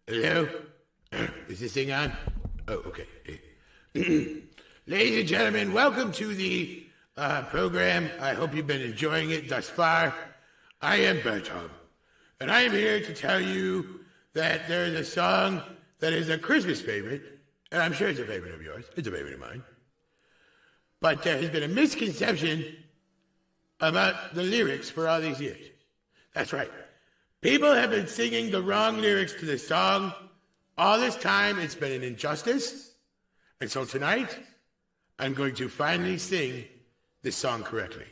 Hello? Is this thing on? Oh, okay. Ladies and gentlemen, welcome to the program. I hope you've been enjoying it thus far. I am Bertom, and I am here to tell you that there is a song that is a Christmas favorite, and I'm sure it's a favorite of yours. It's a favorite of mine. But there has been a misconception about the lyrics for all these years. That's right. People have been singing the wrong lyrics to the song all this time. It's been an injustice. And so tonight, I'm going to finally sing this song correctly.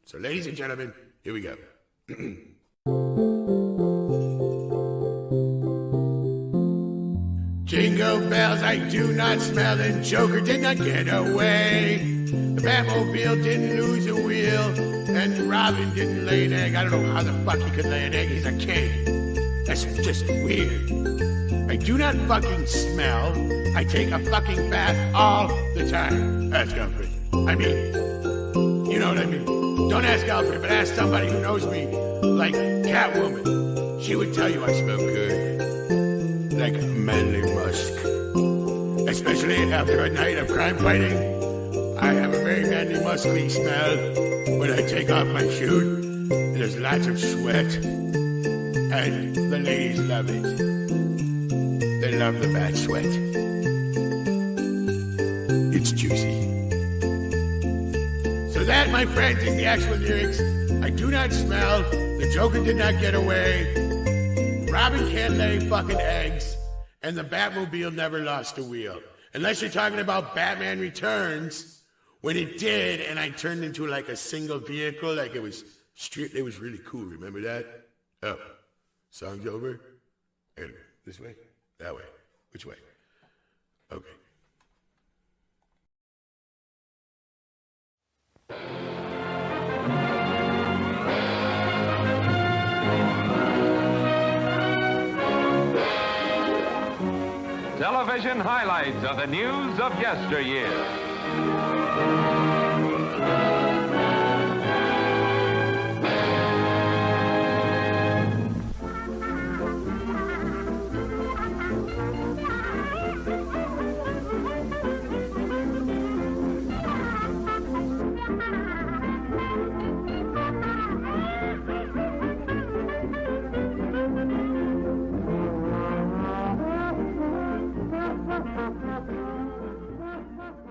So ladies and gentlemen, here we go. Jingle bells, I do not smell, and Joker did not get away. The Batmobile didn't lose a wheel, and Robin didn't lay an egg. I don't know how the fuck he could lay an egg. He's a kid. That's just weird. I do not fucking smell. I take a fucking bath all the time. Ask Alfred. I mean, you know what I mean. Don't ask Alfred, but ask somebody who knows me, like Catwoman. She would tell you I smell good. Like manly musk. Especially after a night of crime fighting. I have a very manly musky smell when I take off my suit. There's lots of sweat. And the ladies love it. They love the bad sweat. It's juicy. So that, my friends, is the actual lyrics. I do not smell. The Joker did not get away. Robin can't lay fucking eggs. And the Batmobile never lost a wheel. Unless you're talking about Batman Returns, when it did, and I turned into like a single vehicle, like it was really cool. Remember that? Oh, song's over. This way? That way. Which way? Okay. Television highlights of the news of yesteryear.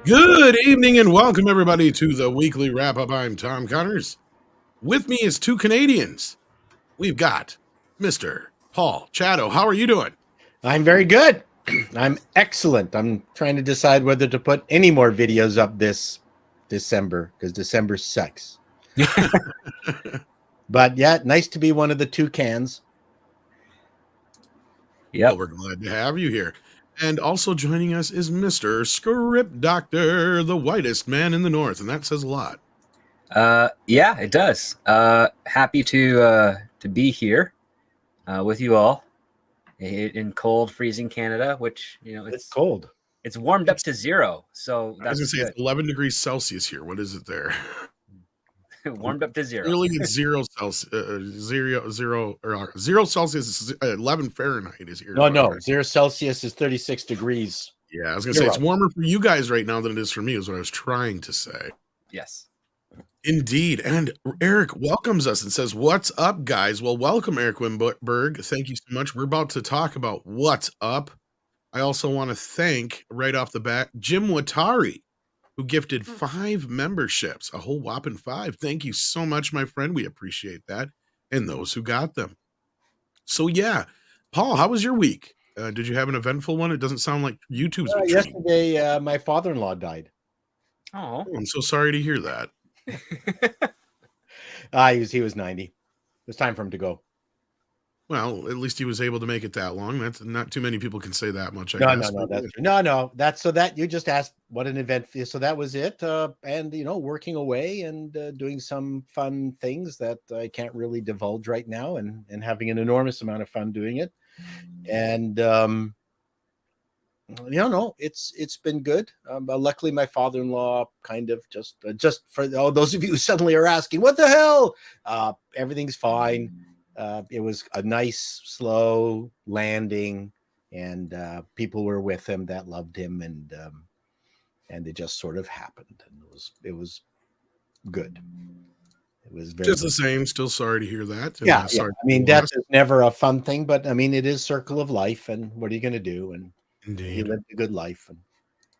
Good evening and welcome everybody to the weekly wrap-up. I'm Tom Connors. With me is two Canadians. We've got Mr. Paul Chatto. How are you doing? I'm very good. I'm excellent. I'm trying to decide whether to put any more videos up this December because December sucks. But yeah, nice to be one of the two cans. Yeah, well, we're glad to have you here. And also joining us is Mr. Script Doctor, the whitest man in the North, and that says a lot. Yeah, it does. Happy to be here with you all in cold, freezing Canada, which it's cold. It's warmed up to 0, so that's I was going to say it's 11 degrees Celsius here. What is it there? Warmed up to 0. Really, it's 0 Celsius. 0 Celsius is 11 Fahrenheit is here. No, 0 Celsius is 36 degrees. Yeah, I was going to say it's warmer for you guys right now than it is for me, is what I was trying to say. Yes. Indeed. And Eric welcomes us and says, "What's up, guys?" Well, welcome, Eric Wimberg. Thank you so much. We're about to talk about what's up. I also want to thank, right off the bat, Jim Watari, who gifted 5 memberships, a whole whopping 5. Thank you so much, my friend. We appreciate that. And those who got them. So, yeah. Paul, how was your week? Did you have an eventful one? It doesn't sound like YouTube's been yesterday, my father-in-law died. Oh, I'm so sorry to hear that. He was 90. It was time for him to go. Well, at least he was able to make it that long. That's not too many people can say that much. I guess. That's so that you just asked what an event. So that was it. And working away and doing some fun things that I can't really divulge right now, and having an enormous amount of fun doing it. And it's been good. Luckily, my father-in-law kind of just for those of you who suddenly are asking, what the hell? Everything's fine. It was a nice, slow landing. and people were with him that loved him, and it just sort of happened, and it was good. It was very Just the same. Still sorry to hear that. And, yeah. sorry I mean, for the death loss. is never a fun thing, but I mean, it is circle of life, and what are you going to do? And he Indeed. lived a good life,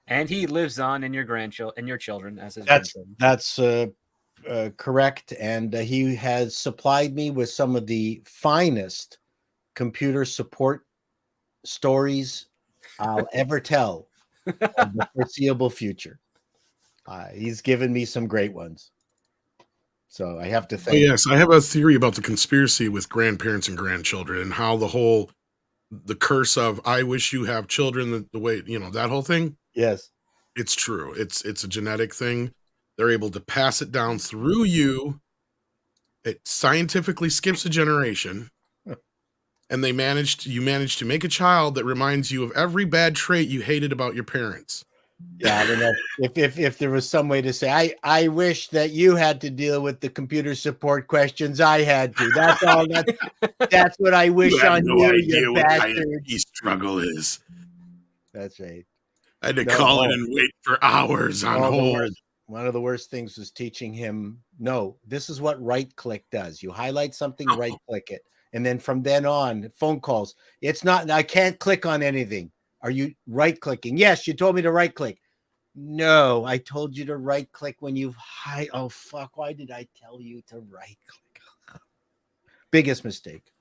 And he lives on in your grandchildren and your children as his that's grandchildren. correct. And he has supplied me with some of the finest computer support stories I'll ever tell of the foreseeable future. He's given me some great ones. So I have to Oh, thank yes, I have a theory about the conspiracy with grandparents and grandchildren and how the curse of I wish you have children the way, that whole thing. yes. It's true. It's a genetic thing. They're able to pass it down through you. It scientifically skips a generation. And you managed to make a child that reminds you of every bad trait you hated about your parents. Yeah, I don't know if there was some way to say, I wish that you had to deal with the computer support questions I had to. That's all. That's what I wish You have on no you, idea you what bastard. ISP struggle is. That's right. I had to No, call in no. and wait for hours on All the hold. worst. One of the worst things was teaching him, no, this is what right click does. You highlight something, right click it. And then from then on, phone calls. It's not, I can't click on anything. Are you right clicking? Yes, you told me to right click. No, I told you to right click when you've oh fuck, why did I tell you to right click? Biggest mistake.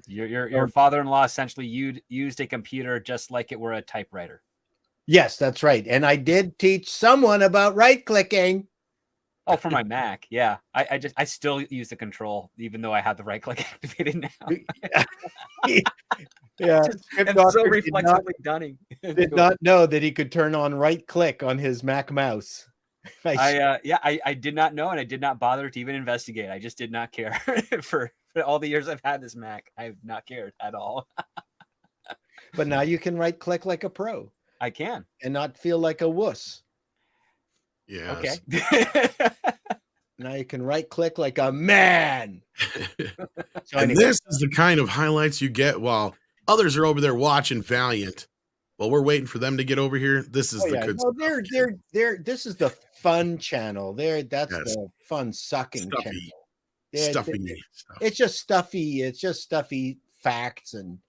Your father-in-law essentially used a computer just like it were a typewriter. Yes, that's right. And I did teach someone about right clicking. Oh, for my Mac, yeah. I still use the control even though I have the right click activated now. Yeah, And so reflexively dunning. Did not know that he could turn on right click on his Mac mouse. I did not know, and I did not bother to even investigate. I just did not care for all the years I've had this Mac. I have not cared at all. But now you can right click like a pro. I can. And not feel like a wuss. Yes. Okay. Now you can right click like a man. So And this is the kind of highlights you get while others are over there watching Valiant. While we're waiting for them to get over here, this is the good no, stuff. this is the fun channel. That's the fun sucking channel. Stuffy stuff. It's just stuffy. It's just stuffy facts and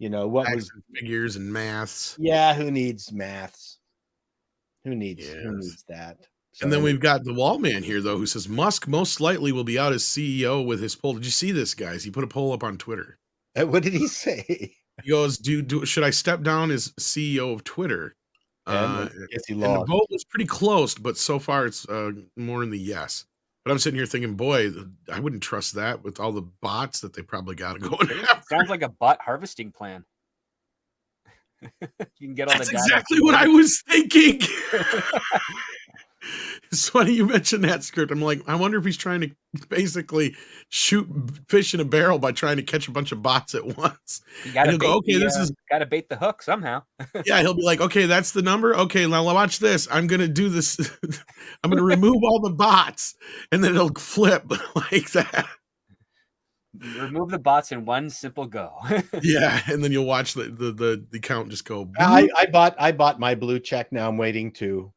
what Facts was and figures and maths. Yeah, who needs maths? Who needs that? So And then we've got the wall man here, though, who says Musk most likely will be out as CEO with his poll. Did you see this, guys? He put a poll up on Twitter. What did he say? He goes, should I step down as CEO of Twitter? And yes, he and the lost. vote was pretty close, but so far it's more in the yes. But I'm sitting here thinking, boy, I wouldn't trust that with all the bots that they probably got going. Sounds like a bot harvesting plan. You can get all That's the data. exactly what I was thinking. It's funny you mentioned that script. I'm like, I wonder if he's trying to basically shoot fish in a barrel by trying to catch a bunch of bots at once. You gotta go, okay, this is gotta bait the hook somehow. Yeah, he'll be like, okay, that's the number. Okay, now watch this. I'm gonna do this. I'm gonna remove all the bots, and then it'll flip like that. Remove the bots in one simple go. Yeah, and then you'll watch the count just go. I bought my blue check. Now I'm waiting to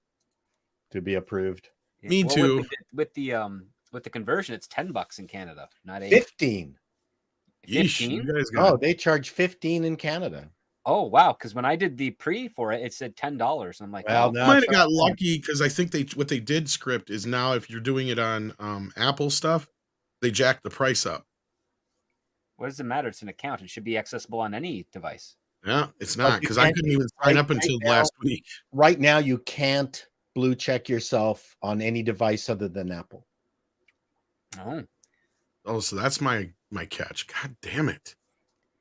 be approved. Me too. With the conversion, it's $10 in Canada, not 15. 15. Oh, they charge 15 in Canada. Oh wow! Because when I did the pre for it, it said $10. I'm like, well, might have got lucky because I think what they did script is now if you're doing it on Apple stuff, they jack the price up. What does it matter? It's an account. It should be accessible on any device. Yeah, it's not because I couldn't even sign up until last week. Right now, you can't blue check yourself on any device other than Apple. Oh, so that's my catch. God damn it.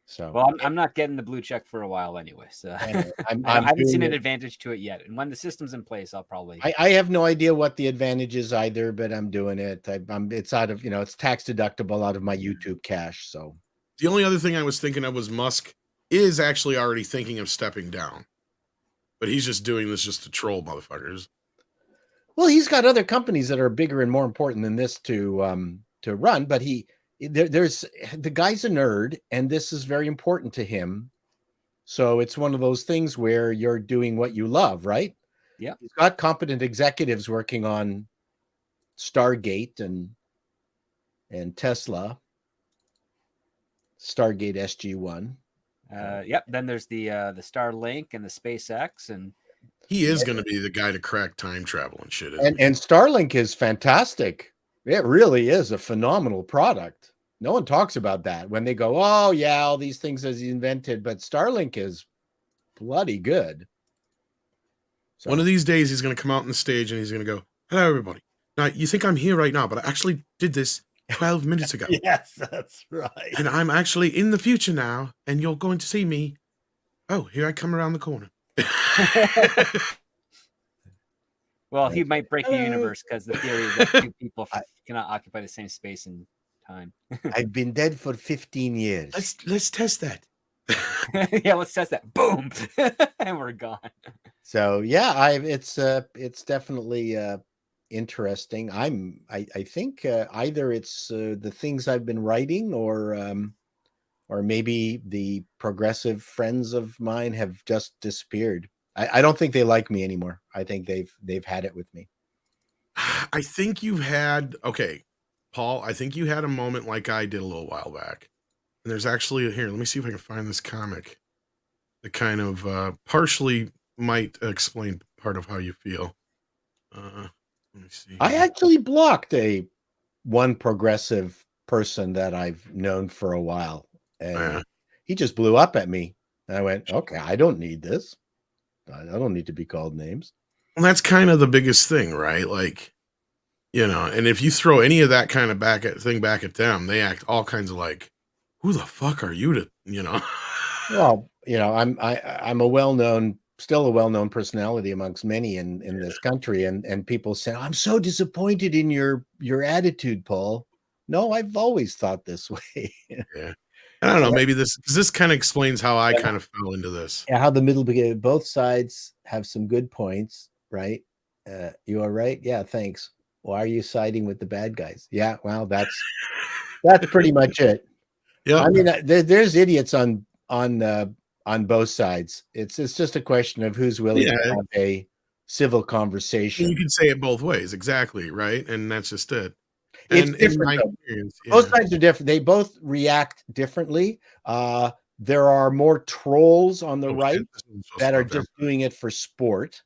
So well, I'm not getting the blue check for a while anyway. So I haven't seen an advantage to it yet. And when the system's in place, I'll probably. I have no idea what the advantage is either, but I'm doing it. It's out of it's tax deductible out of my YouTube cash. So the only other thing I was thinking of was Musk is actually already thinking of stepping down, but he's just doing this just to troll motherfuckers. Well, he's got other companies that are bigger and more important than this to run, but there's the guy's a nerd, and this is very important to him. So it's one of those things where you're doing what you love, right? Yeah. He's got competent executives working on Stargate and Tesla, Stargate SG-1. Yep. Then there's the Starlink and the SpaceX, and He is going to be the guy to crack time travel and shit. Isn't And Starlink is fantastic. It really is a phenomenal product. No one talks about that when they go, "Oh yeah, all these things as he invented," but Starlink is bloody good. So One of these days, he's going to come out on the stage and he's going to go, "Hello, everybody. Now, you think I'm here right now, but I actually did this 12 minutes ago. yes, that's right. And I'm actually in the future now, and you're going to see me. Oh, here I come around the corner." well, he might break the Hello. universe because the theory is that two people cannot occupy the same space and time. I've been dead for 15 years. Let's test that. Yeah, let's test that. Boom, and we're gone. So yeah, it's definitely interesting. I think either it's the things I've been writing or maybe the progressive friends of mine have just disappeared. I don't think they like me anymore. I think they've had it with me. I think you've had, okay, Paul, I think you had a moment like I did a little while back. And there's actually, here, let me see if I can find this comic that kind of partially might explain part of how you feel. Let me see. I actually blocked one progressive person that I've known for a while, and he just blew up at me. And I went, okay, I don't need this. I don't need to be called names. Well, that's kind of the biggest thing, right? Like, and if you throw any of that kind of back at them, they act all kinds of like, who the fuck are you to, Well, I'm still a well-known personality amongst many in this country, and people say, I'm so disappointed in your attitude, Paul. No, I've always thought this way. Yeah. I don't know. Maybe this kind of explains how I kind of fell into this. Yeah, how the middle begin. Both sides have some good points, right? You are right. Yeah, thanks. Why are you siding with the bad guys? Yeah, well, that's pretty much it. Yeah, I mean, there's idiots on both sides. It's just a question of who's willing to have a civil conversation. You can say it both ways, exactly, right? And that's just it. It's And different. Both sides are different. They both react differently. There are more trolls on the right that are just doing it for sport,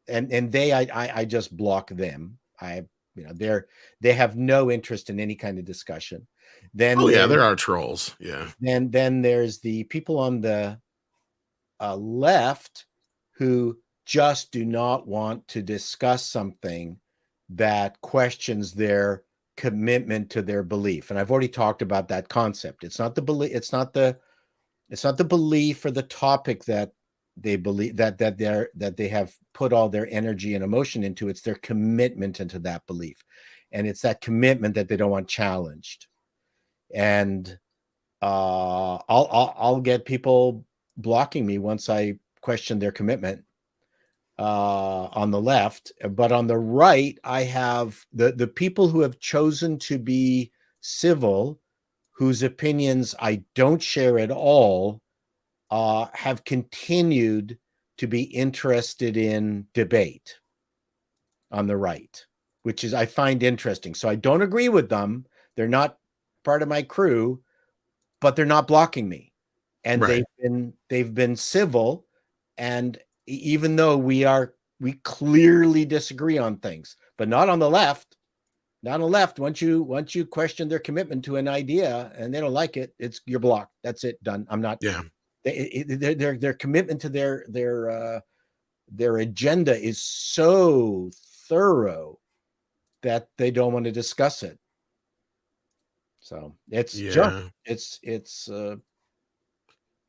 and I just block them. They have no interest in any kind of discussion. Then there are trolls. Yeah. Then there's the people on the left who just do not want to discuss something that questions their commitment to their belief. And I've already talked about that concept. It's not the belief. It's not the belief or the topic that they believe that they have put all their energy and emotion into. It's their commitment into that belief, and it's that commitment that they don't want challenged. And I'll get people blocking me once I question their commitment on the left. But on the right, I have the people who have chosen to be civil, whose opinions I don't share at all, have continued to be interested in debate on the right, which is I find interesting. So I don't agree with them. They're not part of my crew, but they're not blocking me. And they've been civil. And even though we clearly disagree on things, but not on the left. Not on the left. Once you question their commitment to an idea and they don't like it, you're blocked. That's it. Done. I'm not. Yeah. Their commitment to their agenda is so thorough that they don't want to discuss it. So it's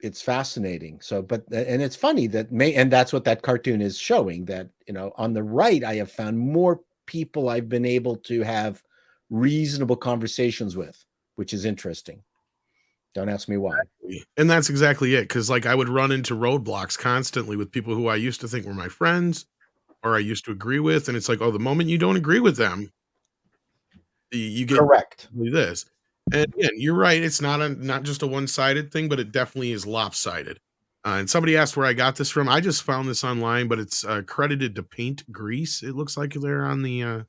it's fascinating. So, and it's funny and that's what that cartoon is showing, that, on the right, I have found more people I've been able to have reasonable conversations with, which is interesting. Don't ask me why. And that's exactly it. Cause like I would run into roadblocks constantly with people who I used to think were my friends or I used to agree with. And it's like, oh, the moment you don't agree with them, you get correct this. And again, you're right. It's not just a one-sided thing, but it definitely is lopsided. And somebody asked where I got this from. I just found this online, but it's credited to Paint Grease. It looks like they're on the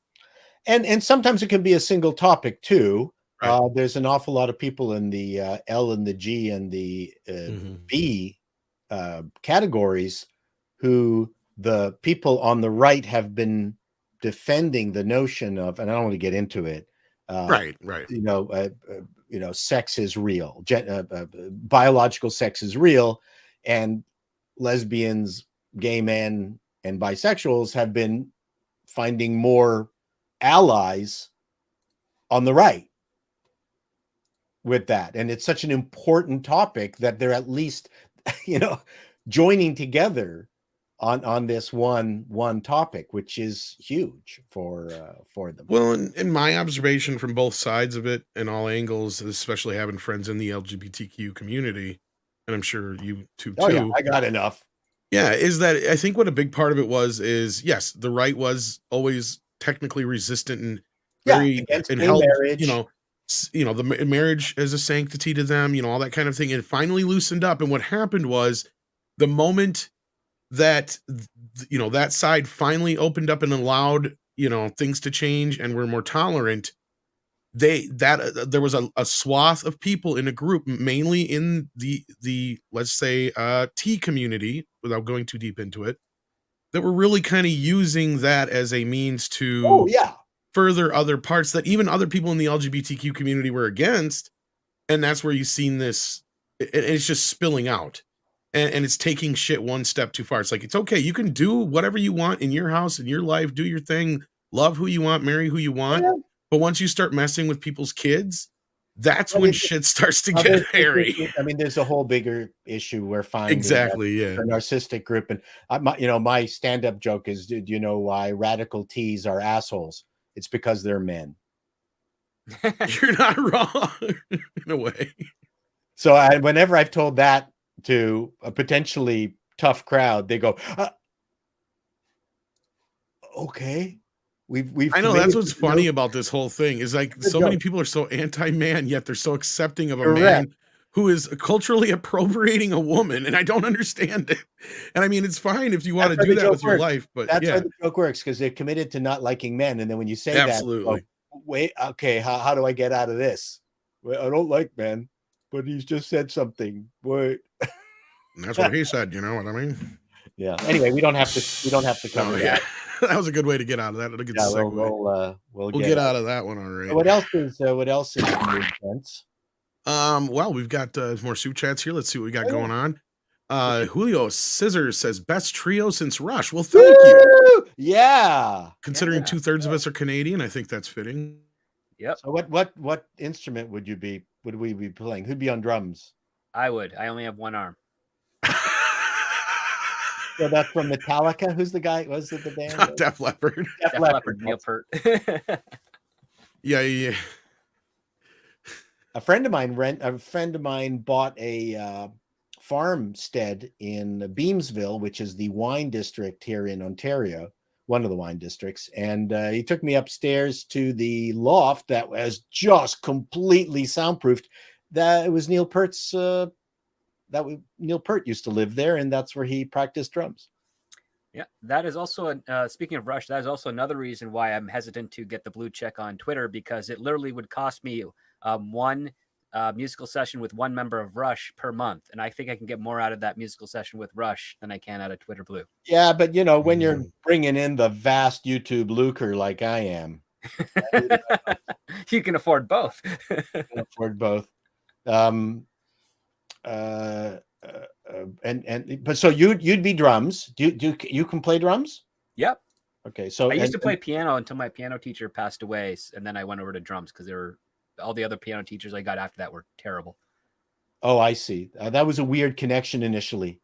And sometimes it can be a single topic too. Right. There's an awful lot of people in the L and the G and the B categories who the people on the right have been defending the notion of, and I don't want to get into it. Right. Sex is real. Biological sex is real, and lesbians, gay men, and bisexuals have been finding more allies on the right with that. And it's such an important topic that they're at least, joining together on this one topic, which is huge for them. Well, in my observation from both sides of it and all angles, especially having friends in the LGBTQ community, and I'm sure you too. Oh yeah, I got enough. Yeah, is that I think what a big part of it is yes, the right was always technically resistant and very against and gay held, marriage. the marriage as a sanctity to them, all that kind of thing. And it finally loosened up. And what happened was the moment that that side finally opened up and allowed things to change and were more tolerant, there was a swath of people in a group, mainly in the let's say T community, without going too deep into it, that were really kind of using that as a means to further other parts that even other people in the LGBTQ community were against. And that's where you've seen this, it's just spilling out. And it's taking shit one step too far. It's like, it's okay. You can do whatever you want in your house, in your life, do your thing, love who you want, marry who you want. Yeah. But once you start messing with people's kids, that's when shit starts to get hairy. I mean, there's a whole bigger issue we're finding. Exactly, yeah. A narcissistic group. And my stand-up joke is, do you know why radical T's are assholes? It's because they're men. You're not wrong, in a way. So whenever I've told that to a potentially tough crowd, they go, okay. I know that's what's funny about this whole thing is like so many people are so anti-man, yet they're so accepting of a man who is culturally appropriating a woman, and I don't understand it. And I mean, it's fine if you want to do that with your life, but that's how the joke works, because they're committed to not liking men, and then when you say that, wait, okay, how do I get out of this? Well, I don't like men, but he's just said something. Wait. And that's what he said. You know what I mean? Yeah. Anyway, we don't have to cover that. That was a good way to get out of that. It'll get segue. We'll get out of that one. All right. So what else is in the events? Well, we've got more soup chats here. Let's see what we got going on. Julio Scissors says best trio since Rush. Well, thank you. Yeah. Considering 2/3 of us are Canadian, I think that's fitting. Yep. So what instrument would we be playing? Who'd be on drums? I would. I only have one arm. So that's from Metallica. Who's the guy? Was it the band? Def Leppard. Def Leppard. Neil Peart. Yeah. A friend of mine bought a farmstead in Beamsville, which is the wine district here in Ontario, one of the wine districts. And he took me upstairs to the loft that was just completely soundproofed. That it was Neil Peart's. Neil Peart used to live there, and that's where he practiced drums. Yeah, that is also speaking of Rush. That is also another reason why I'm hesitant to get the blue check on Twitter, because it literally would cost me one musical session with one member of Rush per month, and I think I can get more out of that musical session with Rush than I can out of Twitter Blue. Yeah, but when you're bringing in the vast YouTube lucre like I am, you can afford both. But so you'd be drums. Do you can play drums? Yep. Okay, so I used to play piano until my piano teacher passed away, and then I went over to drums because all the other piano teachers I got after that were terrible. Oh, I see. That was a weird connection initially.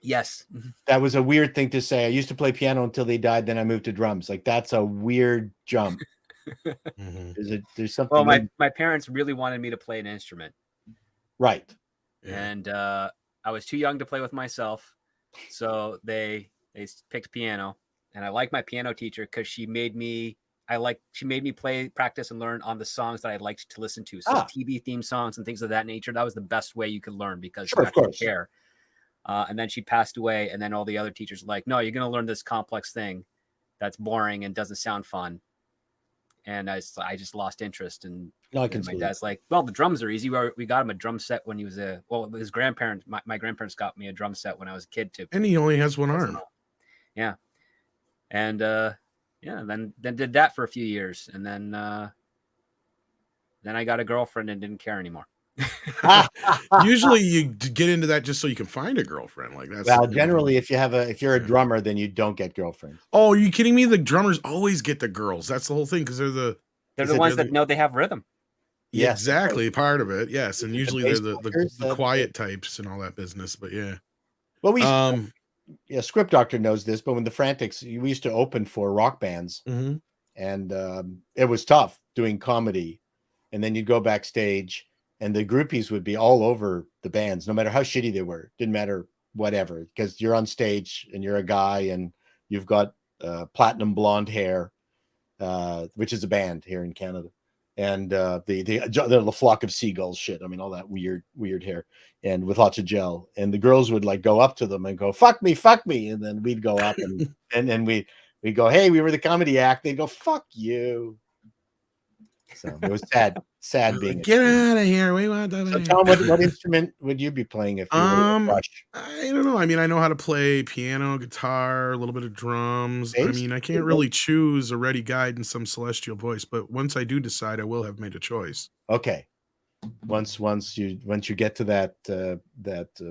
Yes, that was a weird thing to say. I used to play piano until they died, then I moved to drums. Like that's a weird jump. There's something. Well, my parents really wanted me to play an instrument, right? And I was too young to play with myself, so they picked piano. And I like my piano teacher because she made me play, practice, and learn on the songs that I liked to listen to. So TV theme songs and things of that nature. That was the best way you could learn because you actually care. And then she passed away, and then all the other teachers were like, no, you're going to learn this complex thing that's boring and doesn't sound fun. And I just lost interest. And No, I can my see dad's like, well, the drums are easy. We got him a drum set when he was his grandparents, my grandparents got me a drum set when I was a kid too. And he only has one arm. Yeah. And then did that for a few years. And then I got a girlfriend and didn't care anymore. Usually you get into that just so you can find a girlfriend. Like that's well, generally, if you're a drummer, then you don't get girlfriends. Oh, are you kidding me? The drummers always get the girls. That's the whole thing because they're the ones that know they have rhythm. Yeah, exactly. Part of it, yes. And usually they're the that- quiet types and all that business. But yeah. Well, Script Doctor knows this, but when the Frantics, we used to open for rock bands, and it was tough doing comedy. And then you'd go backstage, and the groupies would be all over the bands, no matter how shitty they were. Didn't matter, whatever, because you're on stage and you're a guy and you've got platinum blonde hair, which is a band here in Canada, and the flock of seagulls shit. I mean, all that weird hair, and with lots of gel. And the girls would like go up to them and go, "Fuck me," and then we'd go up and then we go, "Hey, we were the comedy act." They'd go, "Fuck you." So it was sad being. Get out of here. We want that. So Tom, what instrument would you be playing if you were Rush? I don't know. I mean, I know how to play piano, guitar, a little bit of drums. Bass? I mean, I can't really choose a ready guide in some celestial voice, but once I do decide, I will have made a choice. Okay. Once you get to that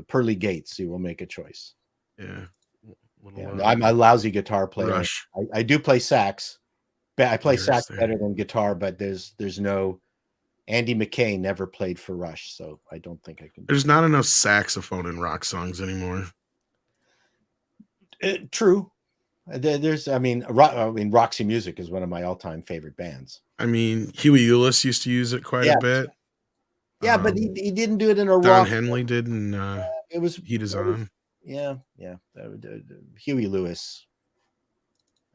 pearly gates, you will make a choice. Yeah. I'm a lousy guitar player. Rush. I do play sax. I play sax better than guitar, but there's no Andy McKay never played for Rush, so I don't think I can. There's not enough saxophone in rock songs anymore. True. Roxy Music is one of my all-time favorite bands. I mean, Huey Lewis used to use it quite a bit. Yeah, but he didn't do it in a Don rock. Henley did, and it was Heat Is On. Yeah. Huey Lewis.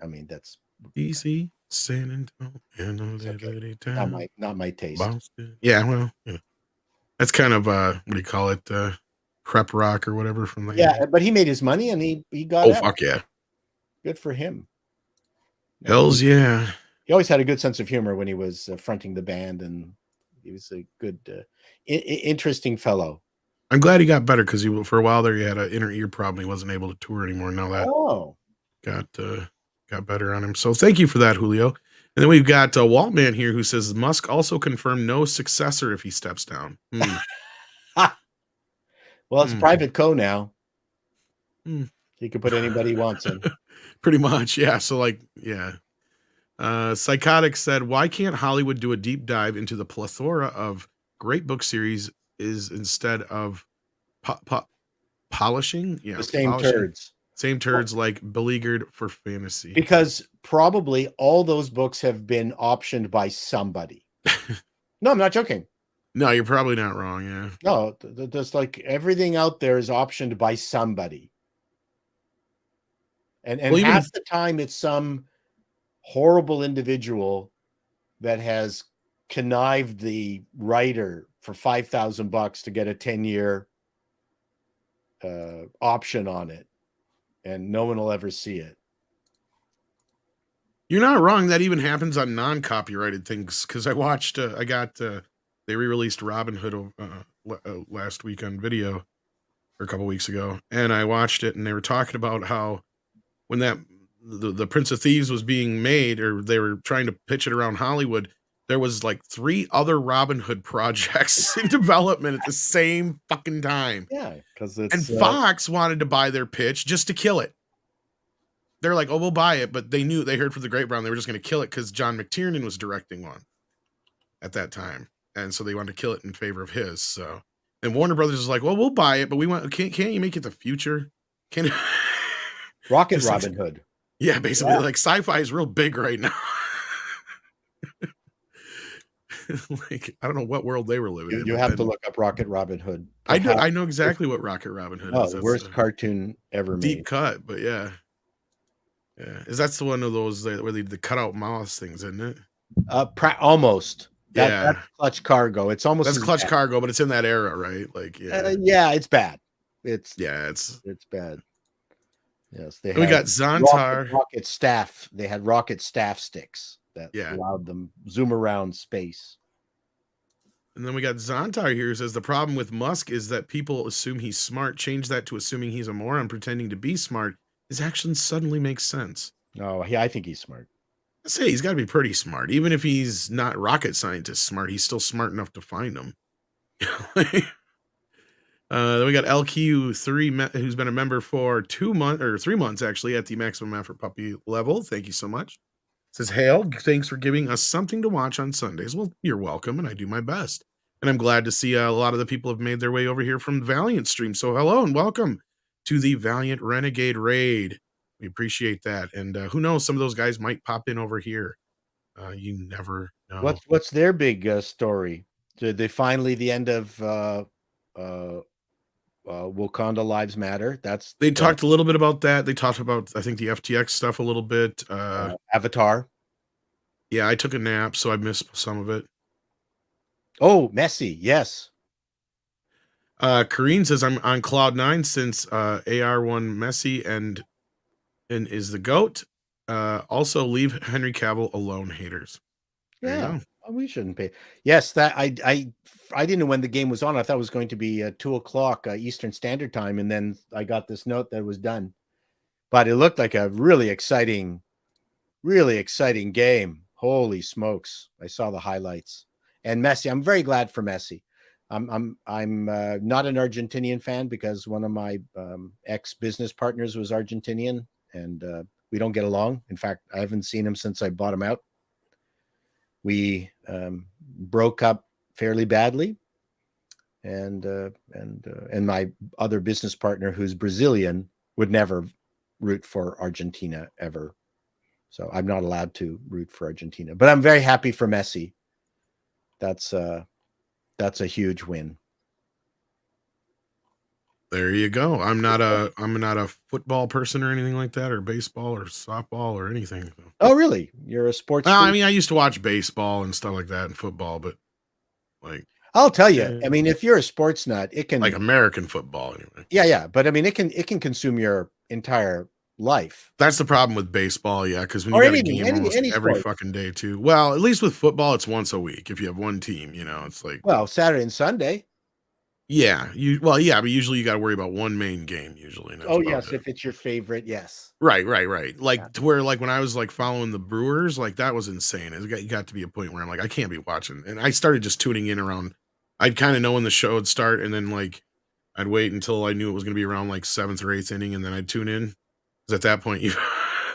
I mean, that's DC, San Antonio, okay. Not my taste. Boston. Yeah, well, that's kind of what do you call it? Prep rock or whatever from the. Yeah, but he made his money and he got. Oh, fuck yeah! Good for him. Hells yeah! He always had a good sense of humor when he was fronting the band, and he was a good, interesting fellow. I'm glad he got better because for a while there he had an inner ear problem. He wasn't able to tour anymore. Now that got better on him. So thank you for that, Julio. And then we've got Waltman here who says Musk also confirmed no successor if he steps down. Well, it's private co now. He can put anybody he wants in. Pretty much, yeah. So Psychotic said, why can't Hollywood do a deep dive into the plethora of great book series instead of polishing? Yeah, the same turds. Same turds like Beleaguered for Fantasy. Because probably all those books have been optioned by somebody. No, I'm not joking. No, you're probably not wrong, yeah. No, there's like everything out there is optioned by somebody. And half the time it's some horrible individual that has connived the writer for $5,000 to get a 10-year option on it. And no one will ever see it. You're not wrong. That even happens on non-copyrighted things. Because I watched, they re-released Robin Hood last week on video, or a couple weeks ago, and I watched it, and they were talking about how when the Prince of Thieves was being made, or they were trying to pitch it around Hollywood, there was like 3 other Robin Hood projects in development at the same fucking time. Yeah, because Fox wanted to buy their pitch just to kill it. They're like, "Oh, we'll buy it," but they heard from the grapevine they were just going to kill it because John McTiernan was directing one at that time, and so they wanted to kill it in favor of his. So, and Warner Brothers is like, "Well, we'll buy it, but we want can't you make it the future? Can Rocket Robin Hood?" Yeah, basically, like sci-fi is real big right now. Like, I don't know what world they were living in. You have to look up Rocket Robin Hood. I know exactly what Rocket Robin Hood is. The worst cartoon ever deep made. cut, but yeah. That's the one of those where the cutout mouse things, isn't it? Almost. That's Clutch Cargo. It's almost Clutch Cargo, but it's in that era, right? Like, yeah, it's bad. It's it's bad. Yes, they and we had got Xantar. rocket staff. They had rocket staff sticks that Yeah. allowed them zoom around space. And then we got Xantar here who says the problem with Musk is that people assume he's smart. Change that to assuming he's a moron pretending to be smart. His actions suddenly make sense. Oh, yeah, I think he's smart. I say he's got to be pretty smart. Even if he's not rocket scientist smart, he's still smart enough to find them. Then we got LQ3, who's been a member for 2 months or 3 months actually at the maximum effort puppy level. Thank you so much. Says, Hale, thanks for giving us something to watch on Sundays. Well, you're welcome, and I do my best. And I'm glad to see a lot of the people have made their way over here from the Valiant stream. So hello and welcome to the Valiant Renegade Raid. We appreciate that. And who knows, some of those guys might pop in over here. You never know. What's their big story? Did they finally the end of Wakanda Lives Matter? They talked a little bit about that. They talked about, I think, the FTX stuff a little bit. Avatar. Yeah, I took a nap, so I missed some of it. Oh, Messi, yes. Kareen says I'm on cloud 9 since AR won Messi and is the GOAT. Also, leave Henry Cavill alone, haters. Yeah, we shouldn't pay. Yes, that I didn't know when the game was on. I thought it was going to be 2:00 Eastern Standard Time, and then I got this note that it was done. But it looked like a really exciting game. Holy smokes! I saw the highlights. And Messi, I'm very glad for Messi. I'm not an Argentinian fan because one of my ex-business partners was Argentinian, and we don't get along. In fact, I haven't seen him since I bought him out. We broke up fairly badly, and my other business partner, who's Brazilian, would never root for Argentina ever. So I'm not allowed to root for Argentina, but I'm very happy for Messi. That's a huge win. There you go. I'm not a football person or anything like that, or baseball or softball or anything. Oh, really? You're a sports? I mean, I used to watch baseball and stuff like that and football, but like, I'll tell you. I mean, if you're a sports nut, it can like American football anyway. Yeah, but I mean, it can consume your entire life. That's the problem with baseball, yeah, because when you got a game almost every fucking day too. Well, at least with football, it's once a week. If you have one team, it's like Saturday and Sunday. Yeah, but usually you got to worry about one main game usually. Oh yes, if it's your favorite, yes. Right. Like to where like when I was like following the Brewers, like that was insane. It got to be a point where I'm like, I can't be watching, and I started just tuning in around. I'd kind of know when the show would start, and then like I'd wait until I knew it was going to be around like 7th or 8th inning, and then I'd tune in. Because at that point,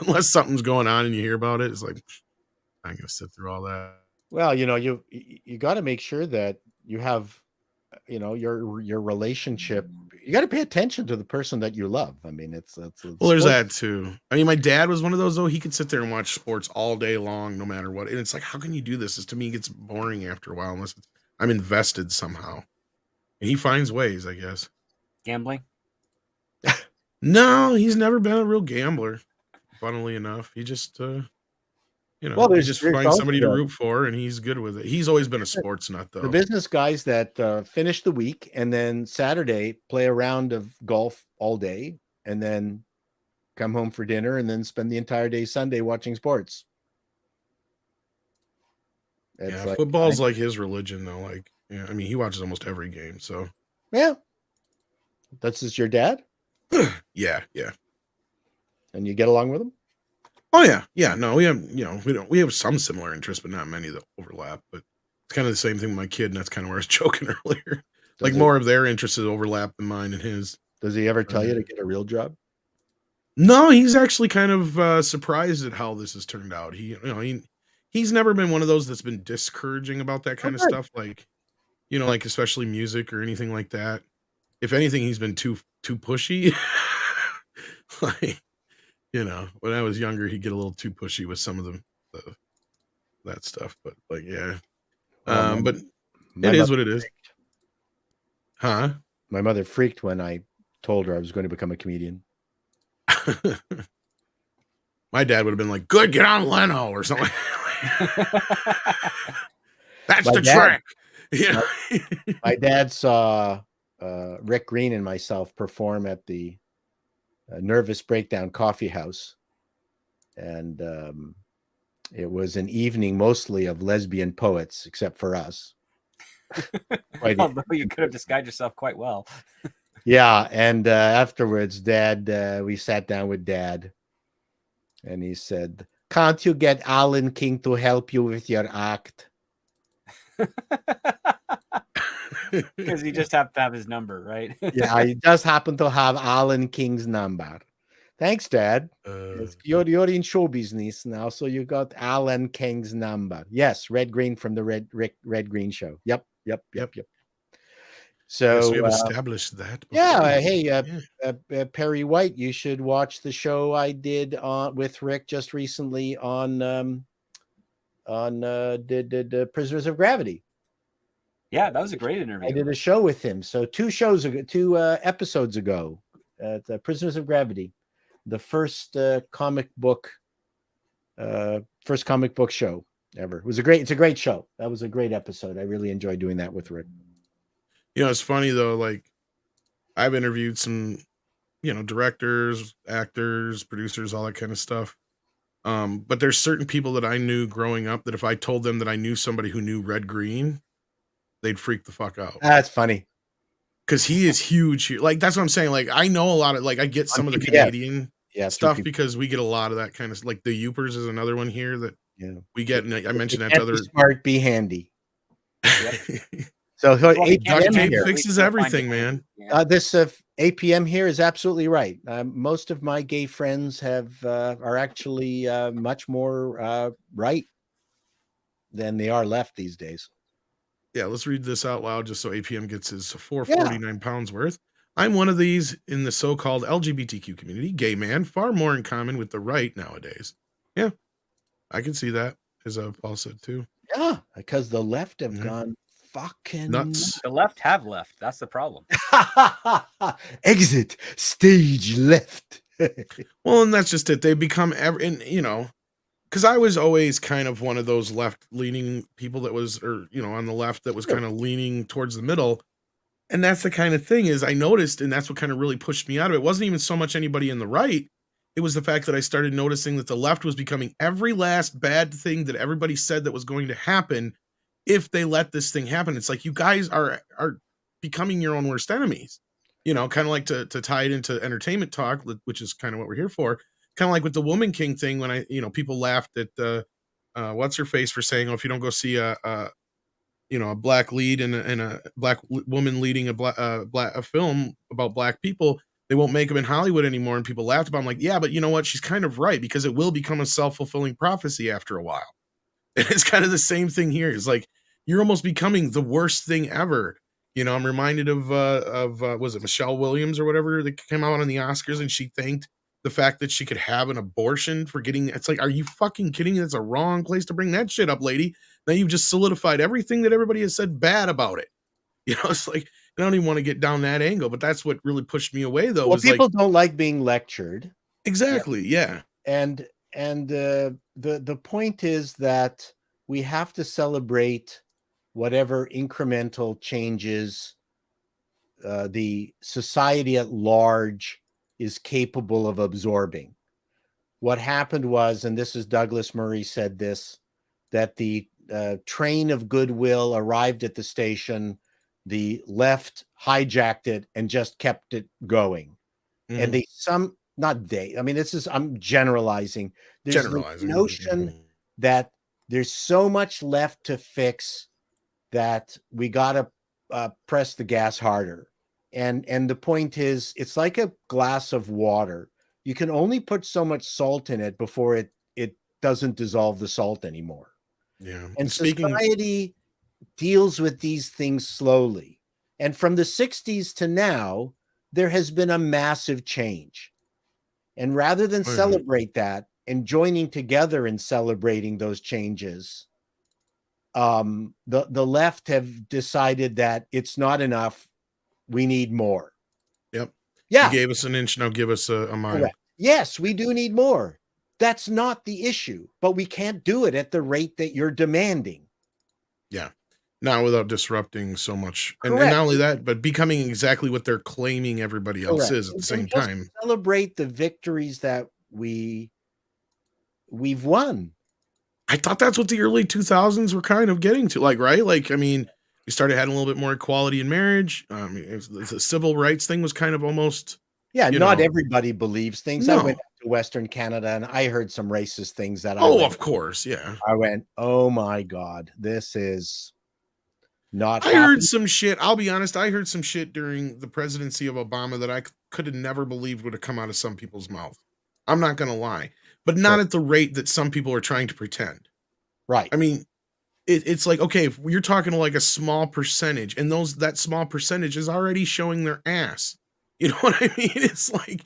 unless something's going on and you hear about it, it's like I'm going to sit through all that. Well, you got to make sure that you have, your relationship. You got to pay attention to the person that you love. I mean, it's well, there's that too. I mean, my dad was one of those though. He could sit there and watch sports all day long, no matter what. And it's like, how can you do this? To me, it gets boring after a while unless I'm invested somehow. And he finds ways, I guess. Gambling? No, he's never been a real gambler. Funnily enough, he just, he just finds somebody to root for, and he's good with it. He's always been a sports nut, though. The business guys that finish the week and then Saturday play a round of golf all day, and then come home for dinner, and then spend the entire day Sunday watching sports. It's football's like his religion, though. Like, I mean, he watches almost every game. So, yeah, that's just your dad. Yeah. And you get along with him? Oh yeah. No, we have we have some similar interests, but not many that overlap. But it's kind of the same thing with my kid, and that's kind of where I was joking earlier. Like more of their interests overlap than mine and his. Does he ever tell you to get a real job? No, he's actually kind of surprised at how this has turned out. He's never been one of those that's been discouraging about that kind of stuff, like like especially music or anything like that. If anything, he's been too pushy. Like, when I was younger, he'd get a little too pushy with some of that stuff. But like, yeah, but it is what it is. Huh? My mother freaked when I told her I was going to become a comedian. My dad would have been like, "Good, get on Leno or something." That's the trick. My dad saw Rick Green and myself perform at the Nervous Breakdown Coffee House, and it was an evening mostly of lesbian poets, except for us. Although you could have disguised yourself quite well. Yeah, and afterwards, Dad, we sat down with Dad, and he said, "Can't you get Alan King to help you with your act?" Because you just have to have his number, right? Yeah, I just happen to have Alan King's number. Thanks, Dad. You're in show business now, so you got Alan King's number. Yes, Red Green from the Red Green show. Yep. So yes, we have established that. Yeah, hey, Perry White, you should watch the show I did with Rick just recently on the Prisoners of Gravity. Yeah, that was a great interview. I did a show with him. So two episodes ago, the Prisoners of Gravity, the first comic book show ever. It's a great show. That was a great episode. I really enjoyed doing that with Rick. You know, it's funny though, like I've interviewed some, directors, actors, producers, all that kind of stuff. But there's certain people that I knew growing up that if I told them that I knew somebody who knew Red Green, they'd freak the fuck out. That's funny. Because he is huge. Like, that's what I'm saying. Like, I know a lot of, like, I get some of the Canadian stuff because we get a lot of that kind of, like, the Youpers is another one here that we get. And I mentioned that to other. Be smart, be handy. Yep. So APM fixes everything, man. This APM here is absolutely right. Most of my gay friends are actually much more right than they are left these days. Yeah, let's read this out loud just so APM gets his 449 pounds worth. I'm one of these in the so-called LGBTQ community, gay man, far more in common with the right nowadays. Yeah, I can see that, as Paul said too. Yeah, because the left have gone fucking nuts. The left have left. That's the problem. Exit stage left. Well, and that's just it. They become because I was always kind of one of those left-leaning people that was, on the left that was kind of leaning towards the middle. And that's the kind of thing is I noticed, and that's what kind of really pushed me out of it. It wasn't even so much anybody in the right. It was the fact that I started noticing that the left was becoming every last bad thing that everybody said that was going to happen if they let this thing happen. It's like, you guys are becoming your own worst enemies, kind of like to tie it into entertainment talk, which is kind of what we're here for. Kind of like with the Woman King thing when people laughed at what's her face for saying, if you don't go see a black lead and a black woman leading a film about black people, they won't make them in Hollywood anymore. And people laughed about it. I'm like, yeah, but you know what? She's kind of right, because it will become a self-fulfilling prophecy after a while. And it's kind of the same thing here. It's like, you're almost becoming the worst thing ever. I'm reminded of was it Michelle Williams or whatever that came out on the Oscars, and she thanked the fact that she could have an abortion for getting, it's like, are you fucking kidding me? That's a wrong place to bring that shit up, lady. Now you've just solidified everything that everybody has said bad about it. It's like, I don't even want to get down that angle, but that's what really pushed me away though. Well, people don't like being lectured. Exactly. Yeah. And the point is that we have to celebrate whatever incremental changes the society at large is capable of absorbing. What happened was, and this is Douglas Murray said this, that the train of goodwill arrived at the station, the left hijacked it and just kept it going. And I'm generalizing. There's the notion that there's so much left to fix that we got to press the gas harder. And the point is, it's like a glass of water. You can only put so much salt in it before it doesn't dissolve the salt anymore. Yeah. And society deals with these things slowly. And from the 60s to now, there has been a massive change. And rather than celebrate that and joining together in celebrating those changes, the left have decided that it's not enough. We need more. Yep. Yeah. You gave us an inch. Now give us a mile. Correct. Yes, we do need more. That's not the issue, but we can't do it at the rate that you're demanding. Yeah. Not without disrupting so much. And Correct. not only that, but becoming exactly what they're claiming everybody else Correct. is at the And same just time. celebrate the victories that we've won. I thought that's what the early 2000s were kind of getting to, like, right? Like, I mean, we started having a little bit more equality in marriage. The civil rights thing was kind of almost, Yeah, you not know, everybody believes things. I no. went to Western Canada and I heard some racist things that Oh, of course, yeah. I went, oh my God, this is not I heard happening. some shit. I'll be honest. I heard some shit during the presidency of Obama that I could have never believed would have come out of some people's mouth. I'm not going to lie, but not Sure. at the rate that some people are trying to pretend. Right. I mean, it's like, okay, if you're talking to like a small percentage, and that small percentage is already showing their ass. You know what I mean? It's like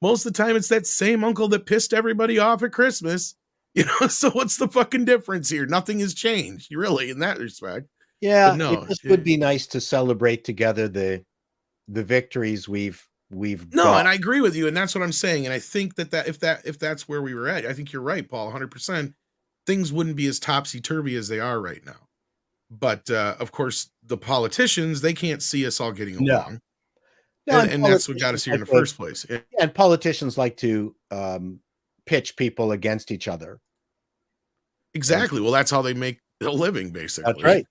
most of the time it's that same uncle that pissed everybody off at Christmas. You know, so what's the fucking difference here? Nothing has changed, really, in that respect. But Yeah, it no, just would be nice to celebrate together the victories we've no, got. and I agree with you, and that's what I'm saying. And I think that if that's where we were at, I think you're right, Paul, 100%. Things wouldn't be as topsy turvy as they are right now. But of course, the politicians, they can't see us all getting No. along, No, and that's what got us here in the first place. Yeah, and politicians like to pitch people against each other. Exactly. Well, that's how they make a living, basically. That's right.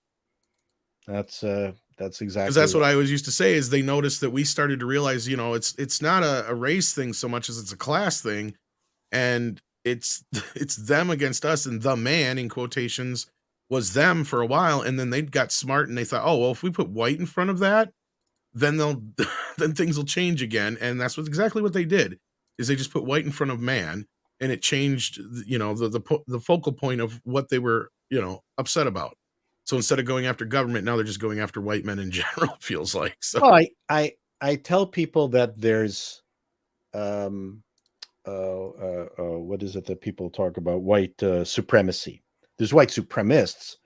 That's exactly Because that's right. what I always used to say is they noticed that we started to realize, you know, it's not a race thing so much as it's a class thing, and it's it's them against us, and the man in quotations was them for a while, and then they got smart and they thought, oh well, if we put white in front of that, then they'll then things will change again, and that's exactly what they did. Is they just put white in front of man, and it changed, you know, the focal point of what they were, you know, upset about. So instead of going after government, now they're just going after white men in general. It feels like so. Well, I tell people that there's what is it that people talk about? White supremacy. There's white supremacists,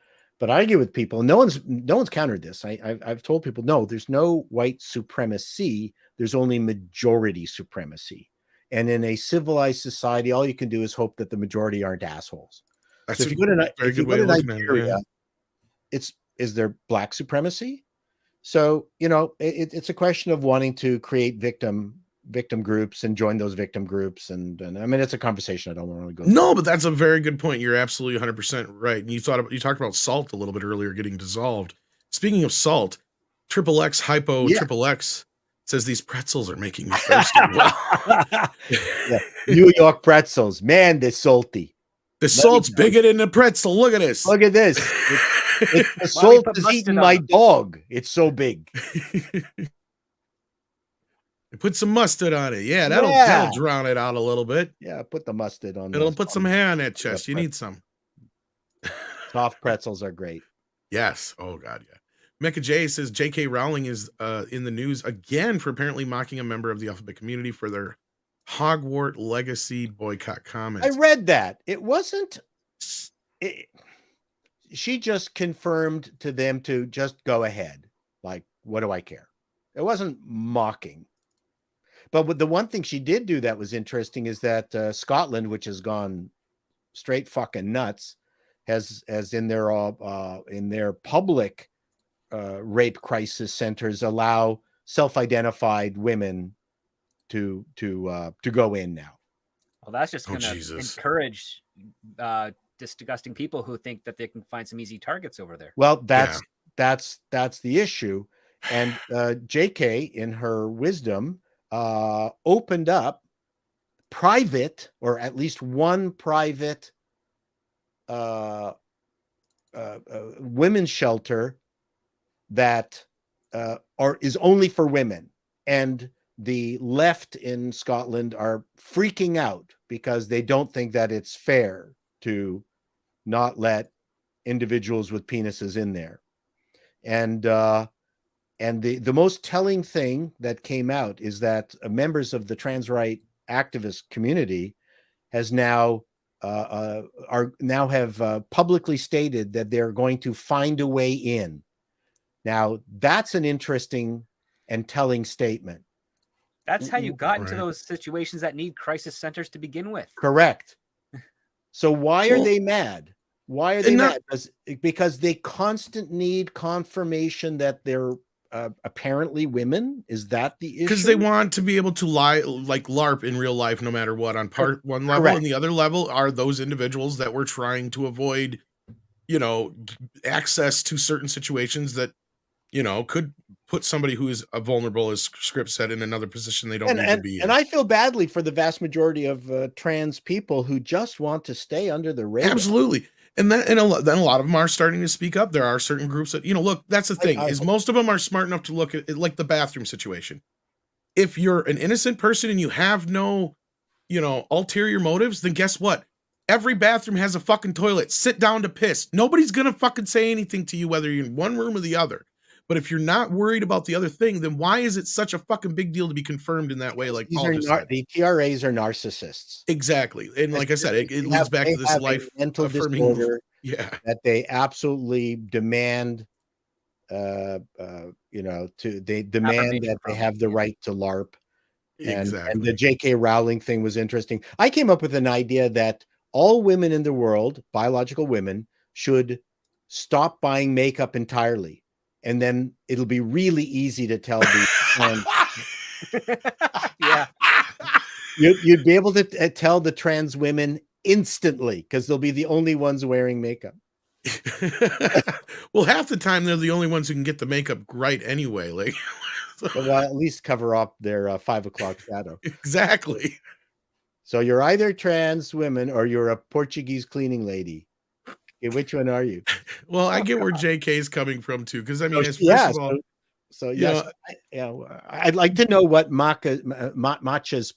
but I argue with people. No one's countered this. I've told people, no, there's no white supremacy. There's only majority supremacy. And in a civilized society, all you can do is hope that the majority aren't assholes. That's So if you go to Nigeria, is there black supremacy? So, you know, it's a question of wanting to create victim groups and join those victim groups. And I mean, it's a conversation I don't want to go No, but that's a very good point. You're absolutely 100% right. And you talked about salt a little bit earlier getting dissolved. Speaking of salt, Triple X Hypo Triple X says these pretzels are making me thirsty. Yeah. New York pretzels, man, they're salty. The salt's bigger than the pretzel. Look at this. Look at this. The salt is eating my dog. It's so big. Put some mustard on it. Yeah, that'll drown it out a little bit. Yeah, put the mustard on. It'll put some hair on that chest. You need some. Soft pretzels are great. Yes. Oh God, yeah. Mecca J says J.K. Rowling is in the news again for apparently mocking a member of the alphabet community for their Hogwarts Legacy boycott comments. I read that. It wasn't. She just confirmed to them to just go ahead. Like, what do I care? It wasn't mocking. But the one thing she did do that was interesting is that Scotland, which has gone straight fucking nuts, has in their public rape crisis centers allow self-identified women to go in now. Well, that's just going to encourage disgusting people who think that they can find some easy targets over there. Well, that's the issue. And JK, in her wisdom, opened up private, or at least one private women's shelter that is only for women. And the left in Scotland are freaking out because they don't think that it's fair to not let individuals with penises in there. And the most telling thing that came out is that members of the trans right activist community has now have publicly stated that they're going to find a way in. Now, that's an interesting and telling statement. That's how you got into those situations that need crisis centers to begin with. Correct. So why are they mad? Why are they And not mad? Because they constant need confirmation they constant need confirmation that they're apparently women. Is that the because they issue? want to be able to lie like LARP in real life, no matter what, on part one level, Correct. and the other level are those individuals that were trying to avoid, access to certain situations that could put somebody who is vulnerable, as Script said, in another position they don't And need to and be and in. I feel badly for the vast majority of trans people who just want to stay under the radar. Absolutely. And then a lot of them are starting to speak up. There are certain groups that, look, that's the thing, I is hope. most of them are smart enough to look at it like the bathroom situation. If you're an innocent person and you have no, ulterior motives, then guess what? Every bathroom has a fucking toilet. Sit down to piss. Nobody's gonna fucking say anything to you, whether you're in one room or the other. But if you're not worried about the other thing, then why is it such a fucking big deal to be confirmed in that way, Because like these Paul are just said? the TRAs are narcissists. Exactly. And like I said, it leads back They to this have a life mental affirming. disorder Yeah, that they absolutely demand they demand that Affirmation they from. have the Yeah. right to LARP. And the exactly. J.K. Rowling thing was interesting. I came up with an idea that all women in the world, biological women, should stop buying makeup entirely, and then it'll be really easy to tell the trans. Yeah. You'd be able to tell the trans women instantly because they'll be the only ones wearing makeup. Well, half the time they're the only ones who can get the makeup right anyway. Like, Well, at least cover up their 5 o'clock shadow. exactly. So you're either trans women or you're a Portuguese cleaning lady. Okay, which one are you? Well, I Oh, get where God. JK is coming from too, because I So mean, as first yeah, of all, so you yes, know, I'd like to know what Mecca's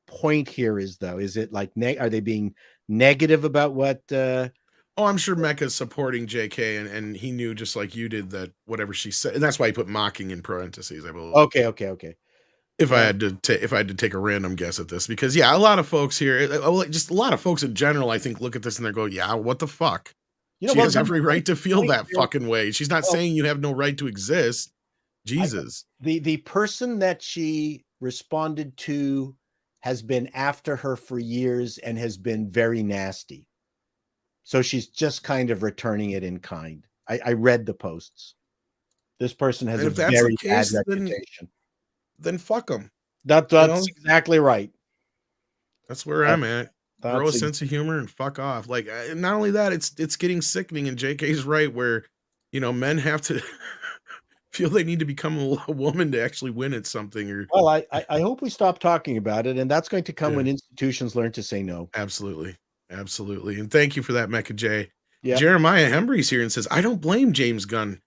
point here is, though. Is it like are they being negative about what? oh, I'm sure Mecca's supporting JK, and he knew just like you did that whatever she said, and that's why he put mocking in parentheses. I believe. Okay. If I Yeah, had to take a random guess at this, because yeah, a lot of folks here, just a lot of folks in general, I think look at this and they go, yeah, what the fuck? She well, has every right to feel point that here, fucking way. She's not well, saying you have no right to exist. I, Jesus. the person that she responded to has been after her for years and has been very nasty. So she's just kind of returning it in kind. I read the posts. This person has And a if that's the very bad case, reputation. then fuck them. That's exactly right. That's where That, I'm at. Grow a that's sense of humor and fuck off. Like, not only that, it's getting sickening. And JK's right, where men have to feel they need to become a woman to actually win at something. Or well. I hope we stop talking about it, and that's going to come yeah, when institutions learn to say no. absolutely, absolutely. And thank you for that, Mecha J. Yep. Jeremiah Hembry's here and says, I don't blame James Gunn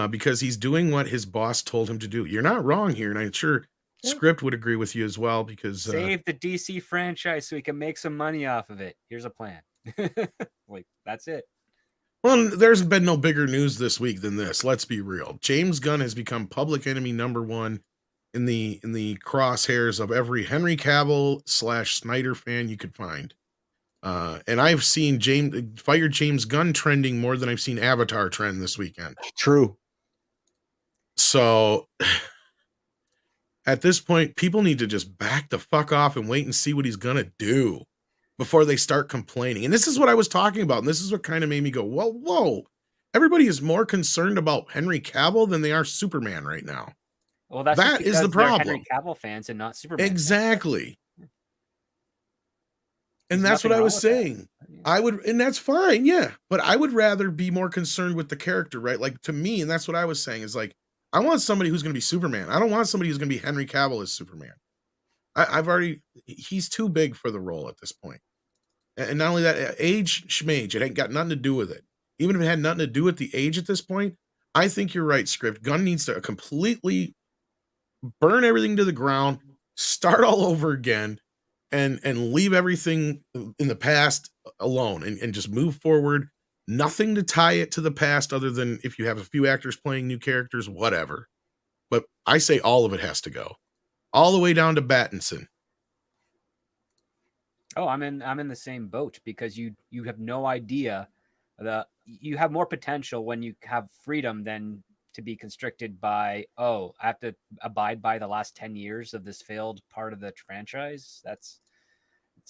because he's doing what his boss told him to do. You're not wrong here, and I'm sure Yeah. Script would agree with you as well, because Save the DC franchise so we can make some money off of it. Here's a plan. Like, that's it. well, there's been no bigger news this week than this. Let's be real. James Gunn has become public enemy number one in the crosshairs of every Henry Cavill / Snyder fan you could find. And I've seen fired James Gunn trending more than I've seen Avatar trend this weekend. True. So at this point, people need to just back the fuck off and wait and see what he's gonna do before they start complaining. And this is what I was talking about, and this is what kind of made me go, whoa. Everybody is more concerned about Henry Cavill than they are Superman right now. Well, that's That just is the because they're problem. Henry Cavill fans and not Superman fans. Exactly. And There's that's what nothing I wrong was with that. saying. And that's fine, yeah. But I would rather be more concerned with the character, right? Like, to me, and that's what I was saying, is like, I want somebody who's going to be Superman. I don't want somebody who's going to be Henry Cavill as Superman. He's too big for the role at this point. And not only that, age schmage, it ain't got nothing to do with it. Even if it had nothing to do with the age at this point, I think you're right, Script. Gunn needs to completely burn everything to the ground, start all over again, and leave everything in the past alone, and just move forward. Nothing to tie it to the past other than if you have a few actors playing new characters, whatever. But I say all of it has to go. All the way down to Battinson. Oh, I'm in the same boat, because you have no idea you have more potential when you have freedom than to be constricted by, I have to abide by the last 10 years of this failed part of the franchise.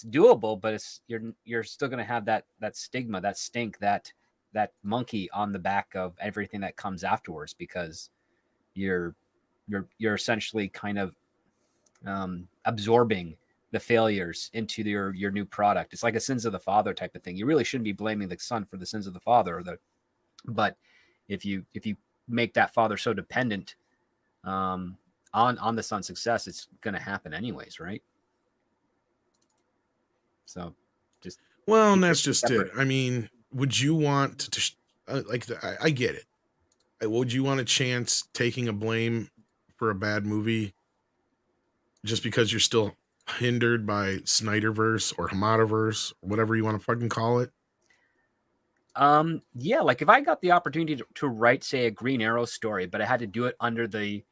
it's doable, but you're still going to have that stigma, that stink, that monkey on the back of everything that comes afterwards, because you're essentially kind of absorbing the failures into your new product. It's like a sins of the father type of thing. You really shouldn't be blaming the son for the sins of the father, but if you make that father so dependent on the son's success, it's going to happen anyways, right? So just and that's just separate. It. I mean, would you want to I get it. Would you want a chance taking a blame for a bad movie just because you're still hindered by Snyderverse or Hamadaverse, or whatever you want to fucking call it? Yeah, like if I got the opportunity to write, say, a Green Arrow story, but I had to do it under the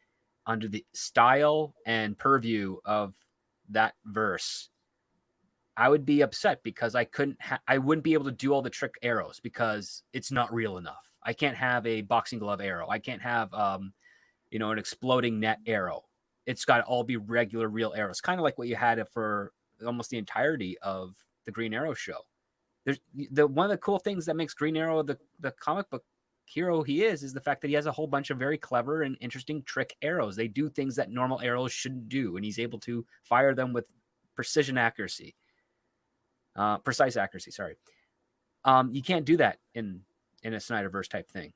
style and purview of that verse, I would be upset because I wouldn't be able to do all the trick arrows because it's not real enough. I can't have a boxing glove arrow. I can't have an exploding net arrow. It's got to all be regular, real arrows, kind of like what you had for almost the entirety of the Green Arrow show. There's one of the cool things that makes Green Arrow the comic book hero he is the fact that he has a whole bunch of very clever and interesting trick arrows. They do things that normal arrows shouldn't do, and he's able to fire them with precise accuracy. Sorry. You can't do that in a Snyderverse type thing.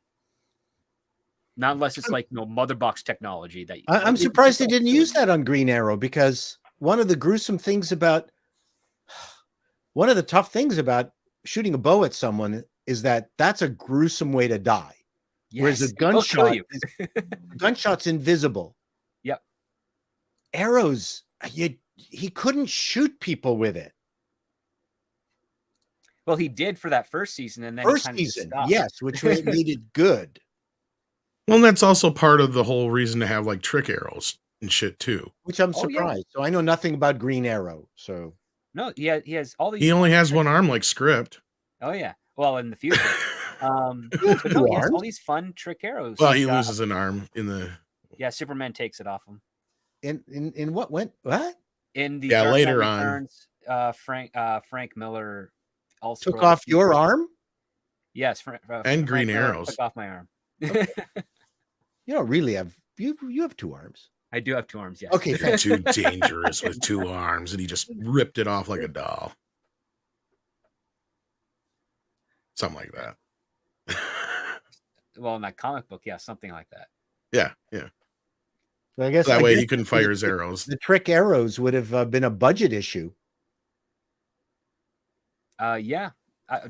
Not unless it's like mother box technology. I'm surprised they didn't use that on Green Arrow, because one of the tough things about shooting a bow at someone is that that's a gruesome way to die. Yes. Whereas a gunshot's invisible. Yep. Arrows, he couldn't shoot people with it. Well, he did for that first season, and then yes, which made it good. Well, that's also part of the whole reason to have like trick arrows and shit too. Which I'm surprised. Yeah. So I know nothing about Green Arrow. So no, he has all these. He only has one arm, like Script. Oh yeah. Well, in the future, but no, he has all these fun trick arrows. Well, he loses an arm in the. Yeah, Superman takes it off him. In what went what? In the later on, Frank Miller also took off your arm. Yes, and Green Arrows took off my arm. Okay. You don't really have you have two arms. I do have two arms, yes. Okay, too dangerous with two arms, and he just ripped it off like a doll. Something like that. Well, in that comic book, yeah, something like that. Yeah. So I guess that way he couldn't fire his arrows. The trick arrows would have been a budget issue. Yeah,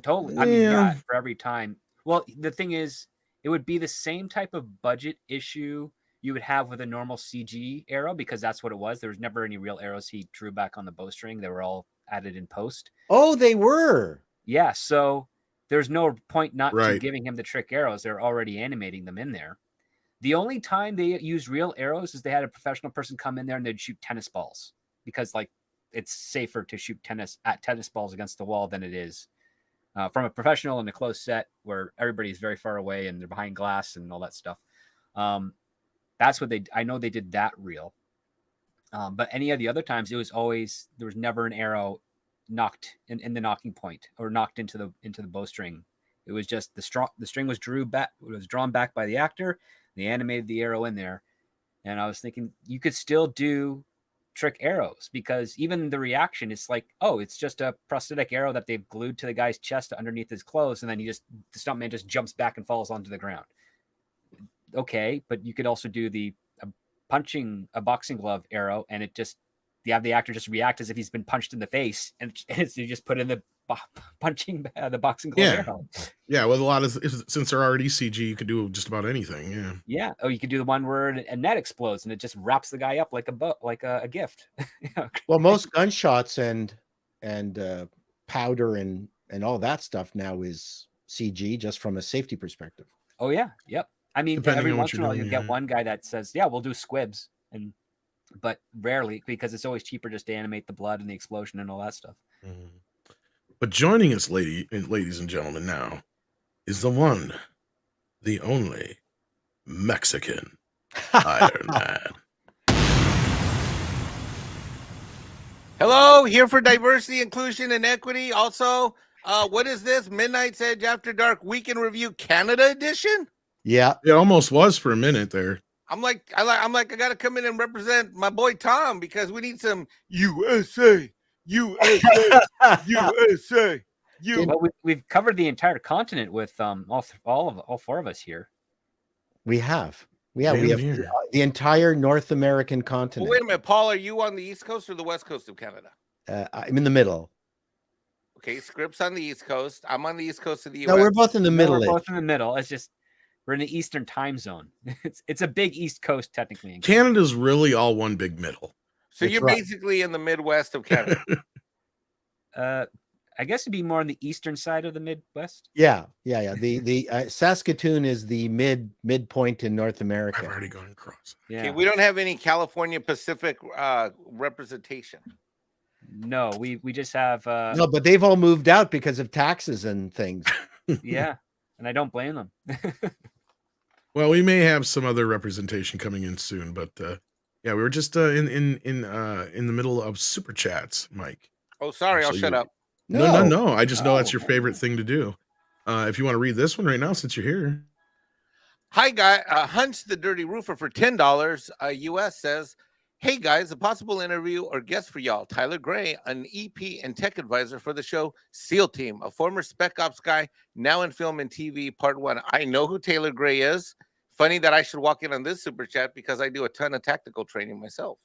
totally. I mean, yeah, for every time. Well, the thing is, it would be the same type of budget issue you would have with a normal CG arrow, because that's what it was. There was never any real arrows he drew back on the bowstring. They were all added in post. Oh, they were. Yeah, so there's no point not to giving him the trick arrows. They're already animating them in there. The only time they used real arrows is they had a professional person come in there and they'd shoot tennis balls, because like it's safer to shoot tennis balls against the wall than it is from a professional in a closed set where everybody's very far away and they're behind glass and all that stuff. That's what I know they did that real. But any of the other times, there was never an arrow knocked in the knocking point or knocked into the bowstring. It was just the string was drawn back by the actor. They animated the arrow in there. And I was thinking you could still do trick arrows, because even the reaction is like, oh, it's just a prosthetic arrow that they've glued to the guy's chest underneath his clothes, and then the stuntman just jumps back and falls onto the ground. Okay, but you could also do punching a boxing glove arrow, and you have the actor just react as if he's been punched in the face, and you just put in the punching the boxing glove arrow. Yeah, with a lot of, since they're already CG, you could do just about anything. Yeah. Oh, you could do the one where a net explodes and it just wraps the guy up like a gift. Well, most gunshots and powder and all that stuff now is CG, just from a safety perspective. Oh yeah, yep. I mean, every once in a while you get one guy that says, "Yeah, we'll do squibs," but rarely, because it's always cheaper just to animate the blood and the explosion and all that stuff. Mm-hmm. But joining us, ladies and gentlemen, now is the one, the only Mexican Iron Man. Hello, here for diversity, inclusion, and equity. Also, what is this? Midnight's Edge After Dark Weekend Review Canada edition? Yeah. It almost was for a minute there. I gotta come in and represent my boy Tom because we need some USA, USA, USA. Well, we've covered the entire continent with all four of us here. We have the entire North American continent. Well, wait a minute, Paul. Are you on the East Coast or the West Coast of Canada? I'm in the middle. Okay, Script's on the East Coast. I'm on the East Coast of the US. No, we're both in the middle. We're both in the middle. It's just we're in the Eastern time zone. It's a big East Coast technically. Canada's really all one big middle. So you're basically in the Midwest of Canada. I guess it'd be more on the eastern side of the Midwest. Yeah. The Saskatoon is the midpoint in North America. I've already gone across. Yeah, okay, we don't have any California Pacific representation. No, we just have. No, but they've all moved out because of taxes and things. Yeah, and I don't blame them. Well, we may have some other representation coming in soon, but yeah, we were just in the middle of super chats, Mike. Oh, sorry, I'll shut up. No. I just know that's your favorite thing to do. If you want to read this one right now, since you're here. Hi, guy. Hunch the Dirty Roofer for $10 US says, "Hey guys, a possible interview or guest for y'all. Tyler Gray, an EP and tech advisor for the show SEAL Team, a former Spec Ops guy, now in film and TV. Part 1. I know who Taylor Gray is. Funny that I should walk in on this super chat because I do a ton of tactical training myself.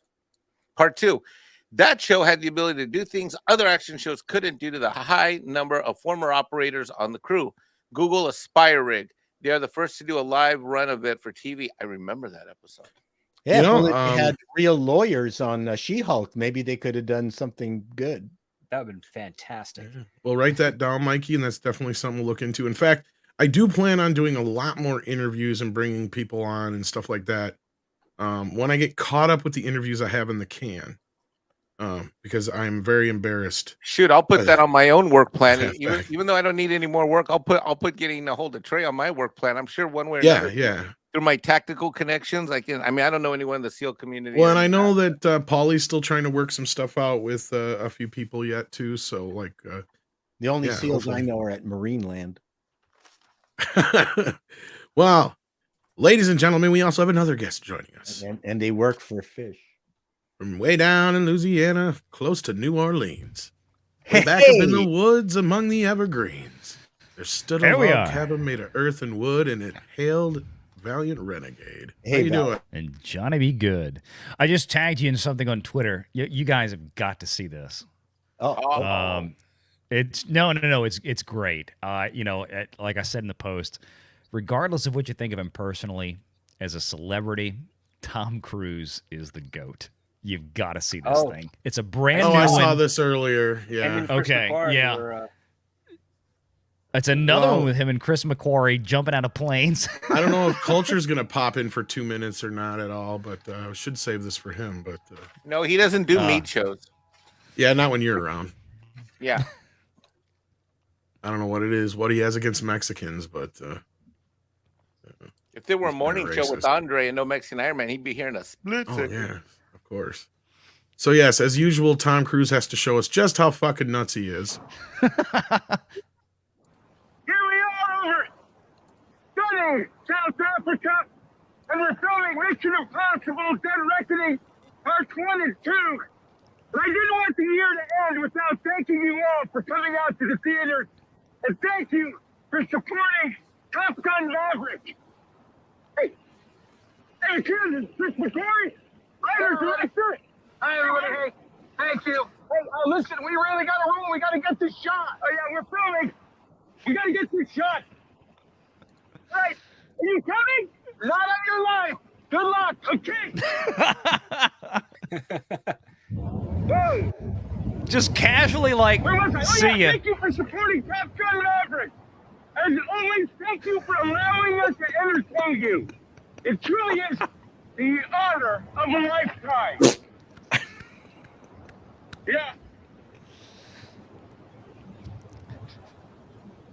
Part 2. That show had the ability to do things other action shows couldn't due to the high number of former operators on the crew. Google Aspire Rig. They are the first to do a live run of it for TV. I remember that episode. Yeah, if only they had real lawyers on She-Hulk, maybe they could have done something good. That would have been fantastic. Yeah. Well, write that down, Mikey, and that's definitely something we'll look into. In fact, I do plan on doing a lot more interviews and bringing people on and stuff like that when I get caught up with the interviews I have in the can. Because I'm very embarrassed. Shoot, I'll put that on my own work plan. Even though I don't need any more work, I'll put getting a hold of Trey on my work plan. I'm sure one way or another. Yeah. Through my tactical connections, I don't know anyone in the SEAL community. Well, and I know that Paulie's still trying to work some stuff out with a few people yet too. So like, the only SEALs I know are at Marineland. Well, ladies and gentlemen, we also have another guest joining us, and they work for fish. From way down in Louisiana, close to New Orleans. Back up in the woods among the evergreens. There stood a log cabin made of earth and wood, and it hailed valiant renegade. How you doing? And Johnny be good. I just tagged you in something on Twitter. You guys have got to see this. It's it's great. Like I said in the post, regardless of what you think of him personally, as a celebrity, Tom Cruise is the GOAT. You've got to see this thing. It's a brand new one. I saw this earlier. Yeah. Okay. Yeah. It's another one with him and Chris McQuarrie jumping out of planes. I don't know if Culture's going to pop in for 2 minutes or not at all, but I should save this for him. But no, he doesn't do meat shows. Yeah, not when you're around. Yeah. I don't know what it is, what he has against Mexicans, but if there were a morning show with Andre and no Mexican Iron Man, he'd be here in a split second. Yeah. Of course. So yes, as usual, Tom Cruise has to show us just how fucking nuts he is. Here we are over stunning South Africa, and we're filming Mission Impossible: Dead Reckoning Part 1 and 2. But I didn't want the year to end without thanking you all for coming out to the theater, and thank you for supporting Top Gun Maverick. Hey, here's Chris McQuarrie. Writer, director. Hi, everybody. Hey, thank you. Hey, listen, we really got a room. We got to get this shot. Oh, yeah, we're filming. We got to get this shot. All right, are you coming? Not on your life. Good luck. Okay. Whoa. Just casually, like, see ya. Thank you for supporting Top Gun Maverick. As always, thank you for allowing us to entertain you. It truly is the honor of a lifetime. Yeah.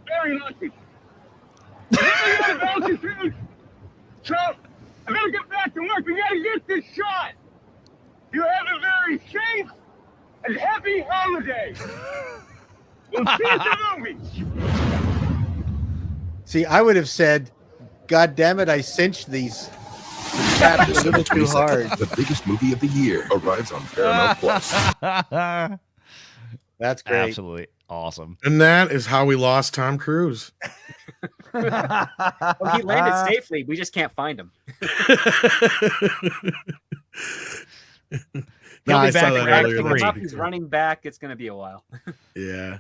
Very lucky. So, I gotta get back to work. We gotta get this shot. You have a very safe and happy holidays. We'll see you at the movies. See, I would have said, God damn it, I cinched these straps a little too hard. The biggest movie of the year arrives on Paramount Plus. That's great. Absolutely awesome. And that is how we lost Tom Cruise. Well, he landed safely. We just can't find him. No, I be saw back that in round earlier. three. That's He's running back. It's going to be a while. Yeah.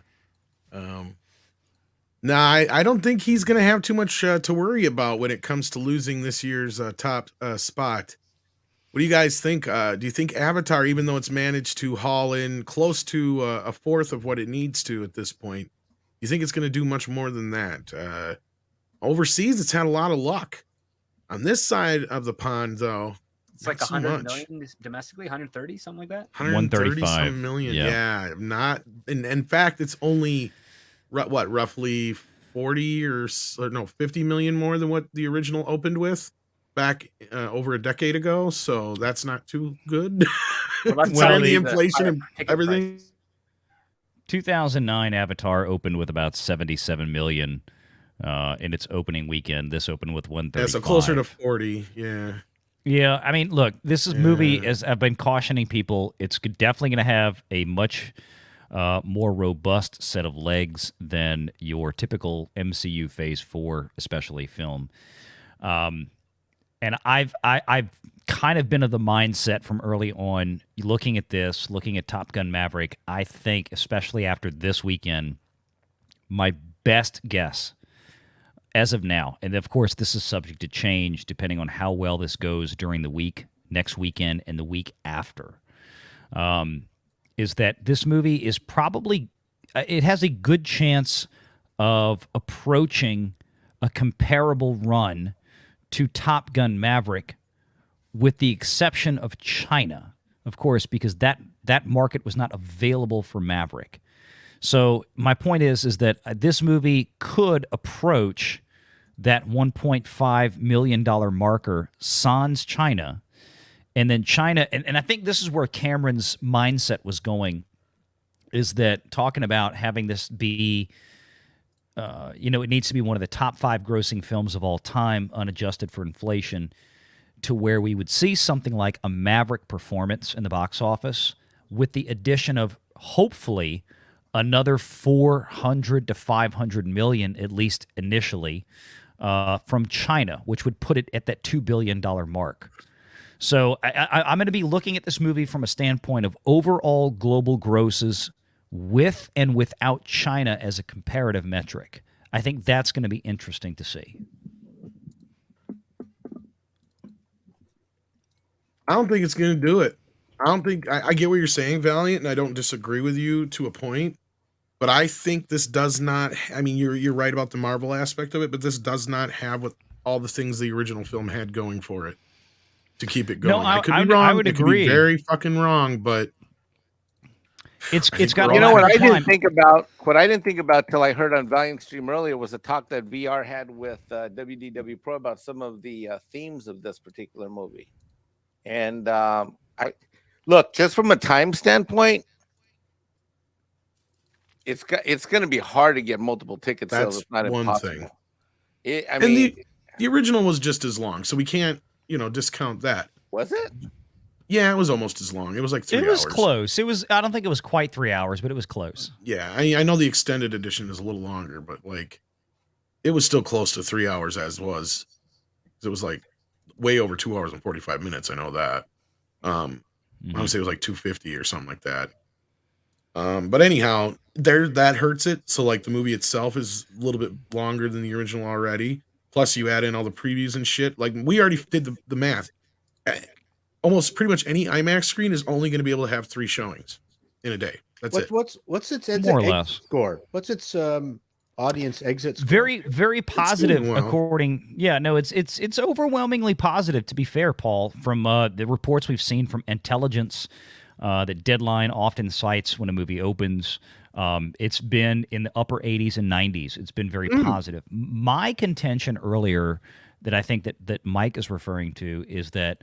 No, I don't think he's going to have too much to worry about when it comes to losing this year's top spot. What do you guys think? Do you think Avatar, even though it's managed to haul in close to a fourth of what it needs to at this point, you think it's going to do much more than that? Overseas, it's had a lot of luck. On this side of the pond, though, It's like not so 100 much. million domestically, 130, something like that. 135 135 million. yeah. Yeah, not. In fact, it's only roughly 40 or 50 million more than what the original opened with back over a decade ago. So that's not too good. Well, that's Considering the the inflation higher and ticket everything. prices. 2009 Avatar opened with about 77 million in its opening weekend. This opened with 135. Yeah, so closer to 40. Yeah. Yeah, I mean, look, this is movie, as I've been cautioning people, it's definitely going to have a much more robust set of legs than your typical MCU Phase 4, especially film. And I've kind of been of the mindset from early on, looking at this, looking at Top Gun Maverick, I think, especially after this weekend, my best guess as of now, and of course this is subject to change depending on how well this goes during the week, next weekend, and the week after, is that this movie is probably, it has a good chance of approaching a comparable run to Top Gun Maverick, with the exception of China, of course, because that market was not available for Maverick. So my point is that this movie could approach that $1.5 million marker, sans China, and then China, and I think this is where Cameron's mindset was going, is that talking about having this be, it needs to be one of the top 5 grossing films of all time, unadjusted for inflation, to where we would see something like a Maverick performance in the box office with the addition of, hopefully, another 400 to 500 million, at least initially, from China, which would put it at that $2 billion mark. So I'm going to be looking at this movie from a standpoint of overall global grosses with and without China as a comparative metric. I think that's going to be interesting to see. I don't think it's going to do it. I don't think I get what you're saying, Valiant, and I don't disagree with you to a point. But I think this does not. I mean, you're right about the Marvel aspect of it, but this does not have what all the things the original film had going for it to keep it going. No, I could be wrong. I would it could agree. be very fucking wrong, but it's got. we're You all know what having I fun. didn't think about? What I didn't think about till I heard on Valiant Stream earlier was a talk that VR had with WDW Pro about some of the themes of this particular movie. And I look, just from a time standpoint, it's going to be hard to get multiple ticket sales. That's It's not one impossible. thing. I And mean, the original was just as long, so we can't discount that. was it? Yeah, it was almost as long. It was like 3 hours. It was close. It was. I don't think it was quite 3 hours, but it was close. Yeah, I know the extended edition is a little longer, but like, it was still close to 3 hours as was. It was like way over 2 hours and 45 minutes. I know that. I want to say it was like 250 or something like that. But anyhow, that hurts it. So like the movie itself is a little bit longer than the original already. Plus you add in all the previews and shit. Like we already did the math. Almost pretty much any IMAX screen is only going to be able to have 3 showings in a day. That's it. What's its More or exit less. score? What's its audience exit score? Very, very positive. doing well. According, it's overwhelmingly positive. To be fair, Paul, from the reports we've seen from intelligence that Deadline often cites when a movie opens, it's been in the upper 80s and 90s. It's been very positive. My contention earlier that I think that Mike is referring to is that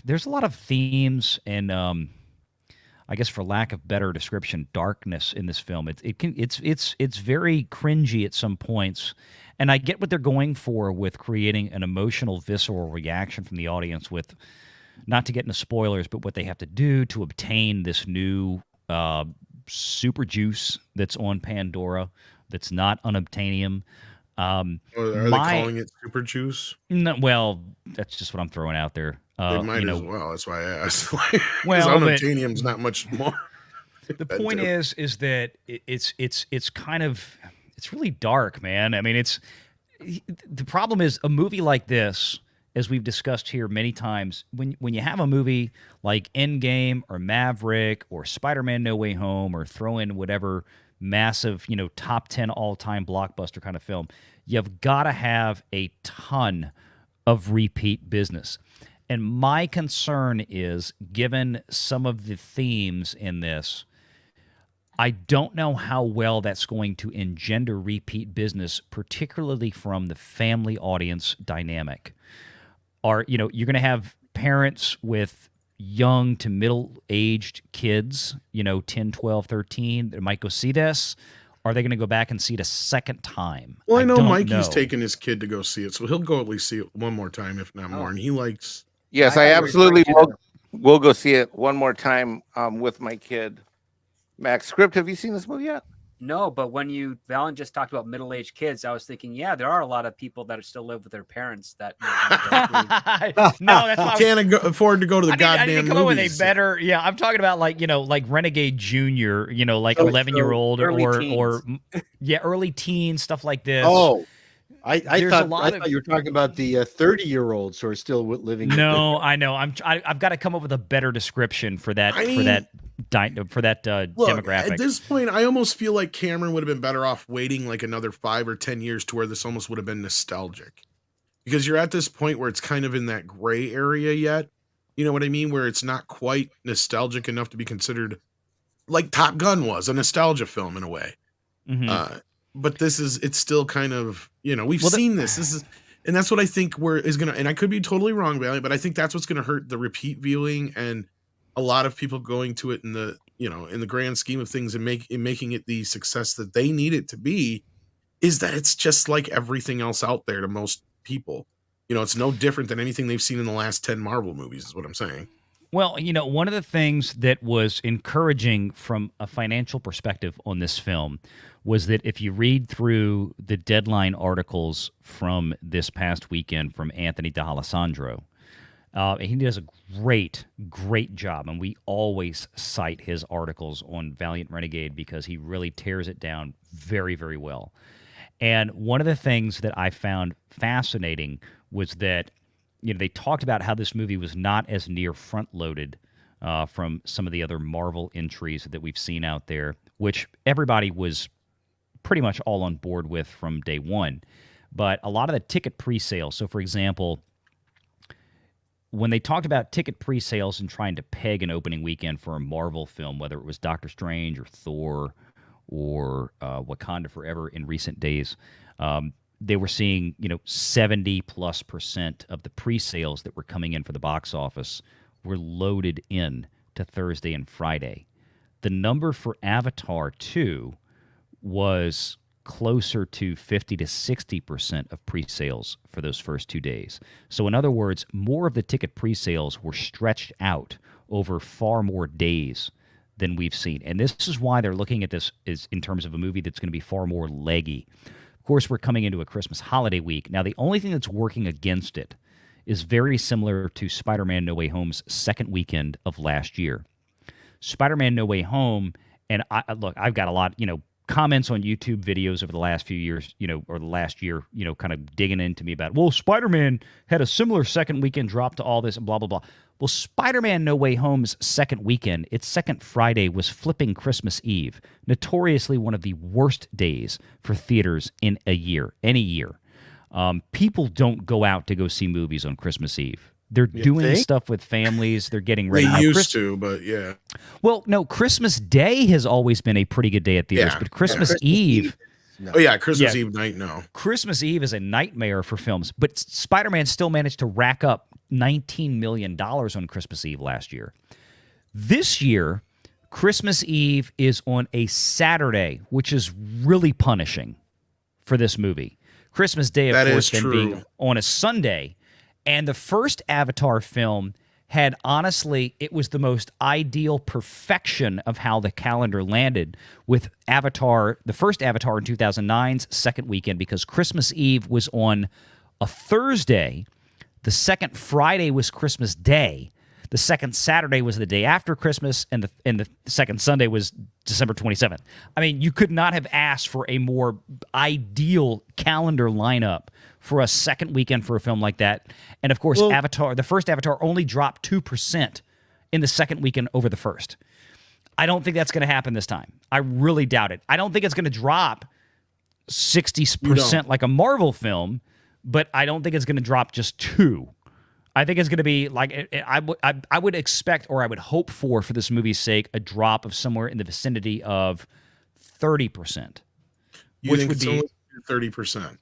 there's a lot of themes and I guess for lack of better description, darkness in this film. It's very cringy at some points, and I get what they're going for with creating an emotional, visceral reaction from the audience with, not to get into spoilers, but what they have to do to obtain this new super juice that's on Pandora that's not unobtainium. Are they calling it super juice? No, well, that's just what I'm throwing out there. They might as well. That's why I asked. Well, unobtainium's not much more. The point is that it's kind of, it's really dark, man. I mean, the problem is a movie like this, as we've discussed here many times, when you have a movie like Endgame or Maverick or Spider-Man No Way Home, or throw in whatever massive, top 10 all-time blockbuster kind of film, you've got to have a ton of repeat business. And my concern is, given some of the themes in this, I don't know how well that's going to engender repeat business, particularly from the family audience dynamic. You're going to have parents with young to middle-aged kids, 10, 12, 13, that might go see this. Are they going to go back and see it a second time? Well, I know Mikey's taking his kid to go see it, so he'll go at least see it one more time, if not more. And he likes... Yes, I absolutely will go see it one more time with my kid. Max, Script, have you seen this movie yet? No, but when Valen just talked about middle-aged kids, I was thinking, yeah, there are a lot of people that still live with their parents that. No, that's why can't afford to go to the goddamn I need to come movies. up with a better. Yeah, I'm talking about like Renegade Junior, like 11-year-old or early teen stuff like this. Oh, I thought you were talking about the 30-year-olds who are still living. No, I know. I've got to come up with a better description for that demographic. At this point, I almost feel like Cameron would have been better off waiting like another 5 or 10 years to where this almost would have been nostalgic, because you're at this point where it's kind of in that gray area yet. You know what I mean? Where it's not quite nostalgic enough to be considered like Top Gun was a nostalgia film in a way. Mm-hmm. But it's still kind of, we've seen this. And that's what I think is going to, and I could be totally wrong, Bailey, but I think that's what's going to hurt the repeat viewing and a lot of people going to it in the, in the grand scheme of things and making it the success that they need it to be, is that it's just like everything else out there to most people. It's no different than anything they've seen in the last 10 Marvel movies, is what I'm saying. Well, one of the things that was encouraging from a financial perspective on this film was that if you read through the Deadline articles from this past weekend from Anthony D'Alessandro, he does a great job, and we always cite his articles on Valiant Renegade because he really tears it down very, very well. And one of the things that I found fascinating was that they talked about how this movie was not as near front-loaded from some of the other Marvel entries that we've seen out there, which everybody was pretty much all on board with from day one. But a lot of the ticket pre-sales, so for example, when they talked about ticket pre-sales and trying to peg an opening weekend for a Marvel film, whether it was Doctor Strange or Thor or Wakanda Forever in recent days, they were seeing, 70+% of the pre-sales that were coming in for the box office were loaded in to Thursday and Friday. The number for Avatar 2 was closer to 50 to 60% of pre-sales for those first 2 days. So in other words, more of the ticket pre-sales were stretched out over far more days than we've seen. And this is why they're looking at this is in terms of a movie that's going to be far more leggy. Of course, we're coming into a Christmas holiday week. Now, the only thing that's working against it is very similar to Spider-Man No Way Home's second weekend of last year. Spider-Man No Way Home, and I've got a lot, comments on YouTube videos over the last few years, or the last year, kind of digging into me about, well, Spider-Man had a similar second weekend drop to all this and blah, blah, blah. Well, Spider-Man No Way Home's second weekend, its second Friday, was flipping Christmas Eve, notoriously one of the worst days for theaters in any year. People don't go out to go see movies on Christmas Eve. They're doing stuff with families. They're getting ready. They used to, but yeah. Well, no, Christmas Day has always been a pretty good day at theaters, but Christmas Eve. No. Oh, yeah, Christmas Eve night, no. Christmas Eve is a nightmare for films, but Spider-Man still managed to rack up $19 million on Christmas Eve last year. This year, Christmas Eve is on a Saturday, which is really punishing for this movie. Christmas Day, of course, then being on a Sunday. And the first Avatar film had, honestly, it was the most ideal perfection of how the calendar landed with Avatar, the first Avatar in 2009's second weekend, because Christmas Eve was on a Thursday. The second Friday was Christmas Day. The second Saturday was the day after Christmas, and the second Sunday was December 27th. I mean, you could not have asked for a more ideal calendar lineup for a second weekend for a film like that. And of course, Avatar, the first Avatar, only dropped 2% in the second weekend over the first. I don't think that's going to happen this time. I really doubt it. I don't think it's going to drop 60% like a Marvel film, but I don't think it's going to drop just 2. I think it's going to be like I would expect, or I would hope for this movie's sake, a drop of somewhere in the vicinity of 30%, which would be 30%.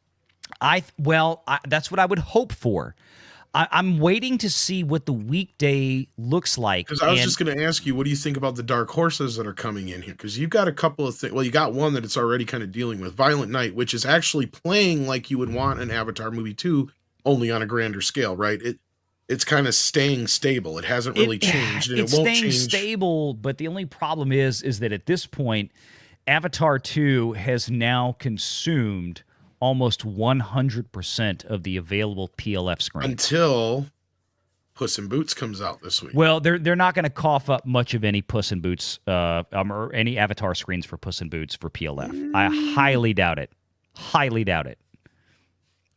That's what I would hope for. I'm waiting to see what the weekday looks like. Because I was just going to ask you, what do you think about the dark horses that are coming in here? Because you've got a couple of things. Well, you got one that it's already kind of dealing with, Violent Night, which is actually playing like you would want an Avatar movie 2, only on a grander scale, right? It's kind of staying stable. It hasn't really changed. And it's it won't staying change. Stable, but the only problem is that at this point, Avatar 2 has now consumed almost 100% of the available PLF screens. Until Puss in Boots comes out this week. Well, they're not going to cough up much of any Puss in Boots or any Avatar screens for Puss in Boots for PLF. I highly doubt it. Highly doubt it.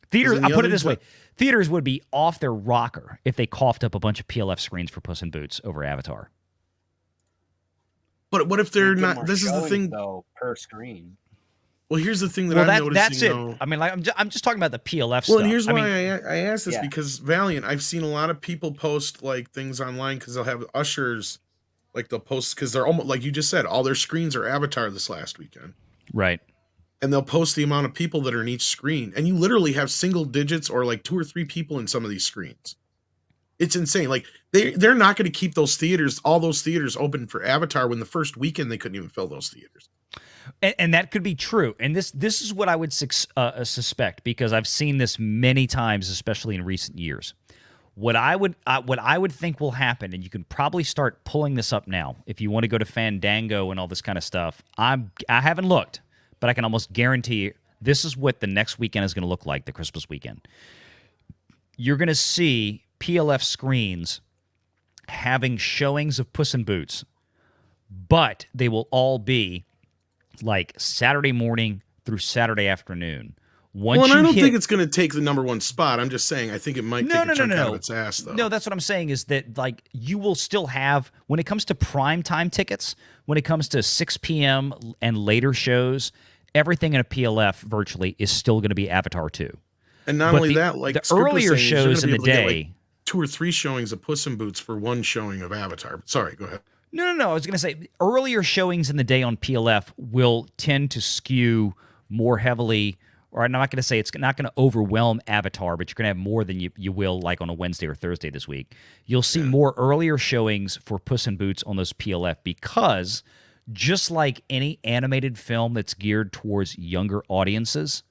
Theaters, I'll put it this way. Theaters would be off their rocker if they coughed up a bunch of PLF screens for Puss in Boots over Avatar. But what if they're not? This is the thing, though, per screen. Well, here's the thing that I'm noticing. That's it. Though. I mean, like I'm just talking about the PLF stuff. Well, and here's why I asked this, because Valiant, I've seen a lot of people post like things online because they'll have ushers, like they'll post because they're almost like you just said, all their screens are Avatar this last weekend, right? And they'll post the amount of people that are in each screen, and you literally have single digits or like 2 or 3 people in some of these screens. It's insane. Like they're not going to keep all those theaters open for Avatar when the first weekend they couldn't even fill those theaters. And that could be true. And this is what I would suspect, because I've seen this many times, especially in recent years. What I would think will happen, and you can probably start pulling this up now if you want to go to Fandango and all this kind of stuff. I haven't looked, but I can almost guarantee you this is what the next weekend is going to look like, the Christmas weekend. You're going to see PLF screens having showings of Puss in Boots, but they will all be like Saturday morning through Saturday afternoon. And I don't think it's going to take the number 1 spot. I'm just saying I think it might take a chunk out of its ass, though. No, that's what I'm saying is that like you will still have, when it comes to prime time tickets, when it comes to 6 p.m. and later shows, everything in a PLF virtually is still going to be Avatar 2. And not only that, like the earlier shows in the day, 2 or 3 showings of Puss in Boots for 1 showing of Avatar. Sorry, go ahead. No. I was going to say earlier showings in the day on PLF will tend to skew more heavily, or I'm not going to say it's not going to overwhelm Avatar, but you're going to have more than you will like on a Wednesday or Thursday this week. You'll see more earlier showings for Puss in Boots on those PLF because just like any animated film that's geared towards younger audiences,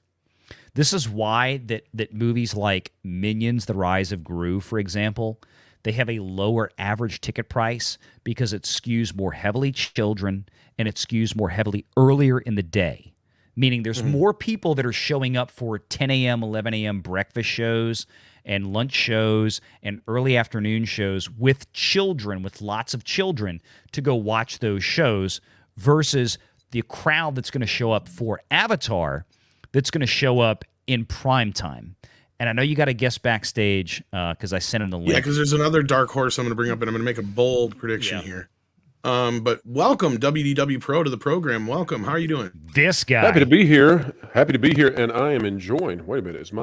this is why that movies like Minions: The Rise of Gru, for example, they have a lower average ticket price because it skews more heavily children and it skews more heavily earlier in the day. Meaning there's more people that are showing up for 10 a.m., 11 a.m. breakfast shows and lunch shows and early afternoon shows with children, with lots of children to go watch those shows versus the crowd that's going to show up for Avatar that's going to show up in prime time. And I know you got to guess backstage because I sent in the link. Yeah, because there's another dark horse I'm going to bring up, and I'm going to make a bold prediction here. But welcome, WDW Pro, to the program. Welcome. How are you doing? This guy. Happy to be here. And I am enjoying. Wait a minute. Is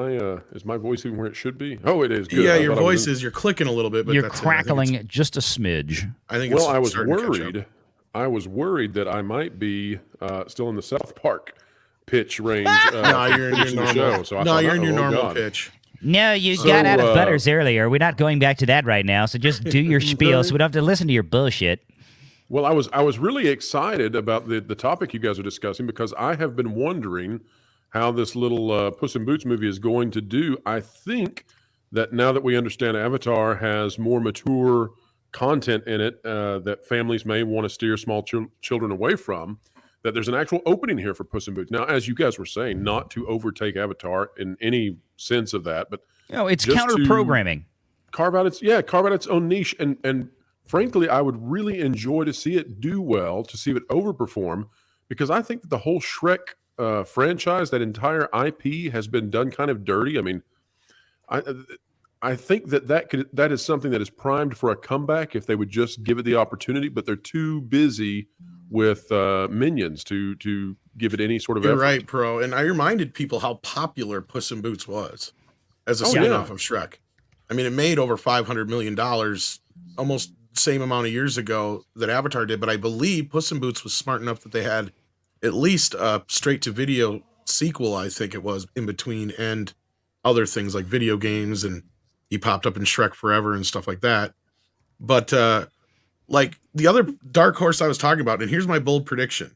my voice even where it should be? Oh, it is. Good. Yeah, your voice is. You're clicking a little bit, but you're that's crackling just a smidge. I think. Well, I was worried. I was worried that I might be still in the South Park pitch range. No, you're in your normal. So you're in your normal pitch. No, you got out of Butters earlier. We're not going back to that right now. So just do your spiel so we don't have to listen to your bullshit. Well, I was really excited about the topic you guys are discussing because I have been wondering how this little Puss in Boots movie is going to do. I think that now that we understand Avatar has more mature content in it that families may want to steer small children away from, that there's an actual opening here for Puss in Boots. Now, as you guys were saying, not to overtake Avatar in any sense of that, but it's just counter to programming. carve out its own niche, and frankly, I would really enjoy to see it do well, to see it overperform, because I think that the whole Shrek franchise, that entire IP, has been done kind of dirty. I mean, I think that is something that is primed for a comeback if they would just give it the opportunity, but they're too busy with Minions to give it any sort of You're effort. right, Pro. And I reminded people how popular Puss in Boots was as a Oh, spin-off yeah. of Shrek. I mean, it made over $500 million almost the same amount of years ago that Avatar did, but I believe Puss in Boots was smart enough that they had at least a straight-to-video sequel, I think it was, in between, and other things like video games, and he popped up in Shrek Forever and stuff like that. But like the other dark horse I was talking about, and here's my bold prediction.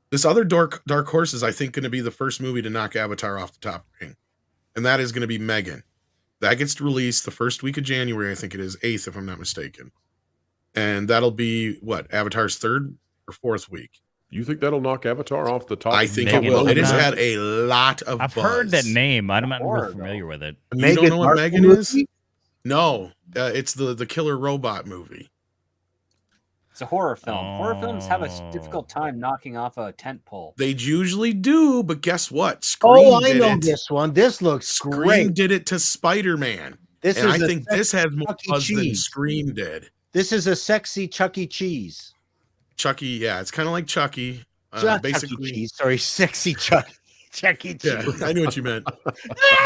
This other dark horse is, I think, going to be the first movie to knock Avatar off the top ring, and that is going to be Megan. That gets released the first week of January, I think it is, 8th, if I'm not mistaken. And that'll be, what, Avatar's third or fourth week? You think that'll knock Avatar off the top? I think it will. It has had a lot of I've buzz. heard that name. I'm not real familiar with it. You don't know what Megan is? No, it's the killer robot movie. It's a horror film. Horror films have a difficult time knocking off a tent pole. They usually do, but guess what? Scream I did know it. this one. This looks Scream great. did it to Spider-Man. This and is I a think this has more Chuck E. buzz than Cheese. Scream did. This is a sexy Chuck E. Cheese. Chucky, yeah, it's kind of like Chucky. Basically, Chuck E. Cheese. Sorry, sexy Chuck E. Cheese. Yeah, I knew what you meant.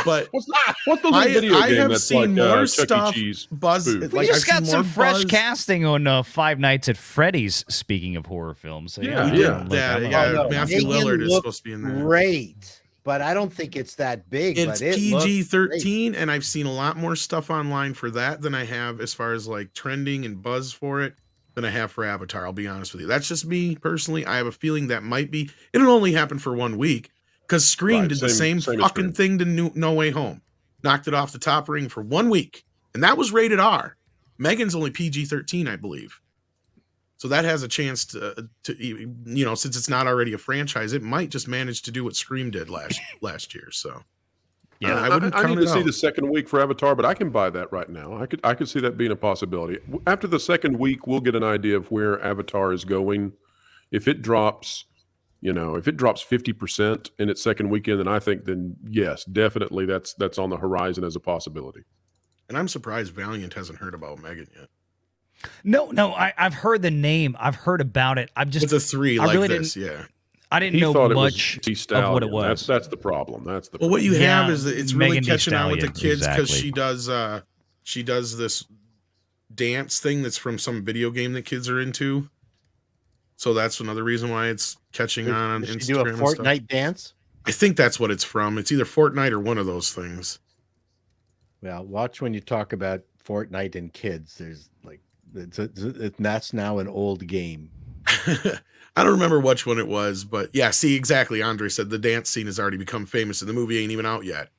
But what's the little video I game have that's seen like, more Chuck E. stuff Cheese buzz. spoof? We Like, just I've got seen some more fresh buzz. casting on Five Nights at Freddy's. Speaking of horror films, so Yeah, We did yeah. that. I'm Yeah, on- Matthew Megan Lillard is looked supposed to be in there. Great, but I don't think it's that big. It's but it looks PG-13, and I've seen a lot more stuff online for that than I have as far as like trending and buzz for it than I have for Avatar. I'll be honest with you. That's just me personally. I have a feeling that might be. It'll only happen for 1 week because Scream Right, did the same same as fucking thing to No Way Home. Knocked it off the top ring for 1 week, and that was rated R. Megan's only PG-13, I believe. So that has a chance to since it's not already a franchise, it might just manage to do what Scream did last year. So Yeah, I wouldn't I count need it to see out. the second week for Avatar, but I can buy that right now. I could see that being a possibility. After the second week, we'll get an idea of where Avatar is going. If it drops, if it drops 50% in its second weekend, then yes, definitely that's on the horizon as a possibility. And I'm surprised Valiant hasn't heard about Megan yet. No, I've heard the name. I've heard about it. I've just It's a 3 I like really this, didn't. yeah. I didn't He know thought much it was of what it was. That's the problem. That's the Well, what you Yeah, have is that it's really Megan Thee catching on with the Stallion, kids because exactly. she does this dance thing that's from some video game that kids are into. So that's another reason why it's catching on Does Instagram. she do a and stuff. Fortnite dance? I think that's what it's from. It's either Fortnite or one of those things. Well, watch when you talk about Fortnite and kids. There's like that's now an old game. I don't remember which one it was, but yeah, see, exactly. Andre said the dance scene has already become famous and the movie ain't even out yet.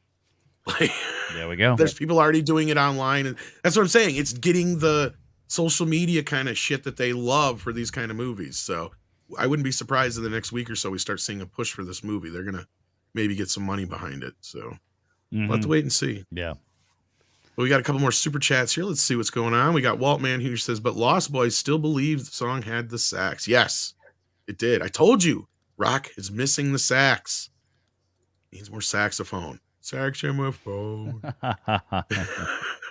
Like, There we go. there's people already doing it online. And that's what I'm saying. It's getting the social media kind of shit that they love for these kind of movies. So I wouldn't be surprised in the next week or so we start seeing a push for this movie. They're going to maybe get some money behind it. So we'll have to wait and see. Yeah. Well, we got a couple more super chats here. Let's see what's going on. We got Waltman who says, but Lost Boys still believes the song had the sax. Yes, it did. I told you, Rock is missing the sax. Needs more saxophone. Saxophone.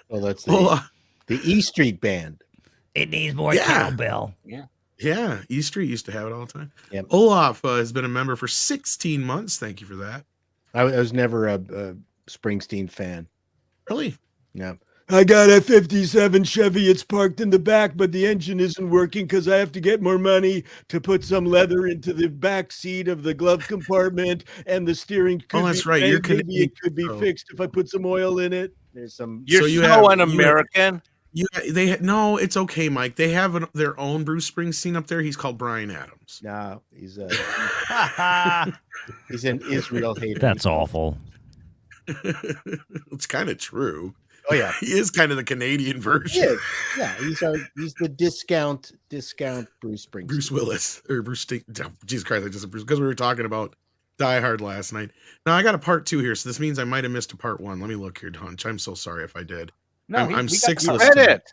Well, that's Well, the E Street Band. It needs more Yeah. cowbell. yeah, E Street used to have it all the time. Yep. Olaf has been a member for 16 months. Thank you for that. I was never a Springsteen fan. Really? Yeah. I got a 57 Chevy. It's parked in the back, but the engine isn't working because I have to get more money to put some leather into the back seat of the glove compartment, and the steering could Oh, that's be right. You're maybe it could be Canadian. fixed if I put some oil in it. There's some. You're So you so have- un-American. No, it's okay, Mike. They have their own Bruce Springsteen up there. He's called Bryan Adams. No, he's an Israel hater. That's awful. It's kind of true. Oh yeah, he is kind of the Canadian version. Yeah, he's the discount Bruce Springsteen. Bruce Willis or Bruce. Jesus Christ, I just Bruce because we were talking about Die Hard last night. Now I got a part 2 here, so this means I might have missed a part 1. Let me look here, Hunch. I'm so sorry if I did. No, I'm we 6 I read it.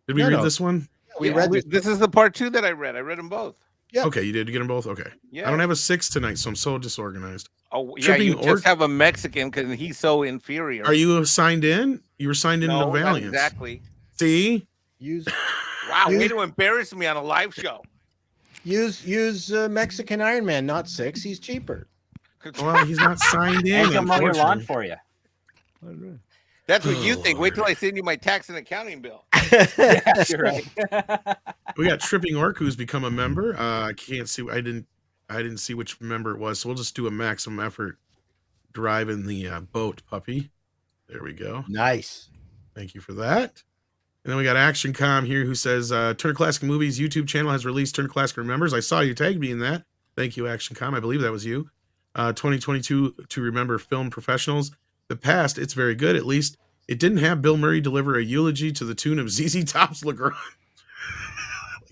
Did we read this one? We read this. This is the part 2 that I read. I read them both. Yeah. Okay, you did get them both. Okay. Yeah. I don't have a 6 tonight, so I'm so disorganized. Oh yeah, Tripping you just have a Mexican because he's so inferior. Are you signed in? You were signed in No, to not Valiant. exactly. See? Wow, way to embarrass me on a live show. Use Mexican Iron Man, not 6. He's cheaper. Well, he's not signed in. And come mow your lawn unfortunately. for you. That's what you think. Wait till I send you my tax and accounting bill. Yeah, you're right. We got Tripping Orc who's become a member. I can't see. I didn't see which member it was, so we'll just do a maximum effort driving the boat, puppy. There we go. Nice. Thank you for that. And then we got Action Com here who says Turner Classic Movies YouTube channel has released Turner Classic Remembers. I saw you tagged me in that. Thank you, Action Com. I believe that was you. 2022 to remember film professionals. The past, it's very good. At least it didn't have Bill Murray deliver a eulogy to the tune of ZZ Top's LeGrand.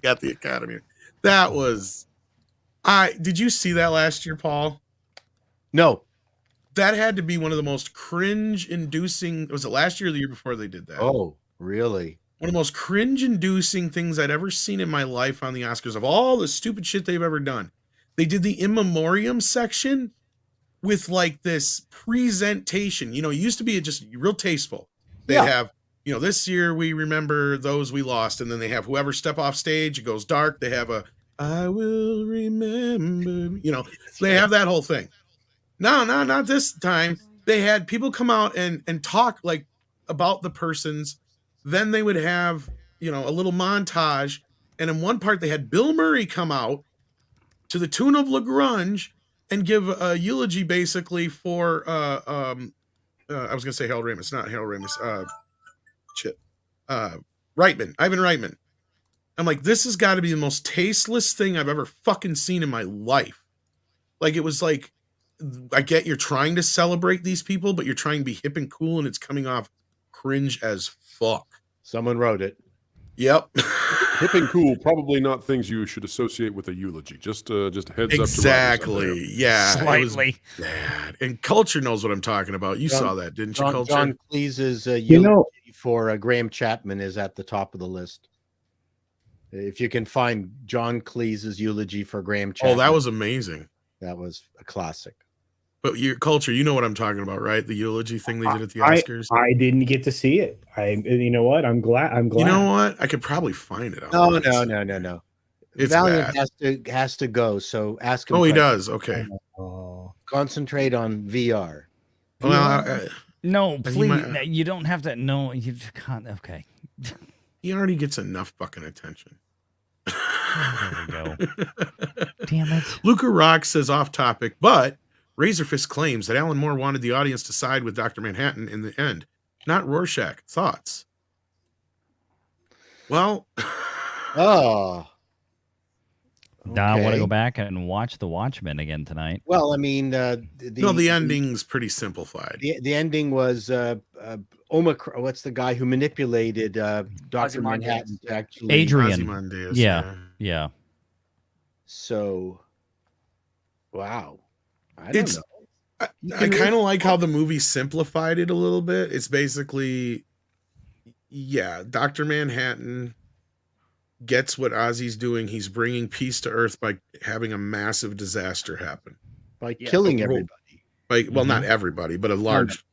Got the Academy. That was. Did you see that last year, Paul? No. That had to be one of the most cringe-inducing. Was it last year or the year before they did that? Oh, really? One of the most cringe-inducing things I'd ever seen in my life on the Oscars of all the stupid shit they've ever done. They did the in memoriam section with like this presentation. You know, it used to be just real tasteful. They'd have, you know, this year we remember those we lost, and then they have whoever step off stage. It goes dark. They have I will remember. You know, they have that whole thing. No, not this time. They had people come out and talk like about the persons. Then they would have, you know, a little montage. And in one part, they had Bill Murray come out to the tune of LaGrange and give a eulogy basically for, I was going to say Harold Ramis. It's not Harold Ramis. Reitman, Ivan Reitman. I'm like, this has got to be the most tasteless thing I've ever fucking seen in my life. Like, it was like, I get you're trying to celebrate these people, but you're trying to be hip and cool, and it's coming off cringe as fuck. Someone wrote it. Yep. Hip and cool, probably not things you should associate with a eulogy. Just a heads up. Exactly. Yeah. Slightly. It was bad. And Culture knows what I'm talking about. You saw that, didn't you, Culture? John Cleese's eulogy for Graham Chapman is at the top of the list. If you can find John Cleese's eulogy for Graham Chapman. Oh, that was amazing. That was a classic. But your Culture, you know what I'm talking about, right? The eulogy thing they did at the Oscars. I didn't get to see it. You know what? I'm glad. You know what? I could probably find it. No. It's Valiant bad. has to go. So ask him. Oh, he does. Okay. Concentrate on VR. Well, no, please. You don't have to. No, you can't. Okay. He already gets enough fucking attention. There we go. Damn it. Luca Rock says off topic, but Razorfist claims that Alan Moore wanted the audience to side with Dr. Manhattan in the end, not Rorschach. Thoughts? Well, Now I want to go back and watch The Watchmen again tonight. Well, I mean, the ending's pretty simplified. The ending was Omicron. What's the guy who manipulated Dr. Manhattan to actually Adrian. Ozymandias, Yeah. So, wow. I don't know. I kind of like how the movie simplified it a little bit. It's basically, Dr. Manhattan gets what Ozzy's doing. He's bringing peace to Earth by having a massive disaster happen. By killing everybody. Not everybody, but a large,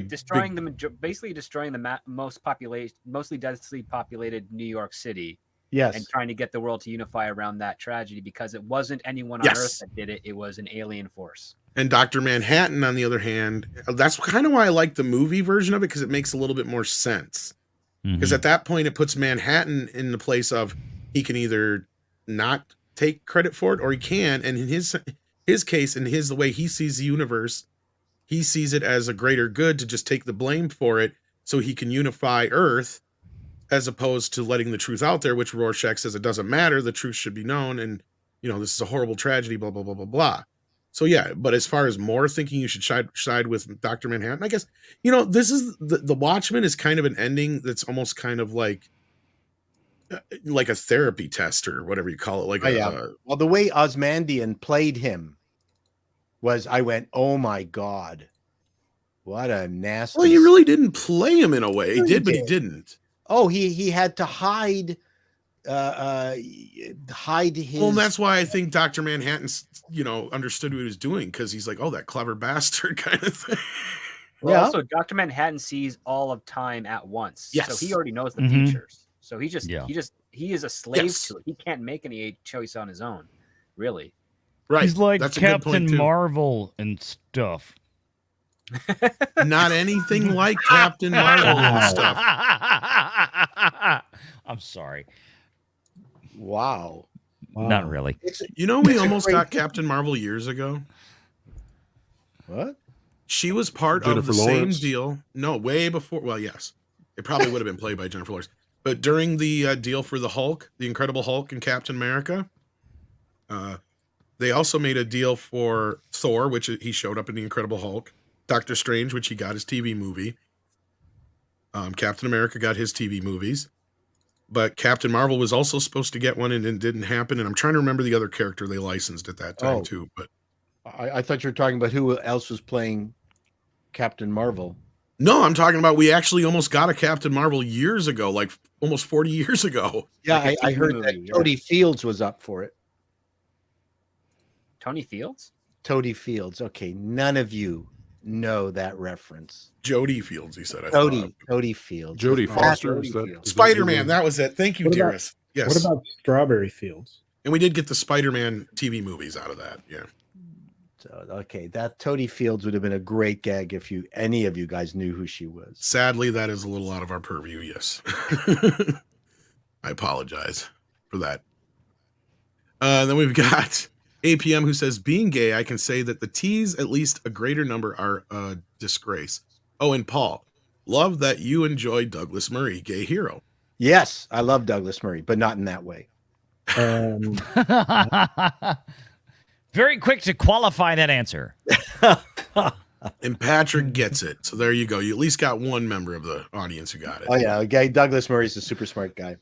destroying the mostly densely populated New York City. Yes. And trying to get the world to unify around that tragedy because it wasn't anyone on Earth that did it. It was an alien force. And Dr. Manhattan, on the other hand, that's kind of why I like the movie version of it, because it makes a little bit more sense. Because at that point, it puts Manhattan in the place of he can either not take credit for it or he can. And in his case, the way he sees the universe, he sees it as a greater good to just take the blame for it so he can unify Earth as opposed to letting the truth out there, which Rorschach says it doesn't matter. The truth should be known. And, this is a horrible tragedy, blah, blah, blah, blah, blah. So, yeah. But as far as more thinking you should side with Dr. Manhattan, I guess, this is the Watchmen is kind of an ending that's almost kind of like a therapy test or whatever you call it. Well, the way Osmandian played him I went, oh my God. What a nasty. Well, he really didn't play him in a way. He did, but he didn't. Oh, he had to hide his. Well, and that's why I think Dr. Manhattan, understood what he was doing, because he's like, oh, that clever bastard kind of thing. Well, also, Dr. Manhattan sees all of time at once. Yes. So he already knows the futures. So he is a slave Yes. to it. He can't make any choice on his own, really. Right. He's like That's a good point, Captain too. Marvel and stuff. Not anything like Captain Marvel and stuff. I'm sorry. Wow. Not really. We almost got Captain Marvel years ago. What? She was part Jennifer of the Lawrence? same deal. No, way before. Well, yes. It probably would have been played by Jennifer Lawrence. But during the deal for the Hulk, the Incredible Hulk and Captain America, they also made a deal for Thor, which he showed up in the Incredible Hulk. Doctor Strange, which he got his TV movie. Captain America got his TV movies. But Captain Marvel was also supposed to get one, and it didn't happen. And I'm trying to remember the other character they licensed at that time, too. But I thought you were talking about who else was playing Captain Marvel. no, I'm talking about we actually almost got a Captain Marvel years ago, like almost 40 years ago. Yeah, Like a I TV heard movie, that yeah. Toady Fields was up for it. Tony Fields? Toady Fields. Okay, none of you know that reference. Jodie Fields, he said. Toady Fields. Jodie With Foster. Jodie Is that, Fields. is that Spider-Man, who- that was it. Thank you, What about- dearest. Yes. What about Strawberry Fields? And we did get the Spider-Man TV movies out of that. Yeah. So, okay, that Toady Fields would have been a great gag if any of you guys knew who she was. Sadly, that is a little out of our purview. Yes. I apologize for that. Then we've got APM who says, being gay, I can say that the T's, at least a greater number, are a disgrace. Oh, and Paul, love that you enjoy Douglas Murray, gay hero. Yes, I love Douglas Murray, but not in that way. Very quick to qualify that answer. And Patrick gets it. So there you go. You at least got one member of the audience who got it. Oh yeah, okay. Douglas Murray's a super smart guy.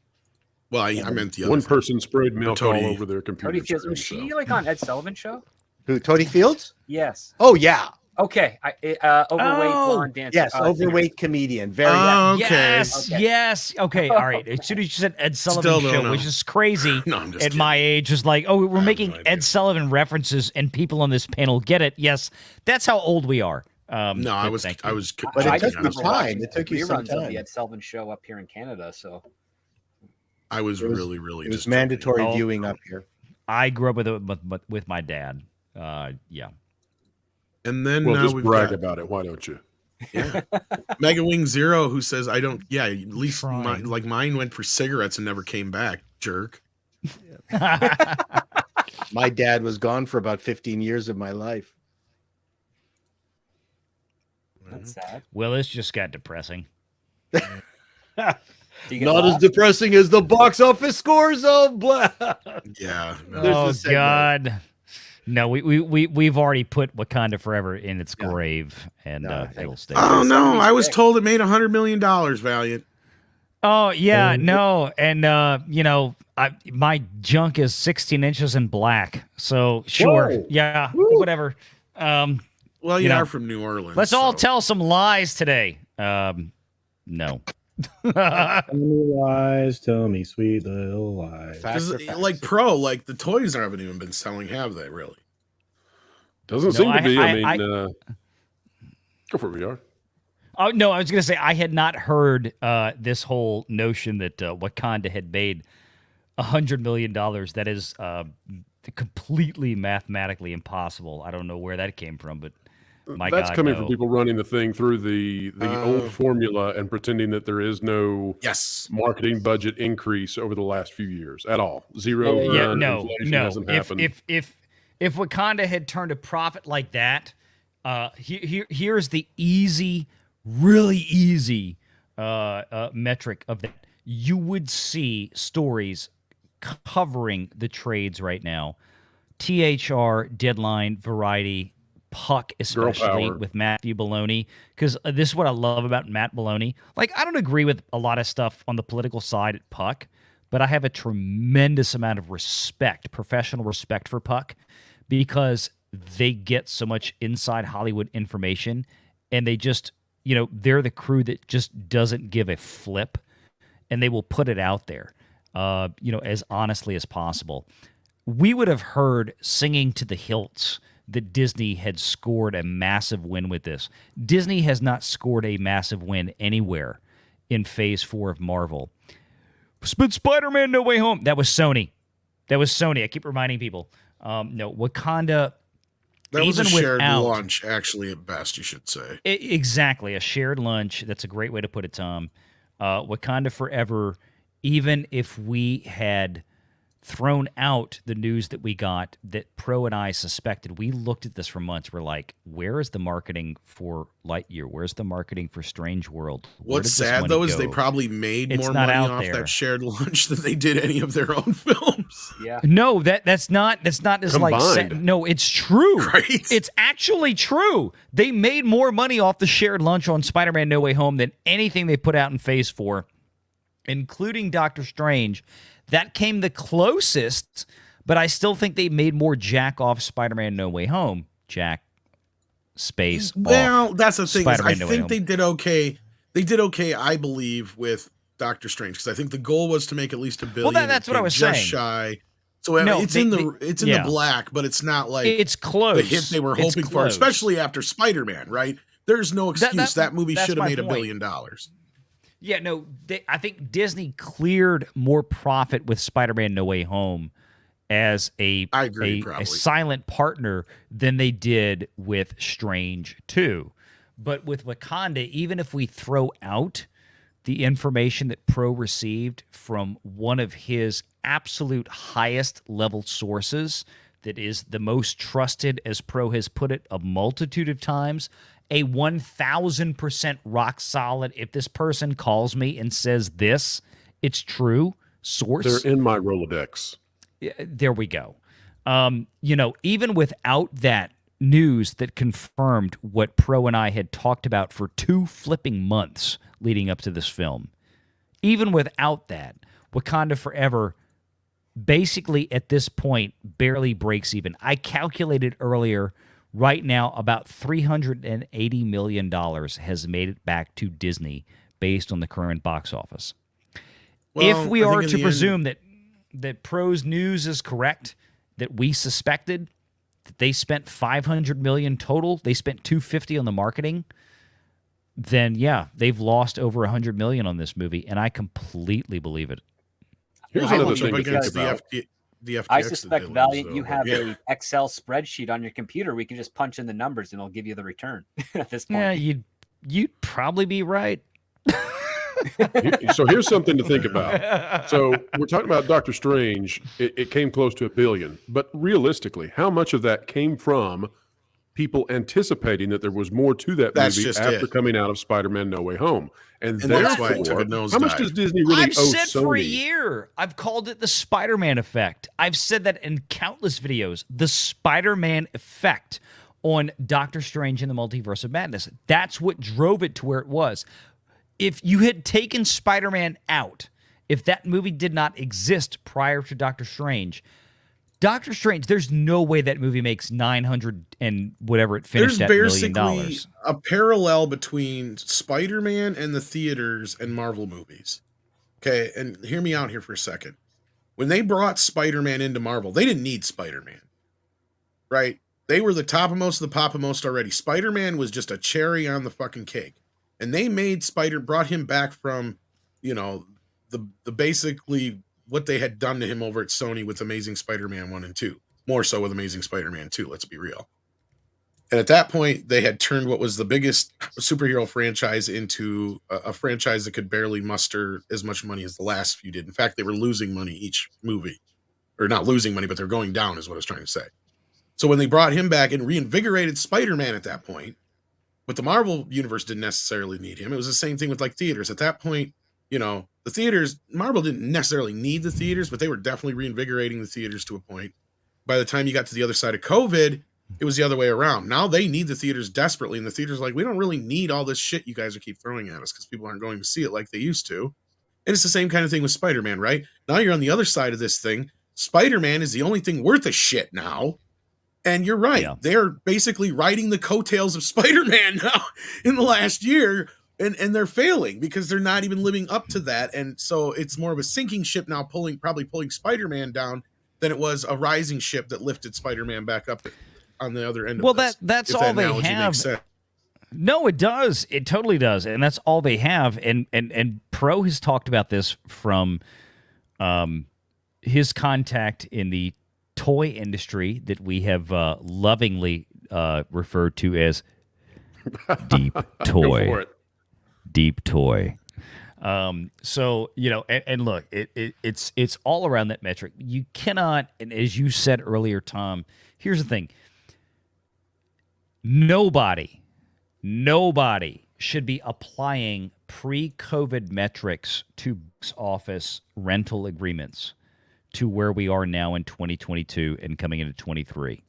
Well, I meant the other One thing. person sprayed milk all Toady. over their computer. Tony Fields. Was she like on Ed Sullivan show? Who? Toady Fields? Yes. Oh yeah, Okay. Overweight blonde dancer. yes, singer. overweight comedian. Very. Okay. Yes, Okay. yes. Okay, all right. As soon as you said Ed Sullivan Still don't show, know. which is crazy No, I'm just at my age, is like, oh, we're have making no idea. Ed Sullivan references, and people on this panel get it. Yes, that's how old we are. No, I but was, thank I you. was. But it I took just you remember time. watching It took you some reruns of time. the Ed Sullivan show up here in Canada. So I was It was- really, really. It was just mandatory Oh. viewing up here. I grew up with my dad. Yeah. And then Well, just we've brag got about it. Why don't you? Mega Wing Zero, who says, "I don't." Yeah, at least Trying. mine went for cigarettes and never came back. Jerk. My dad was gone for about 15 years of my life. that's sad. Well, this just got depressing. Do you get Not as lost? depressing as the box office scores of blah. Yeah. no. There's Oh the segue. God. No, we've already put Wakanda Forever in its Yeah. grave, and No, it'll stay. Oh no! I was 76. told it made $100 million. Valiant. Oh yeah, no, and my junk is 16 inches in black, so sure, Whoa. yeah, Woo. whatever. Well, You you know, are from New Orleans. Let's all so- tell some lies today. No. Tell me lies, tell me sweet little lies. Facts 'Cause, are facts. like like the toys haven't even been selling, have they? Really? Doesn't No, seem to I- be. I- I mean, go for it, VR. Oh no, I was gonna say I had not heard this whole notion that Wakanda had made $100 million. That is completely mathematically impossible. I don't know where that came from, but my That's God, coming no. from people running the thing through the old formula and pretending that there is no Yes. marketing budget increase over the last few years at all. Zero. Yeah, none, no, inflation no. hasn't If happened. if Wakanda had turned a profit like that, here's the easy, really easy metric of that. you would see stories covering the trades right now. THR, Deadline, Variety, Puck, especially power. with Matthew Baloney, because this is what I love about Matt Baloney. Like, I don't agree with a lot of stuff on the political side at Puck, but I have a tremendous amount of respect, professional respect for Puck, because they get so much inside Hollywood information, and they just, they're the crew that just doesn't give a flip, and they will put it out there, as honestly as possible. We would have heard singing to the hilts that Disney had scored a massive win with this. Disney has not scored a massive win anywhere in Phase 4 of Marvel. But Spider-Man No Way Home, that was Sony. I keep reminding people. No, Wakanda. That was a shared without- lunch, actually, at best, you should say. Exactly, a shared lunch. That's a great way to put it, Tom. Wakanda Forever, even if we had thrown out the news that we got that Pro and I suspected, we looked at this for months. We're like, where is the marketing for Lightyear? Where's the marketing for Strange World? What's sad, though, is they probably made more money off that shared lunch than they did any of their own films. Yeah. No, that's not as like no, it's true. Right? It's actually true. They made more money off the shared lunch on Spider-Man No Way Home than anything they put out in Phase 4, including Doctor Strange. That came the closest, but I still think they made more jack off Spider-Man No Way Home. Jack space. Well, that's the thing. I No Way think Home. they did okay. They did okay, I believe, with Doctor Strange, because I think the goal was to make at least $1 billion. Well, that's what I was just saying. Shy. So No, it's in the black, but it's not like it's close. The hit they were hoping for, especially after Spider-Man. Right? There's no excuse. That movie should have made $1 billion. Yeah, no, I think Disney cleared more profit with Spider-Man No Way Home as a silent partner than they did with Strange 2. But with Wakanda, even if we throw out the information that Pro received from one of his absolute highest level sources that is the most trusted, as Pro has put it a multitude of times, a 1,000% rock solid, if this person calls me and says this, it's true, source. They're in my Rolodex. There we go. Even without that news that confirmed what Pro and I had talked about for 2 flipping months leading up to this film, even without that, Wakanda Forever basically at this point barely breaks even. I calculated earlier, right now about $380 million has made it back to Disney based on the current box office. Well, if we are to presume that Pro's news is correct, that we suspected that they spent $500 million total, they spent $250 on the marketing, then yeah, they've lost over $100 million on this movie, and I completely believe it. Here's another thing to think about. I suspect, Valiant, you have an Excel spreadsheet on your computer. We can just punch in the numbers and it'll give you the return at this point. Yeah, you'd probably be right. So here's something to think about. So we're talking about Doctor Strange. It came close to $1 billion, but realistically, how much of that came from people anticipating that there was more to that movie after coming out of Spider-Man No Way Home? And that's why it took a nosedive. How much does Disney really owe Sony? I've said for a year, I've called it the Spider-Man effect. I've said that in countless videos. The Spider-Man effect on Doctor Strange and the Multiverse of Madness. That's what drove it to where it was. If you had taken Spider-Man out, if that movie did not exist prior to Doctor Strange, there's no way that movie makes 900 and whatever it finished at $1 million. There's basically a parallel between Spider-Man and the theaters and Marvel movies. Okay, and hear me out here for a second. When they brought Spider-Man into Marvel, they didn't need Spider-Man, right? They were the topmost of the popmost already. Spider-Man was just a cherry on the fucking cake. And they made brought him back from, the basically what they had done to him over at Sony with Amazing Spider-Man 1 and 2. More so with Amazing Spider-Man 2, let's be real. And at that point, they had turned what was the biggest superhero franchise into a franchise that could barely muster as much money as the last few did. In fact, they were losing money each movie. Or not losing money, but they're going down is what I was trying to say. So when they brought him back and reinvigorated Spider-Man at that point, but the Marvel universe didn't necessarily need him. It was the same thing with like theaters. At that point, the theaters, Marvel didn't necessarily need the theaters, but they were definitely reinvigorating the theaters to a point. By the time you got to the other side of COVID, it was the other way around. Now they need the theaters desperately, and the theaters are like, we don't really need all this shit you guys are keep throwing at us because people aren't going to see it like they used to. And it's the same kind of thing with Spider-Man, right? Now you're on the other side of this thing. Spider-Man is the only thing worth a shit now. And you're right. Yeah. They're basically riding the coattails of Spider-Man now in the last year, and they're failing because they're not even living up to that. And so it's more of a sinking ship now, probably pulling Spider-Man down than it was a rising ship that lifted Spider-Man back up on the other end of this. Well, that's all they have. No, it does. It totally does. And that's all they have. And Pro has talked about this from his contact in the toy industry that we have lovingly referred to as Deep Toy. Go for it. Deep Toy. So, and look, it's all around that metric. You cannot, and as you said earlier, Tom, here's the thing. Nobody should be applying pre-COVID metrics to box office rental agreements to where we are now in 2022 and coming into 23.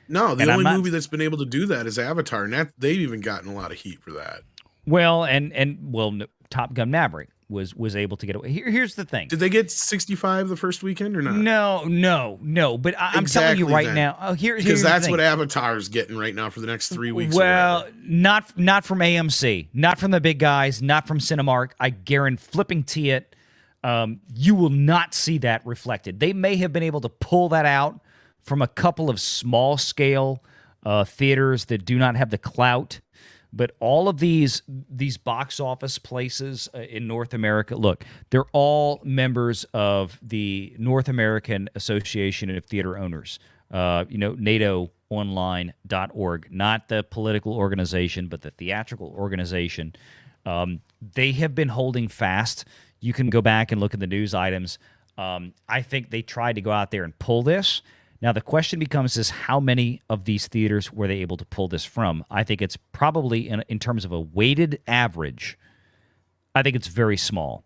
No, the only movie that's been able to do that is Avatar, and they've even gotten a lot of heat for that. Well, Top Gun Maverick was able to get away. Here's the thing. Did they get 65 the first weekend or not? No. But I'm telling you right now. Oh, here's because that's the what Avatar's getting right now for the next 3 weeks. Well, not from AMC, not from the big guys, not from Cinemark. I guarantee it. You will not see that reflected. They may have been able to pull that out from a couple of small scale theaters that do not have the clout. But all of these box office places in North America, look, they're all members of the North American Association of Theater Owners, NATOonline.org, not the political organization, but the theatrical organization. They have been holding fast. You can go back and look at the news items. I think they tried to go out there and pull this. Now, the question becomes is how many of these theaters were they able to pull this from? I think it's probably, in terms of a weighted average, I think it's very small.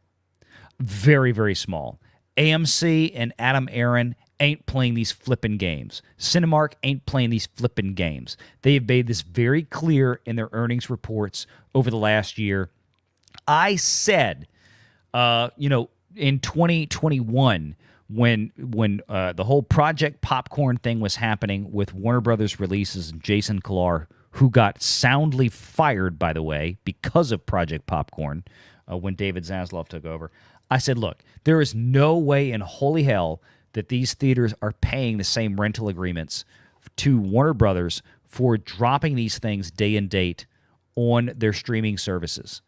Very, very small. AMC and Adam Aaron ain't playing these flipping games. Cinemark ain't playing these flipping games. They have made this very clear in their earnings reports over the last year. I said, in 2021, when the whole Project Popcorn thing was happening with Warner Brothers releases and Jason Kilar, who got soundly fired, by the way, because of Project Popcorn when David Zaslav took over, I said, look, there is no way in holy hell that these theaters are paying the same rental agreements to Warner Brothers for dropping these things day and date on their streaming services.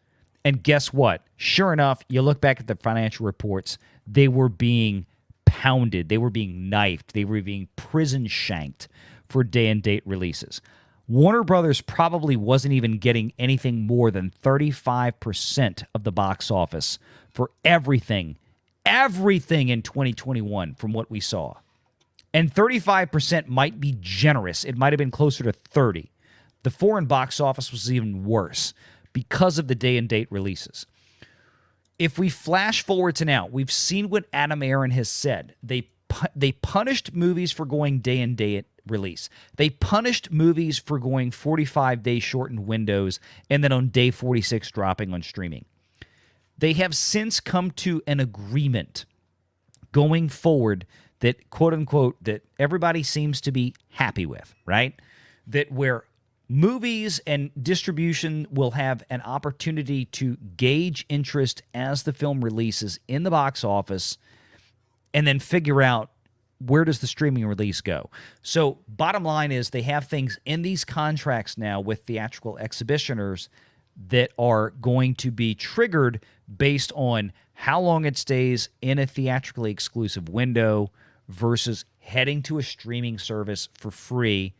And guess what? Sure enough, you look back at the financial reports, they were being pounded. They were being knifed. They were being prison shanked for day and date releases. Warner Brothers probably wasn't even getting anything more than 35% of the box office for everything in 2021 from what we saw. And 35% might be generous. It might have been closer to 30. The foreign box office was even worse because of the day and date releases. If we flash forward to now, we've seen what Adam Aaron has said. They punished movies for going day and date release. They punished movies for going 45-day shortened windows and then on day 46 dropping on streaming. They have since come to an agreement going forward that, quote unquote, that everybody seems to be happy with, right? That where movies and distribution will have an opportunity to gauge interest as the film releases in the box office and then figure out where does the streaming release go. So bottom line is they have things in these contracts now with theatrical exhibitioners that are going to be triggered based on how long it stays in a theatrically exclusive window versus heading to a streaming service for free.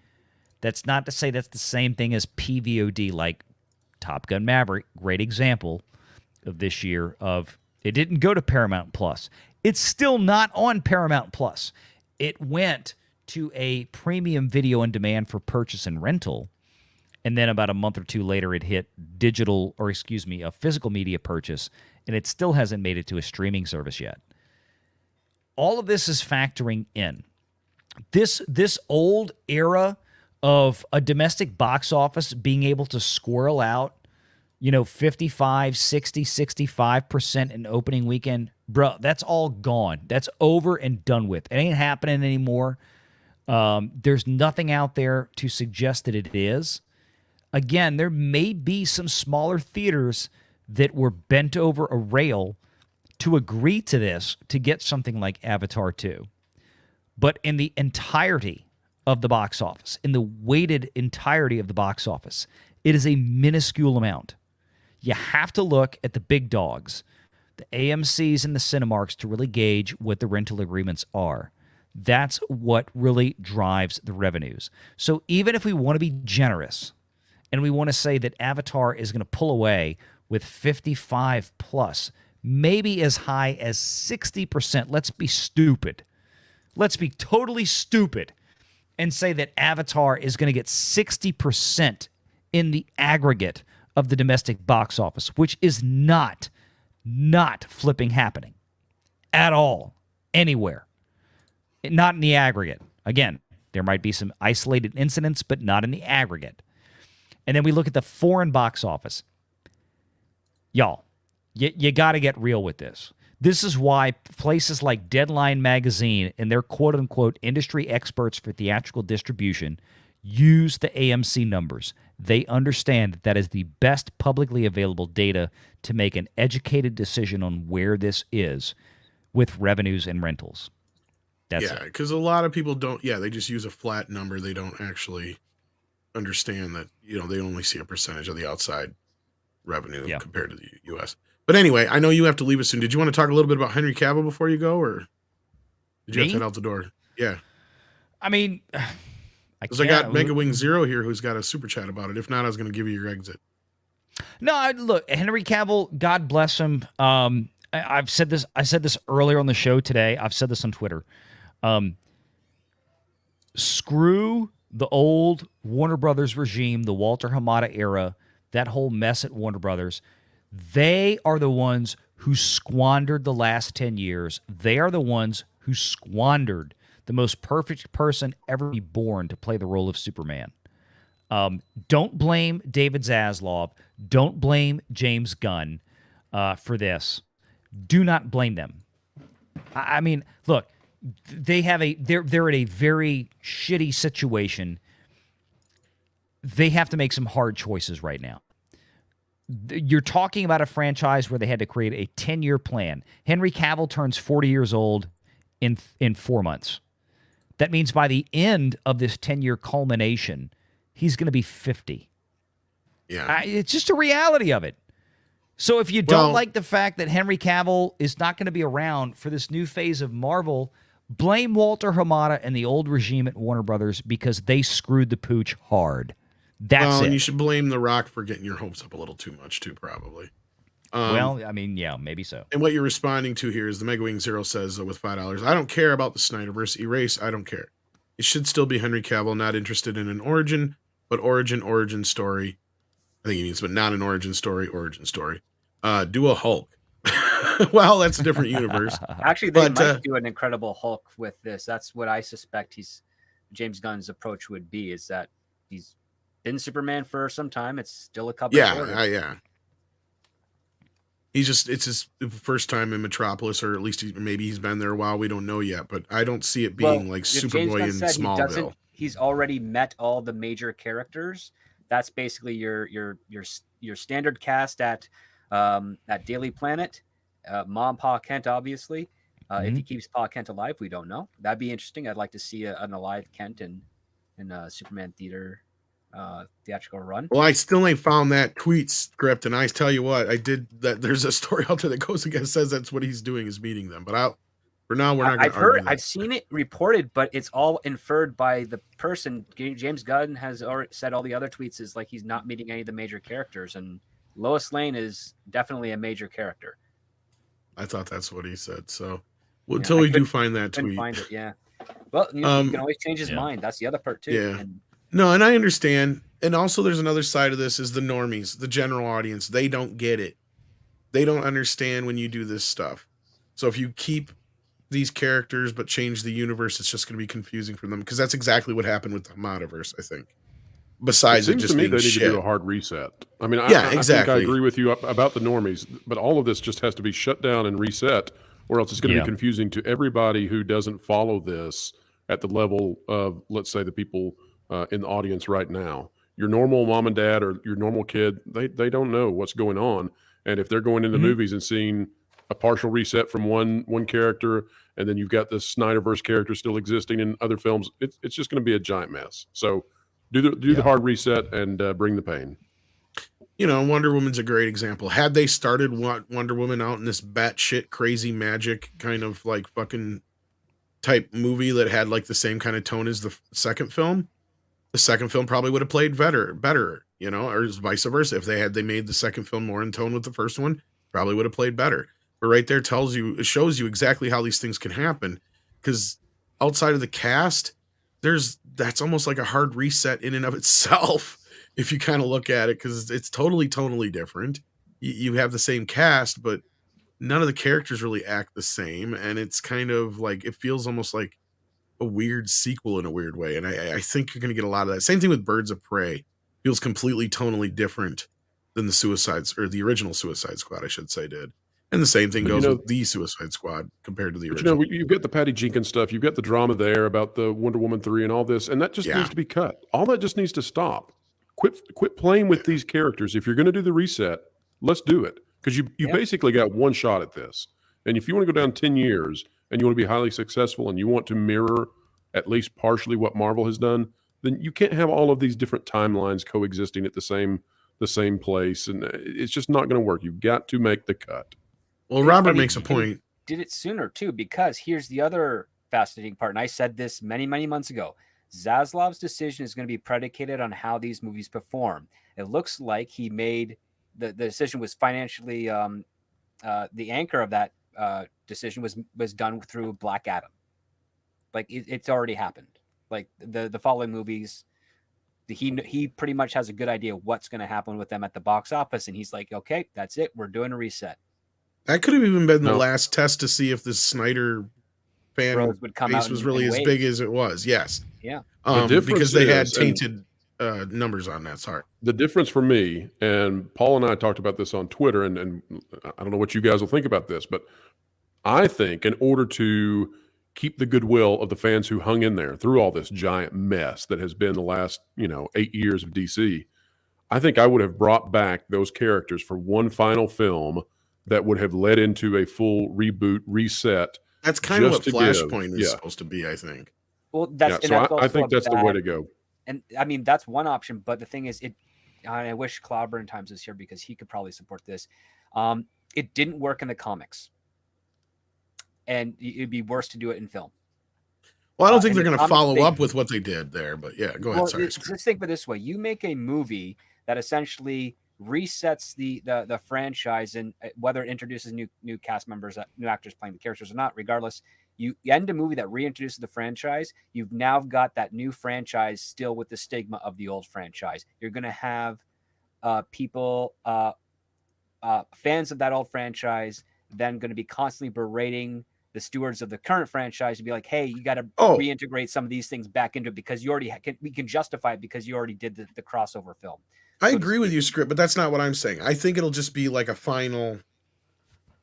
That's not to say that's the same thing as PVOD, like Top Gun Maverick, great example of this year of it didn't go to Paramount Plus. It's still not on Paramount Plus. It went to a premium video on demand for purchase and rental, and then about a month or two later it hit a physical media purchase and it still hasn't made it to a streaming service yet. All of this is factoring in. This old era of a domestic box office being able to squirrel out, 55, 60, 65% in opening weekend, bro, that's all gone. That's over and done with. It ain't happening anymore. There's nothing out there to suggest that it is. Again, there may be some smaller theaters that were bent over a rail to agree to this to get something like Avatar 2. But in the entirety of the box office, in the weighted entirety of the box office, it is a minuscule amount. You have to look at the big dogs, the AMCs and the Cinemarks, to really gauge what the rental agreements are. That's what really drives the revenues. So even if we want to be generous and we want to say that Avatar is going to pull away with 55 plus, maybe as high as 60%, let's be stupid. Let's be totally stupid and say that Avatar is going to get 60% in the aggregate of the domestic box office, which is not flipping happening at all, anywhere. Not in the aggregate. Again, there might be some isolated incidents, but not in the aggregate. And then we look at the foreign box office. Y'all, you got to get real with this. This is why places like Deadline Magazine and their quote-unquote industry experts for theatrical distribution use the AMC numbers. They understand that is the best publicly available data to make an educated decision on where this is with revenues and rentals. That's yeah, because a lot of people don't. Yeah, they just use a flat number. They don't actually understand that they only see a percentage of the outside revenue compared to the U.S. But anyway, I know you have to leave us soon. Did you want to talk a little bit about Henry Cavill before you go, or did you have to head out the door? Yeah. I mean, because I got Mega Wing Zero here who's got a super chat about it. If not, I was going to give you your exit. No, look, Henry Cavill, God bless him. I've said this. I said this earlier on the show today. I've said this on Twitter. Screw the old Warner Brothers regime, the Walter Hamada era, that whole mess at Warner Brothers. They are the ones who squandered the last 10 years. They are the ones who squandered the most perfect person ever be born to play the role of Superman. Don't blame David Zaslav. Don't blame James Gunn for this. Do not blame them. I mean, look, they're at a very shitty situation. They have to make some hard choices right now. You're talking about a franchise where they had to create a 10-year plan. Henry Cavill turns 40 years old in 4 months. That means by the end of this 10-year culmination, he's going to be 50. Yeah. It's just a reality of it. So if you don't like the fact that Henry Cavill is not going to be around for this new phase of Marvel, blame Walter Hamada and the old regime at Warner Brothers because they screwed the pooch hard. That's it. And you should blame The Rock for getting your hopes up a little too much, too, probably. Well, I mean, yeah, maybe so. And what you're responding to here is the Mega Wing Zero says with $5, I don't care about the Snyderverse. Erase, I don't care. It should still be Henry Cavill, not interested in an origin, but origin story. I think he means, but not an origin story. Do a Hulk. Well, that's a different universe. Actually, they might do an Incredible Hulk with this. That's what I suspect James Gunn's approach would be, is that he's been Superman for some time. It's still a couple of quarters. Yeah. It's his first time in Metropolis, or at least maybe he's been there a while. We don't know yet, but I don't see it being like Superboy in Smallville. He's already met all the major characters. That's basically your standard cast at Daily Planet. Mom, Pa Kent, obviously. If he keeps Pa Kent alive, we don't know. That'd be interesting. I'd like to see an alive Kent in Superman theatrical run. Well, I still ain't found that tweet script, and I tell you what, I did that. There's a story out there that goes against, says that's what he's doing, is meeting them. But for now, we're not going to argue that. I've seen it reported, but it's all inferred by the person. James Gunn has already said all the other tweets is like he's not meeting any of the major characters, and Lois Lane is definitely a major character. I thought that's what he said. So until we do find that tweet, find it, yeah. Well, you can always change his mind. That's the other part too. Yeah. No, and I understand. And also, there's another side of this: is the normies, the general audience. They don't get it. They don't understand when you do this stuff. So if you keep these characters but change the universe, it's just going to be confusing for them, because that's exactly what happened with the Hamadaverse, I think. It Besides it seems to just me being they need to shit. do a hard reset. I mean, Yeah, I think I exactly. agree with you about the normies, but all of this just has to be shut down and reset, or else it's going to Yeah. be confusing to everybody who doesn't follow this at the level of, let's say, the people in the audience right now. Your normal mom and dad or your normal kid, they don't know what's going on, and if they're going into Mhm. movies and seeing a partial reset from one character, and then you've got the Snyderverse character still existing in other films, it's just going to be a giant mess. So do the hard reset and bring the pain. You know, Wonder Woman's a great example. Had they started Wonder Woman out in this batshit crazy magic kind of like fucking type movie that had like the same kind of tone as the second film, the second film probably would have played better, you know, or vice versa. If they made the second film more in tone with the first one, probably would have played better. But right there it shows you exactly how these things can happen. Because outside of the cast, that's almost like a hard reset in and of itself. If you kind of look at it, because it's totally different. You have the same cast, but none of the characters really act the same, and it's kind of like it feels almost like a weird sequel in a weird way. And I think you're going to get a lot of that. Same thing with Birds of Prey. Feels completely tonally different than the original Suicide Squad, I should say, did. And the same thing But, goes with the Suicide Squad compared to the But original. you've got the Patty Jenkins stuff. You've got the drama there about the Wonder Woman 3 and all this, and that just Yeah. needs to be cut. All that just needs to stop. Quit playing with these characters. If you're going to do the reset, let's do it, because you basically got one shot at this. And if you want to go down 10 years and you want to be highly successful and you want to mirror at least partially what Marvel has done, then you can't have all of these different timelines coexisting at the same place, and it's just not going to work. You've got to make the cut. Well, Robert makes a point. Did it sooner too, because here's the other fascinating part, and I said this many months ago. Zaslav's decision is going to be predicated on how these movies perform. It looks like he made the decision was financially the anchor of that decision was done through Black Adam. Like it's already happened. Like the following movies, he pretty much has a good idea what's going to happen with them at the box office, and he's like, okay, that's it. We're doing a reset. That could have even been the last test to see if the Snyder fan would come base out was really as big as it was. Yes. Yeah. Because they had tainted numbers on that. Sorry. The difference for me, and Paul and I talked about this on Twitter, and I don't know what you guys will think about this, but I think in order to keep the goodwill of the fans who hung in there through all this giant mess that has been the last 8 years of DC, I think I would have brought back those characters for one final film that would have led into a full reboot, reset. That's kind of what Flashpoint is supposed to be, I think. Well, I think that's the way to go. And I mean, that's one option. But the thing is, I wish Cloudburn Times was here because he could probably support this. It didn't work in the comics, and it'd be worse to do it in film. Well, I don't think they're going to follow up with what they did there, but yeah, go ahead. Sorry. Just think of it this way: you make a movie that essentially resets the franchise, and whether it introduces new cast members, new actors playing the characters or not, regardless, you end a movie that reintroduces the franchise. You've now got that new franchise still with the stigma of the old franchise. You're going to have people, fans of that old franchise, then going to be constantly berating the stewards of the current franchise to be like, hey, you got to reintegrate some of these things back into it because you already we can justify it because you already did the crossover film. I agree with you, Script, but that's not what I'm saying. I think it'll just be like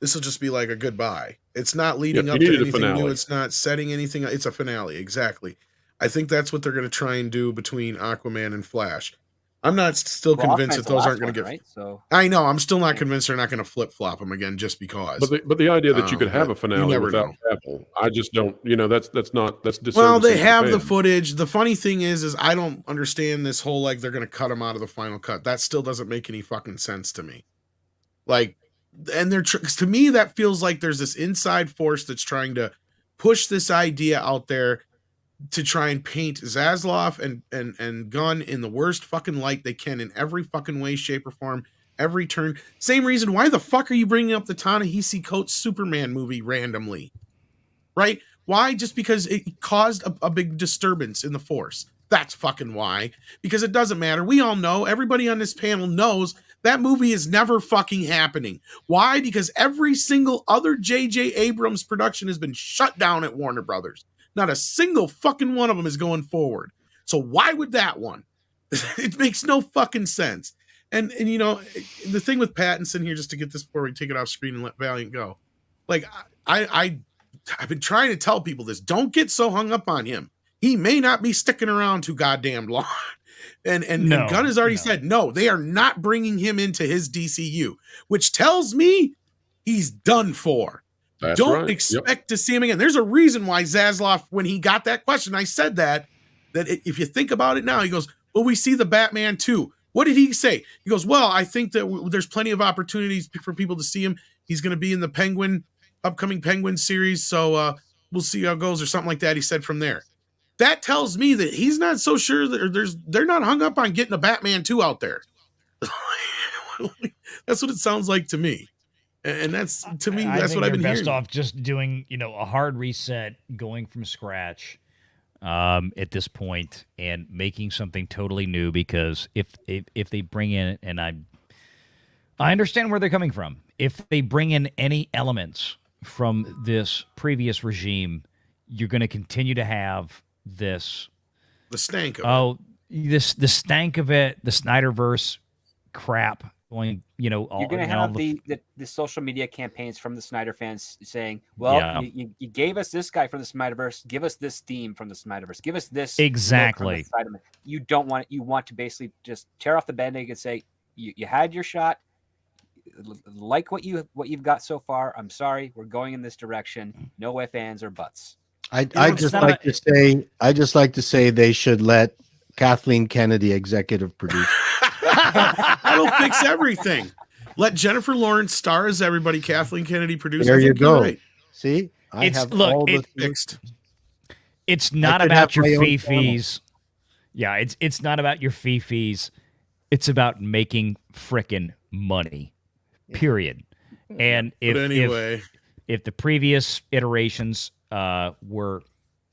this will just be like a goodbye. It's not leading up to anything new. It's not setting anything. It's a finale. Exactly. I think that's what they're going to try and do between Aquaman and Flash. I'm not still convinced that those aren't going to get. Right? So I know. I'm still not convinced they're not going to flip flop them again just because. But the idea that you could have a finale without Apple, I just don't. That's well, they have the footage. The funny thing is I don't understand this whole like they're going to cut them out of the final cut. That still doesn't make any fucking sense to me. Like, and to me that feels like there's this inside force that's trying to push this idea out there to try and paint Zaslav and Gunn in the worst fucking light they can in every fucking way, shape, or form, every turn. Same reason, why the fuck are you bringing up the Ta-Nehisi Coates Superman movie randomly? Right? Why? Just because it caused a big disturbance in the force. That's fucking why. Because it doesn't matter. We all know, everybody on this panel knows That movie is never fucking happening. Why? Because every single other J.J. Abrams production has been shut down at Warner Brothers. Not a single fucking one of them is going forward. So why would that one? It makes no fucking sense. And you know, the thing with Pattinson here, just to get this before we take it off screen and let Valiant go. Like I've been trying to tell people this. Don't get so hung up on him. He may not be sticking around too goddamn long. And Gunn has already said, no, they are not bringing him into his DCU, which tells me he's done for. Don't expect to see him again. There's a reason why Zaslav, when he got that question, I said that if you think about it now, he goes, well, we see the Batman too. What did he say? He goes, well, I think that there's plenty of opportunities for people to see him. He's going to be in the upcoming Penguin series. So we'll see how it goes or something like that. He said from there. That tells me that he's not so sure that they're not hung up on getting a Batman 2 out there. That's what it sounds like to me. And that's, to me, that's what I've been hearing. Best off just doing, a hard reset, going from scratch at this point and making something totally new, because if they bring in, and I understand where they're coming from, if they bring in any elements from this previous regime, you're going to continue to have the stank of the stank of it, the Snyderverse crap going, you're going to have the social media campaigns from the Snyder fans saying, well, you gave us this guy from the Snyderverse, give us this theme from the Snyderverse, give us this exactly. You want to basically just tear off the band-aid and say, you had your shot, like what you've got so far. I'm sorry, we're going in this direction. No ifs, ands, or buts. I just like to say they should let Kathleen Kennedy executive produce. That'll fix everything. Let Jennifer Lawrence star as everybody. Kathleen Kennedy produce. There you go. Right. See, fixed. It's not about your fee-fees. Yeah, it's not about your fee-fees. It's about making frickin' money. Period. And if the previous iterations were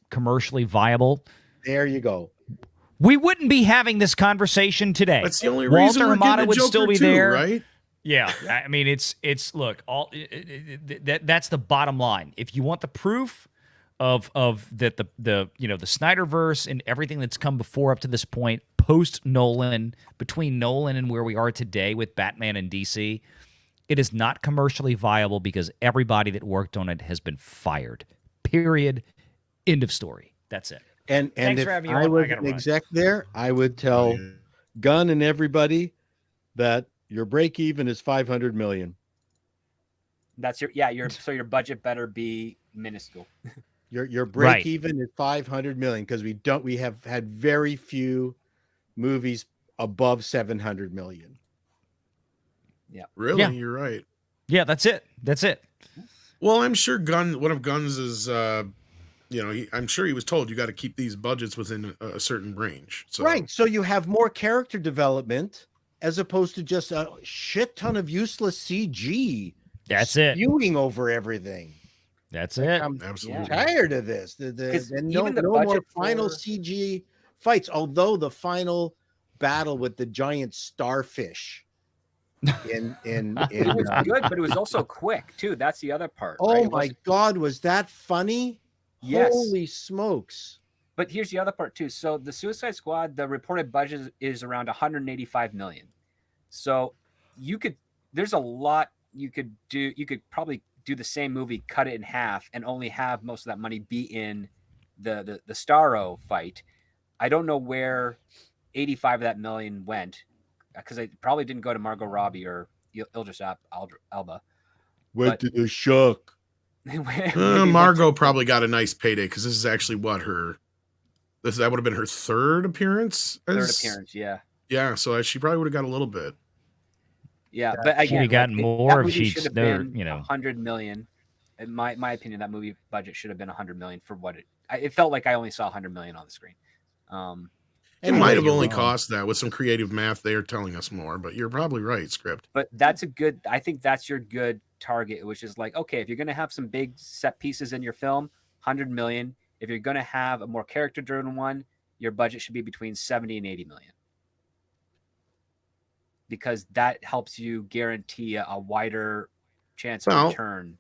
commercially viable, there you go. We wouldn't be having this conversation today. That's the only reason Walter we're getting Hamada would Joker still be too, there, right? Yeah, I mean it's look, that's the bottom line. If you want the proof of that the Snyderverse and everything that's come before up to this point, post Nolan, between Nolan and where we are today with Batman and DC, it is not commercially viable because everybody that worked on it has been fired. Period. End of story. That's it. And if I was an exec there, I would tell Gunn and everybody that your break even is $500 million. That's your budget better be minuscule. Your break even is $500 million, because we have had very few movies above $700 million. Yeah. Really? Yeah. You're right. Yeah, that's it. Well, I'm sure one of Gunn's is I'm sure he was told you got to keep these budgets within a certain range. So. Right. So you have more character development as opposed to just a shit ton of useless CG. That's it. Spewing over everything. That's it. I'm absolutely tired of this. No more final CG fights. Although the final battle with the giant starfish it was good, but it was also quick too. That's the other part. Oh right? My God, was that funny? Yes. Holy smokes. But here's the other part too. So the Suicide Squad, the reported budget is around 185 million. So there's a lot you could do. You could probably do the same movie, cut it in half, and only have most of that money be in the Starro fight. I don't know where 85 of that million went, because it probably didn't go to Margot Robbie or Idris Elba. Went to the Shuck. Margot probably got a nice payday, because this is actually that would have been her third appearance. Yeah. Yeah, so she probably would have got a little bit. Yeah, but again, she got more if she'd been 100 million. In my opinion, that movie budget should have been 100 million for what it felt like. I only saw 100 million on the screen. It might have only cost that. With some creative math, they are telling us more, but you're probably right, script. But I think that's your good target, which is like, okay, if you're going to have some big set pieces in your film, 100 million. If you're going to have a more character-driven one, your budget should be between 70 and 80 million. because that helps you guarantee a wider chance of Well, return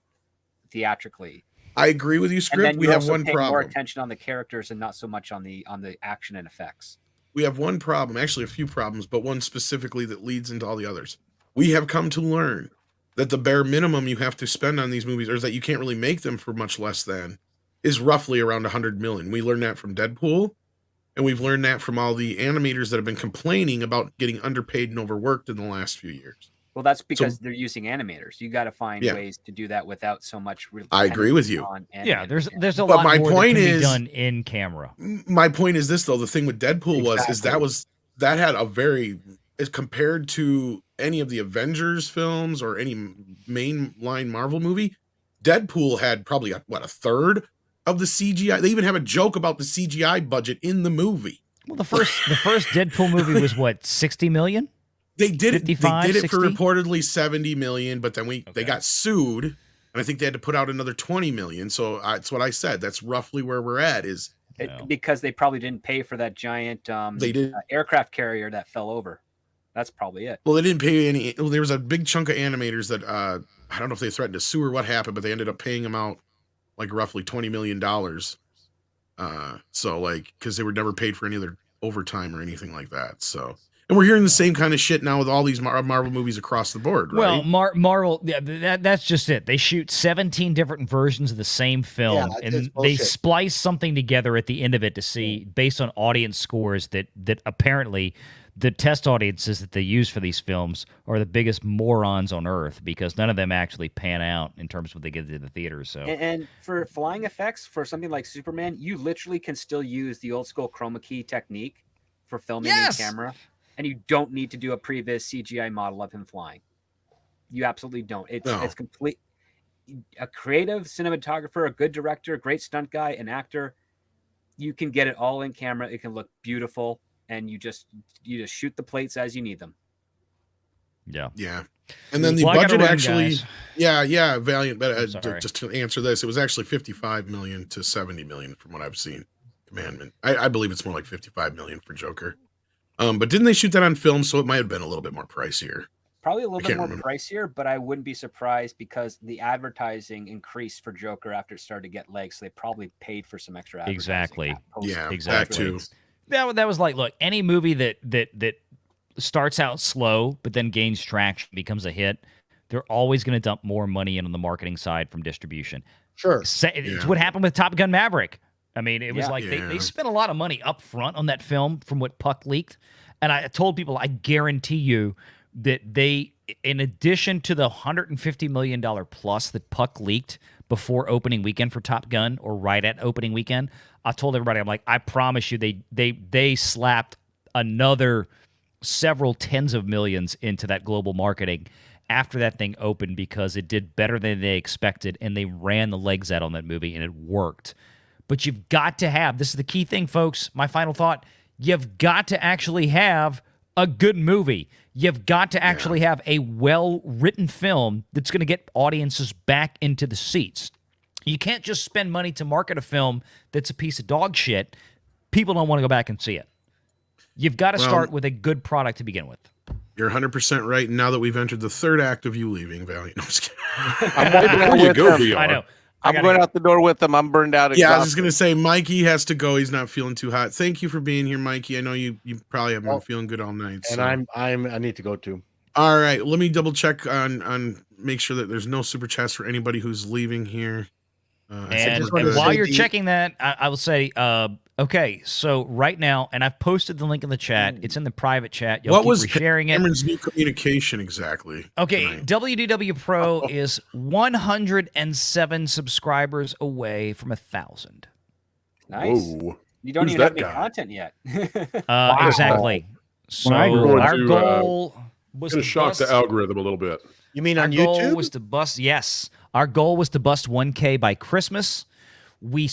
theatrically. I agree with you, And Script. then We you have also one pay more problem. attention on the characters and not so much on the action and effects. We have one problem, actually a few problems, but one specifically that leads into all the others. We have come to learn that the bare minimum you have to spend on these movies, or that you can't really make them for much less than, is roughly around 100 million. We learned that from Deadpool, and we've learned that from all the animators that have been complaining about getting underpaid and overworked in the last few years. Well, that's because they're using animators. You got to find ways to do that without so much. I agree with you. Yeah, there's a But lot my more point that can is- be done in camera. My point is this, though. The thing with Deadpool Exactly. that had a very, as compared to any of the Avengers films or any mainline Marvel movie, Deadpool had probably a third of the CGI. They even have a joke about the CGI budget in the movie. Well, the first Deadpool movie was what, 60 million? They did it. They 55, did it for 60? reportedly 70 million, but then they got sued, and I think they had to put out another 20 million. So that's what I said. That's roughly where we're at. Because they probably didn't pay for that giant aircraft carrier that fell over. That's probably it. Well, they didn't pay any. Well, there was a big chunk of animators that I don't know if they threatened to sue or what happened, but they ended up paying them out like roughly $20 million. So like, because they were never paid for any other overtime or anything like that. So, and we're hearing the same kind of shit now with all these Marvel movies across the board, right? Well, Marvel, that's just it. They shoot 17 different versions of the same film, Yeah, and it's they bullshit. splice something together at the end of it to see, based on audience scores, that apparently the test audiences that they use for these films are the biggest morons on earth, because none of them actually pan out in terms of what they get to the theaters. So, And for flying effects, for something like Superman, you literally can still use the old school chroma key technique for filming in camera, and you don't need to do a previs CGI model of him flying. You absolutely don't. It's complete. A creative cinematographer, a good director, a great stunt guy, an actor, you can get it all in camera. It can look beautiful, and you just shoot the plates as you need them. Yeah. And then the Well, I gotta budget run, actually, guys. Valiant. But Sorry. just to answer this, it was actually 55 million to 70 million from what I've seen. Commandment. I believe it's more like 55 million for Joker. But didn't they shoot that on film? So it might have been a little bit more pricier. Probably a little bit can't more remember. pricier, but I wouldn't be surprised because the advertising increased for Joker after it started to get legs. So they probably paid for some extra advertising. Exactly. Yeah, exactly. that too. That was like, look, any movie that starts out slow but then gains traction, becomes a hit, they're always going to dump more money in on the marketing side from distribution. Sure. It's what happened with Top Gun Maverick. I mean, it was they spent a lot of money up front on that film from what Puck leaked. And I told people, I guarantee you that they, in addition to the $150 million plus that Puck leaked before opening weekend for Top Gun, or right at opening weekend, I told everybody, I'm like, I promise you, they slapped another several tens of millions into that global marketing after that thing opened, because it did better than they expected, and they ran the legs out on that movie, and it worked. But you've got to have, this is the key thing, folks, my final thought, you've got to actually have a good movie. You've got to actually have a well-written film that's going to get audiences back into the seats. You can't just spend money to market a film that's a piece of dog shit. People don't want to go back and see it. You've got to start with a good product to begin with. You're 100% right. Now that we've entered the third act of you leaving, Valiant. No, I'm just kidding. I'm wiping out with them. I know. I'm going out the door with them. I'm burned out. Yeah, I was just going to say, Mikey has to go. He's not feeling too hot. Thank you for being here, Mikey. I know you probably haven't been feeling good all night. And so. I need to go too. All right, let me double check on make sure that there's no super chats for anybody who's leaving here. And while you're checking that, I will say, okay, so right now, and I've posted the link in the chat. It's in the private chat. Y'all what keep was sharing it. Cameron's new communication exactly? Okay, tonight? WDW Pro is 107 subscribers away from 1,000. Nice. Whoa. You don't Who's even have that any guy? content yet. Exactly. So I go our to, goal was Going to to shock bust. the algorithm a little bit. You mean Our on goal YouTube? was to bust. Yes, our goal was to bust 1K by Christmas. We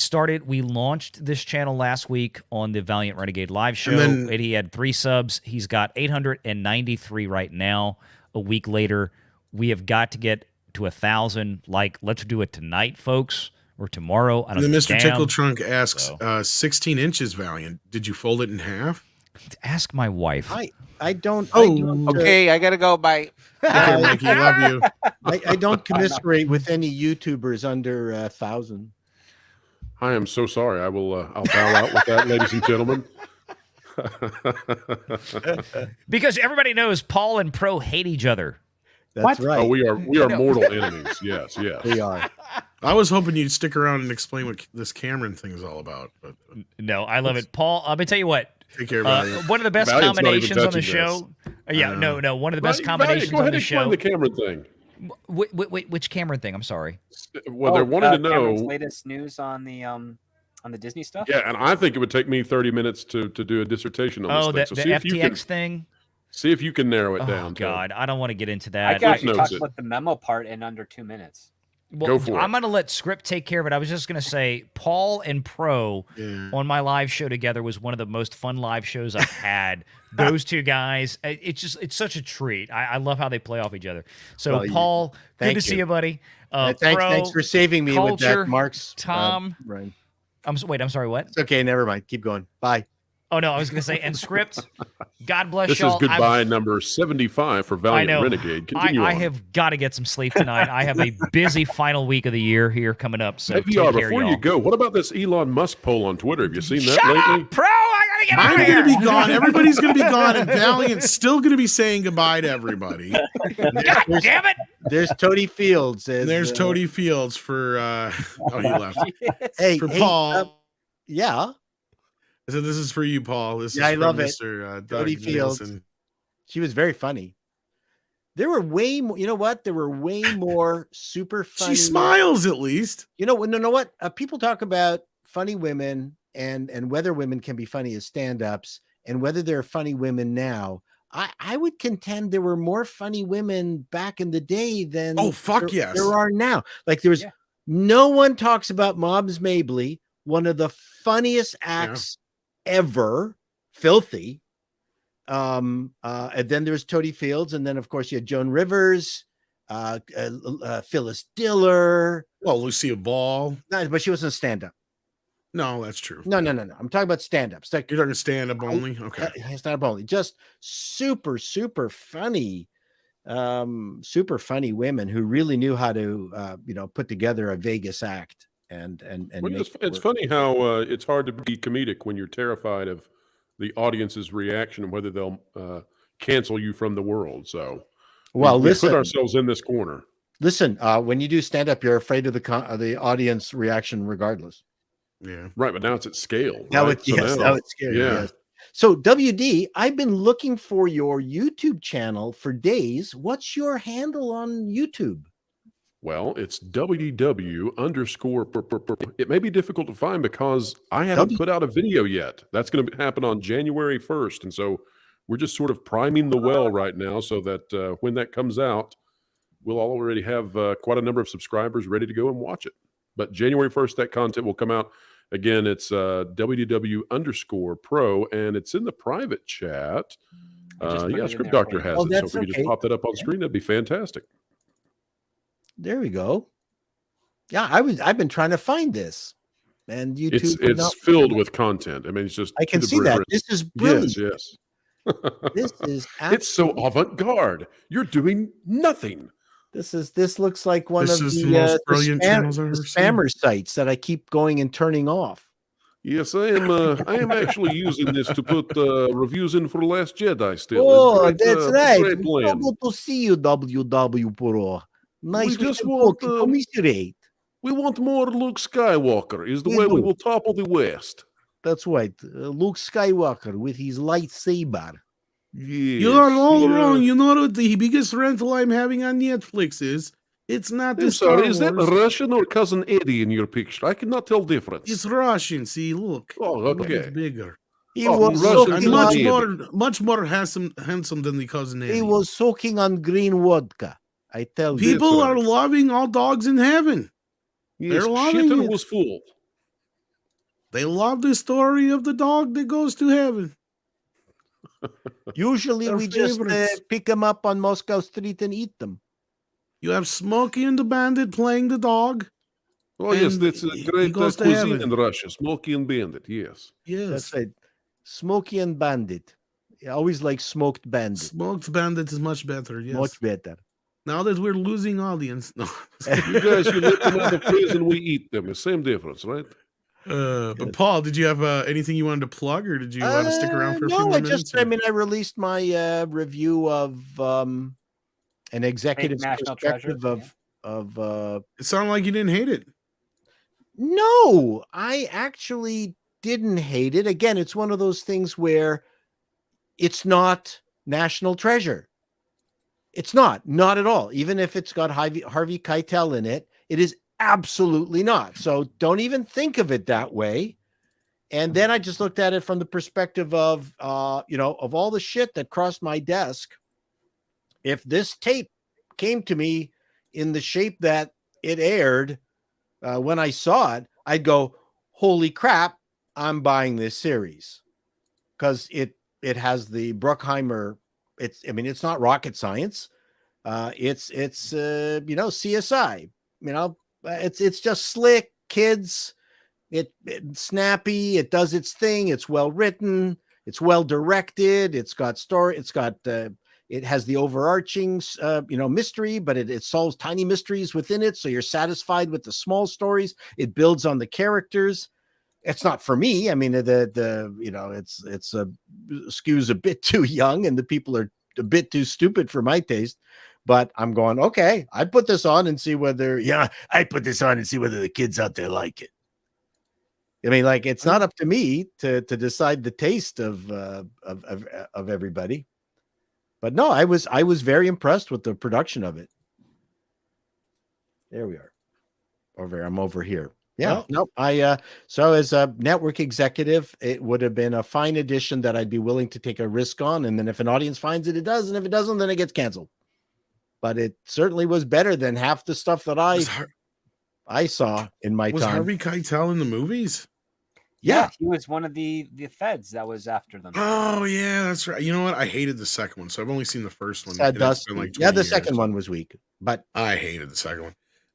launched this channel last week on the Valiant Renegade live show. then- And he had 3 subs. He's got 893 right now. A week later, we have got to get to 1,000. Like, let's do it tonight, folks, or tomorrow. I don't And then give a Mr. damn. Tickle Trunk asks, 16 inches Valiant. Did you fold it in half? Ask my wife. I don't. Okay, I gotta go. Bye. Okay, Mikey, love you. I don't commiserate with any YouTubers under 1,000. I am so sorry. I'll bow out with that, ladies and gentlemen. Because everybody knows Paul and Pro hate each other. That's right. Oh, we are mortal enemies. Yes, We are. I was hoping you'd stick around and explain what this Cameron thing is all about. But No, I love it. Paul, let me tell you what. take care, buddy. One of the best Valiant's not even combinations on the touching show. No. One of the best Valiant, combinations go on ahead the and explain show. the Cameron thing. Which Cameron thing? I'm sorry. Well, they're wanting to know. Cameron's latest news on the Disney stuff. Yeah, and I think it would take me 30 minutes to do a dissertation on this thing. So the see if you can FTX thing. see if you can narrow it down. Oh God, I don't want to get into I that. can actually notes talk about the memo part in under 2 minutes. Well, Go for I'm it. going to let Script take care of it. I was just going to say, Paul and Pro on my live show together was one of the most fun live shows I've had. Those two guys, it's such a treat. I love how they play off each other. So, Well, Paul, good thank to see you. you, buddy. Thanks for saving me with Culture, that, Mark's. Tom. Right. I'm sorry, what? It's okay. Never mind. Keep going. Bye. Oh, no, I was going to say, and Script, God bless This y'all. is goodbye number 75 for Valiant know. Renegade. Continue I on. have got to get some sleep tonight. I have a busy final week of the year here coming up. So, Hey, take VR, care, before y'all. you go, what about this Elon Musk poll on Twitter? Have you seen that Shut lately? up, Pro! I got to get out I'm of going to here. be gone. Everybody's going to be gone, and Valiant's still going to be saying goodbye to everybody. God damn it! There's Toady Fields. And there's Toady Fields for he left. Hey, For Paul. Yeah. So this is for you, Paul. This is I from love it. Mr. Toady Doug Fields. Nielsen. She was very funny. There were way more. You know what? There were way more super funny. She smiles at least. You know what? People talk about funny women and whether women can be funny as stand-ups and whether there are funny women now. I would contend there were more funny women back in the day than yes there are now. Like there's no one talks about Mobs Mabley, one of the funniest acts ever, filthy. And then there's Toady Fields, and then of course you had Joan Rivers, Phyllis Diller. Well, Lucia Ball. No, but she wasn't a stand-up. No, that's true. No. I'm talking about stand-ups. Like, you're talking stand-up only? Okay. Stand-up only. Just super, super funny, super funny women who really knew how to, put together a Vegas act and Well, make it's funny how it's hard to be comedic when you're terrified of the audience's reaction and whether they'll cancel you from the world. So, we listen, put ourselves in this corner. Listen, when you do stand-up, you're afraid of the audience reaction, regardless. Yeah, right. But now it's at scale. Now right? now it's scary. Yeah. Yes. So WD, I've been looking for your YouTube channel for days. What's your handle on YouTube? Well, it's WDW_. It may be difficult to find because I haven't put out a video yet. That's going to happen on January 1st. And so we're just sort of priming the well right now so that when that comes out, we'll already have quite a number of subscribers ready to go and watch it. But January 1st, that content will come out. Again, it's WDW_pro, and it's in the private chat. Script Doctor has it. So if we could just pop that up on screen, that'd be fantastic. There we go. Yeah, I've been trying to find this, and YouTube. It's filled with content. I mean, it's just I can see that. This is brilliant. Yes. This is it's so avant-garde. You're doing nothing. This looks like one this of is the most brilliant channels I've ever spammer seen. sites that I keep going and turning off. Yes, I am actually using this to put reviews in for The Last Jedi still. Oh, It's great, that's right. great plan. Good to see you, WW Pro. Nice We just to want, commiserate. We want more Luke Skywalker is the way we will topple the West. That's right. Luke Skywalker with his lightsaber. Yes, You are all wrong. You know what the biggest rental I'm having on Netflix is? It's not I'm the sorry, is that Star Wars. Russian or Cousin Eddie in your picture? I cannot tell difference. It's Russian. See, look. Oh, Look, okay. it's bigger. He Oh, was Russian And soaking much on, more handsome than the cousin Eddie. he was soaking on green vodka. I tell you. People right. are loving All Dogs in Heaven. Yes, They're loving Shitter it. was full. They love the story of the dog that goes to heaven. Usually Their we just favorites. pick them up on Moscow Street and eat them. You have Smokey and the Bandit playing the dog. Oh, yes, And that's a he great goes to cuisine heaven. in Russia. Smokey and Bandit, yes. Yes. That's right. Smoky and Bandit. I always like smoked bandit. Smoked Bandit is much better. Yes. Much better. Now that we're losing audience, no. You guys, you let them in the freezer and we eat them. The same difference, right? But Paul, did you have anything you wanted to plug, or did you want to stick around for a few no, more I minutes? just, I mean, I released my review of an executive National Treasure, perspective of It sounded like you didn't hate it. No, I actually didn't hate it. Again, it's one of those things where it's not National Treasure. It's not at all. Even if it's got Harvey Keitel in it, it is absolutely not. So don't even think of it that way. And then I just looked at it from the perspective of, of all the shit that crossed my desk. If this tape came to me in the shape that it aired when I saw it, I'd go, holy crap, I'm buying this series. Because it has the Bruckheimer. It's not rocket science. It's CSI. It's just slick, kids. It's snappy. It does its thing. It's well written. It's well directed. It's got story. It's got it has the overarching mystery, but it solves tiny mysteries within it. So you're satisfied with the small stories. It builds on the characters. It's not for me. I mean, it's skews a bit too young, and the people are a bit too stupid for my taste. But I'm going, okay, I'd put this on and see whether the kids out there like it. I mean, like, it's not up to me to decide the taste of everybody. But no, I was very impressed with the production of it. There we are. I'm over here. Yeah, Well, nope. So as a network executive, it would have been a fine addition that I'd be willing to take a risk on. And then if an audience finds it, it does. And if it doesn't, then it gets canceled. But it certainly was better than half the stuff that I saw in my was time. Harvey Keitel in the movies? Yeah, he was one of the feds that was after them. Oh yeah, that's right. You know what? I hated the second one, so I've only seen the first one. Sad and it's Dust. been like Yeah, 20 the years. second one was weak, but I hated the second one.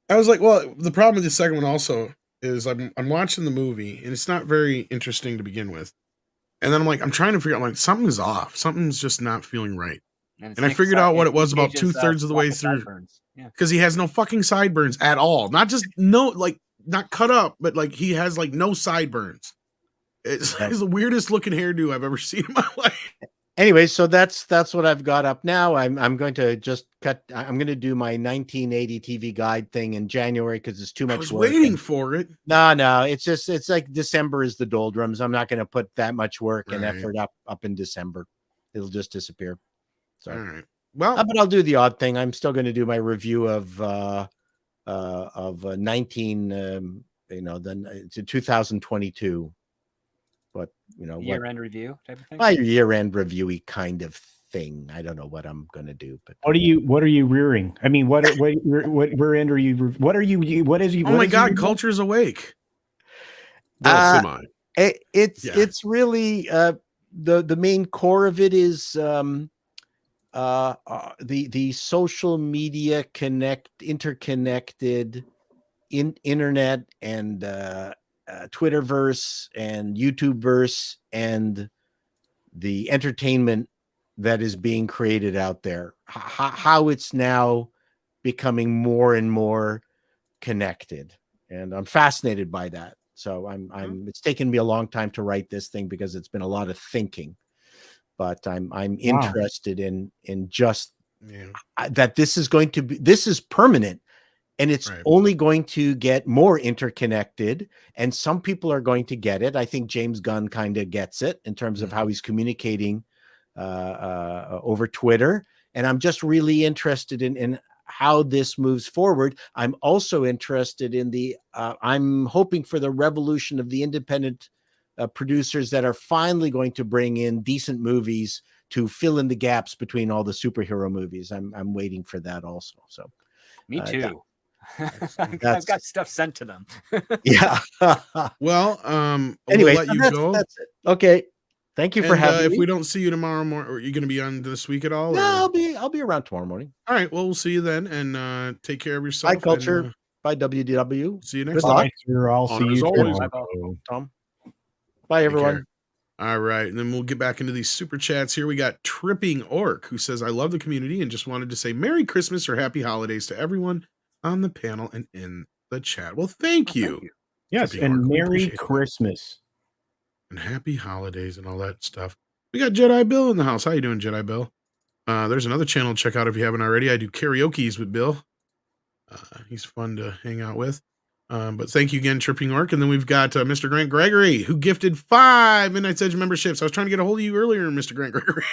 I was like, well, the problem with the second one also is I'm watching the movie and it's not very interesting to begin with. And then I'm trying to figure out, something is off. Something's just not feeling right. And I figured out what it was about 2/3 of the way through. Because he has no fucking sideburns at all. Not just not cut up, but he has no sideburns. It's the weirdest looking hairdo I've ever seen in my life. anyway, so that's what I've got up now. I'm going to just cut. I'm going to do my 1980 TV guide thing in January because it's too much I was work. waiting for it. No, it's like December is the doldrums. I'm not going to put that much work and Right. effort up in December. It'll just disappear. So, All right. Well, but I'll do the odd thing. I'm still going to do my review of 2022. But year-end review type of thing. My year-end reviewy kind of thing. I don't know what I'm going to do, but What are you rearing? I mean, what end are you? What are you? What is you? oh my God, Culture's awake. Well, semi. It's really the main core of it is the social media interconnected internet and Twitterverse and YouTubeverse and the entertainment that is being created out there. How it's now becoming more and more connected, and I'm fascinated by that. So it's taken me a long time to write this thing because it's been a lot of thinking, but I'm interested in just that this is permanent, and it's only going to get more interconnected, and some people are going to get it. I think James Gunn kind of gets it in terms of how he's communicating over Twitter, and I'm just really interested in how this moves forward. I'm also interested in I'm hoping for the revolution of the independent producers that are finally going to bring in decent movies to fill in the gaps between all the superhero movies. I'm waiting for that also. So me too. I've got stuff sent to them. Yeah. Well, anyway, we'll let you go. That's it. Okay. Thank you for having me. me. If we don't see you tomorrow morning, are you going to be on this week at all? No, I'll be around tomorrow morning. All right. Well, we'll see you then, and take care of yourself. Bye, Culture. Bye, WDW. See you next Bye, time. sir. I'll see you always. tomorrow. Tom. Bye, everyone. All right, and then we'll get back into these super chats here. We got Tripping Orc, who says, I love the community and just wanted to say Merry Christmas or Happy Holidays to everyone on the panel and in the chat. Well, thank you. Yes, Tripping and Orc. We Merry appreciate that. Christmas. And Happy Holidays and all that stuff. We got Jedi Bill in the house. How you doing, Jedi Bill? There's another channel to check out if you haven't already. I do karaoke's with Bill. He's fun to hang out with. But thank you again, Tripping Orc. And then we've got Mr. Grant Gregory, who gifted 5 Midnight's Edge memberships. I was trying to get a hold of you earlier, Mr. Grant Gregory.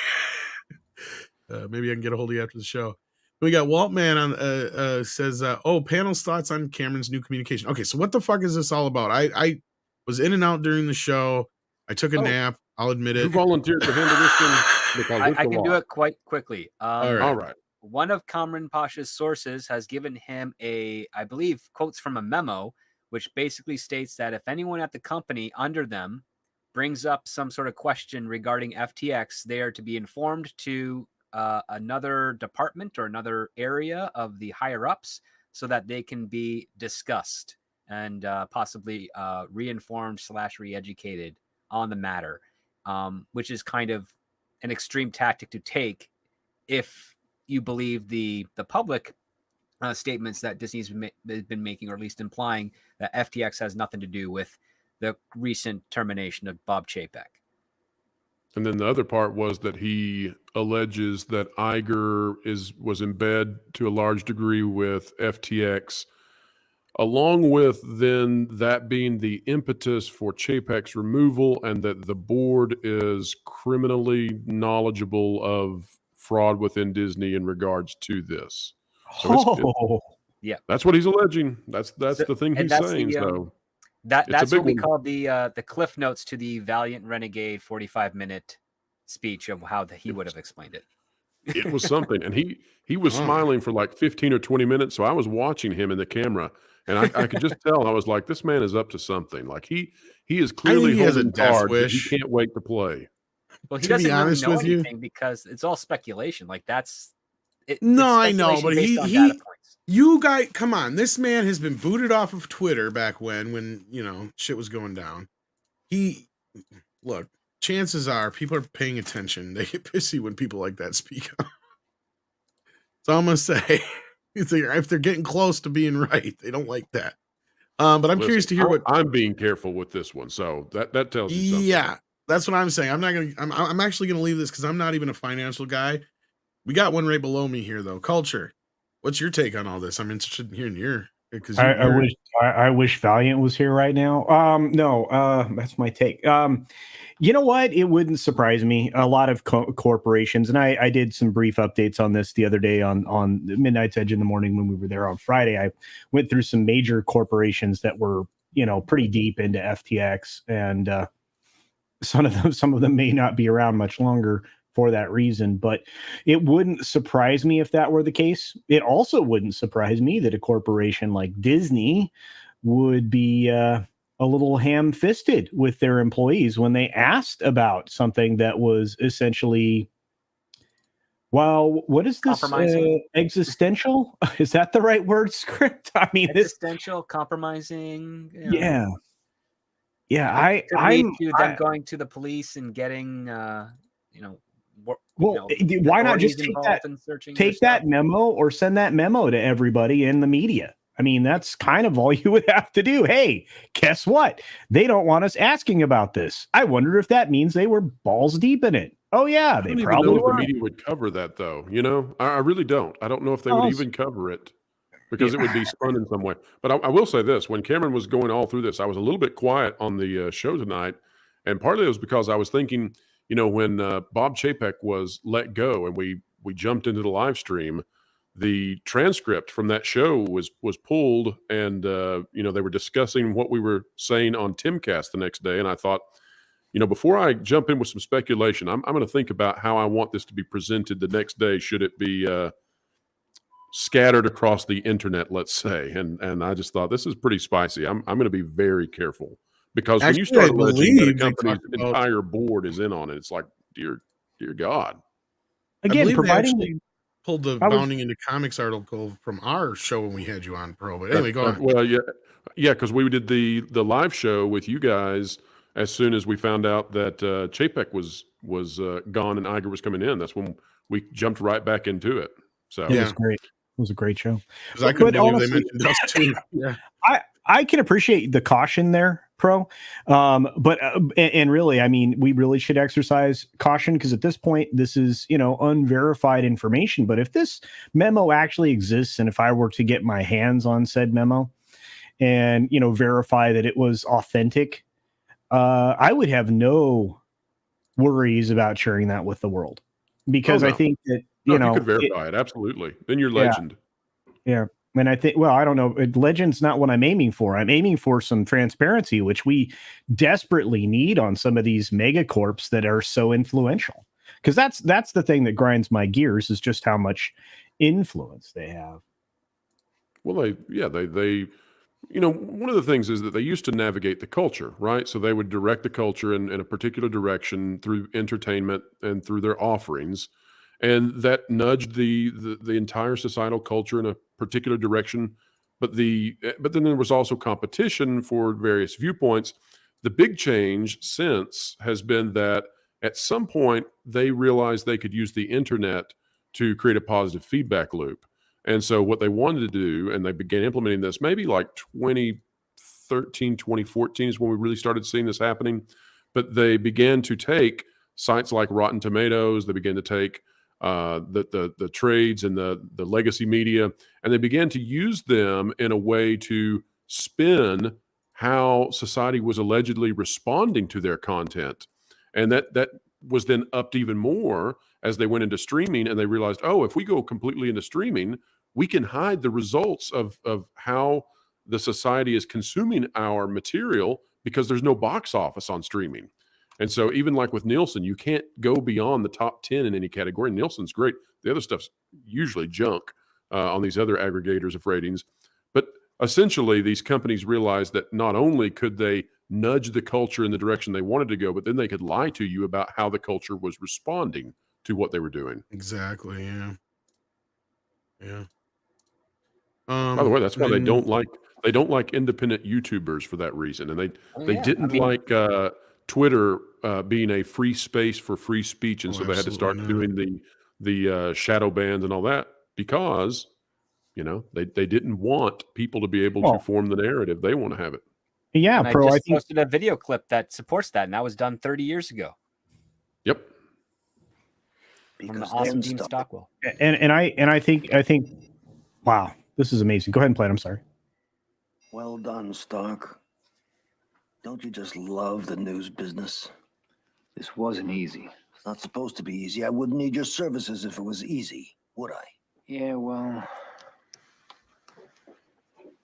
Maybe I can get a hold of you after the show. We got Waltman on says, panel's thoughts on Cameron's new communication. Okay, so what the fuck is this all about? I was in and out during the show. I took a nap. I'll admit it. Who volunteered to handle this one? Because I can do it quite quickly. All right. One of Kamran Pasha's sources has given him I believe, quotes from a memo, which basically states that if anyone at the company under them brings up some sort of question regarding FTX, they are to be informed to another department or another area of the higher ups so that they can be discussed and possibly reinformed / re-educated on the matter, which is kind of an extreme tactic to take if you believe the public statements that Disney's been making, or at least implying that FTX has nothing to do with the recent termination of Bob Chapek. And then the other part was that he alleges that Iger was in bed to a large degree with FTX, along with then that being the impetus for Chapek's removal, and that the board is criminally knowledgeable of fraud within Disney in regards to this. So yeah, that's what he's alleging. That's the thing he's saying. That's what we call the cliff notes to the Valiant Renegade 45-minute speech of how he would have explained it. It was something, and he was smiling for like 15 or 20 minutes. So I was watching him in the camera, and I could just tell. I was like, this man is up to something. Like he is clearly holding cards that he can't wait to play. Well, he doesn't really know anything because it's all speculation. Like that's it. No, I know, but you guys, come on. This man has been booted off of Twitter back when shit was going down. Look, chances are people are paying attention. They get pissy when people like that speak up. So I'm gonna say, if they're getting close to being right, they don't like that. But I'm curious to hear what I'm being careful with this one. So that tells you something. Yeah. That's what I'm saying. I'm actually going to leave this because I'm not even a financial guy. We got one right below me here, though. Culture. What's your take on all this? I'm interested in hearing your. Because I wish Valiant was here right now. No, that's my take. You know what? It wouldn't surprise me. A lot of corporations, and I did some brief updates on this the other day on Midnight's Edge in the morning when we were there on Friday. I went through some major corporations that were pretty deep into FTX, and some of them may not be around much longer for that reason, but it wouldn't surprise me if that were the case. It also wouldn't surprise me that a corporation like Disney would be a little ham-fisted with their employees when they asked about something that was essentially, well, what is this? Existential? Is that the right word, Script? I mean, existential, compromising. Yeah. I'm going to the police and getting, why not just take that memo or send that memo to everybody in the media? I mean, that's kind of all you would have to do. Hey, guess what? They don't want us asking about this. I wonder if that means they were balls deep in it. Oh yeah, they probably were. The media would cover that, though. I really don't. I don't know if they would even cover it, because it would be spun in some way. But I will say this: when Cameron was going all through this, I was a little bit quiet on the show tonight, and partly it was because I was thinking, when Bob Chapek was let go and we jumped into the live stream, the transcript from that show was pulled, and they were discussing what we were saying on Timcast the next day, and I thought, before I jump in with some speculation, I'm going to think about how I want this to be presented the next day, should it be scattered across the internet, let's say. And I just thought, this is pretty spicy. I'm going to be very careful, because when you start alleging that a company's entire board is in on it, it's like, dear God. Again, providing pulled the Bounding into Comics article from our show when we had you on, Pro. But anyway, go on. Well, yeah, because we did the live show with you guys, as soon as we found out that Chapek was gone and Iger was coming in. That's when we jumped right back into it. So It was great. It was a great show. Because I couldn't But believe honestly- they mentioned us too. Yeah. I can appreciate the caution there, Pro. But and really, I mean, we really should exercise caution because at this point, this is, you know, unverified information. But if this memo actually exists, and if I were to get my hands on said memo and, you know, verify that it was authentic, I would have no worries about sharing that with the world because Oh, I no. think that, No, you if know, you could verify it, absolutely. Then you're Yeah. legend. yeah. And I think, well, I don't know. Legend's not what I'm aiming for. I'm aiming for some transparency, which we desperately need on some of these megacorps that are so influential. Because that's the thing that grinds my gears is just how much influence they have. Well, they, you know, one of the things is that they used to navigate the culture, right? So they would direct the culture in a particular direction through entertainment and through their offerings. And that nudged the entire societal culture in a particular direction. But then there was also competition for various viewpoints. The big change since has been that at some point they realized they could use the internet to create a positive feedback loop. And so what they wanted to do, and they began implementing this maybe like 2013, 2014 is when we really started seeing this happening. But they began to take sites like Rotten Tomatoes, they began to take the trades and the legacy media, and they began to use them in a way to spin how society was allegedly responding to their content. And that was then upped even more as they went into streaming, and they realized, oh, if we go completely into streaming, we can hide the results of how the society is consuming our material because there's no box office on streaming. And so even like with Nielsen, you can't go beyond the top 10 in any category. Nielsen's great. The other stuff's usually junk on these other aggregators of ratings. But essentially, these companies realized that not only could they nudge the culture in the direction they wanted to go, but then they could lie to you about how the culture was responding to what they were doing. Exactly. Yeah. Yeah. By the way, that's why they don't like independent YouTubers for that reason. And they didn't like Twitter being a free space for free speech, and so they had to start doing the shadow bans and all that because, you know, they didn't want people to be able to form the narrative. They want to have it. Yeah, and Pro. I just posted a video clip that supports that, and that was done 30 years ago. Yep. From the awesome Dean Stockwell. And I think, wow, this is amazing. Go ahead and play it. I'm sorry. Well done, Stark. Don't you just love the news business? This wasn't easy. It's not supposed to be easy. I wouldn't need your services if it was easy, would I? Yeah, well,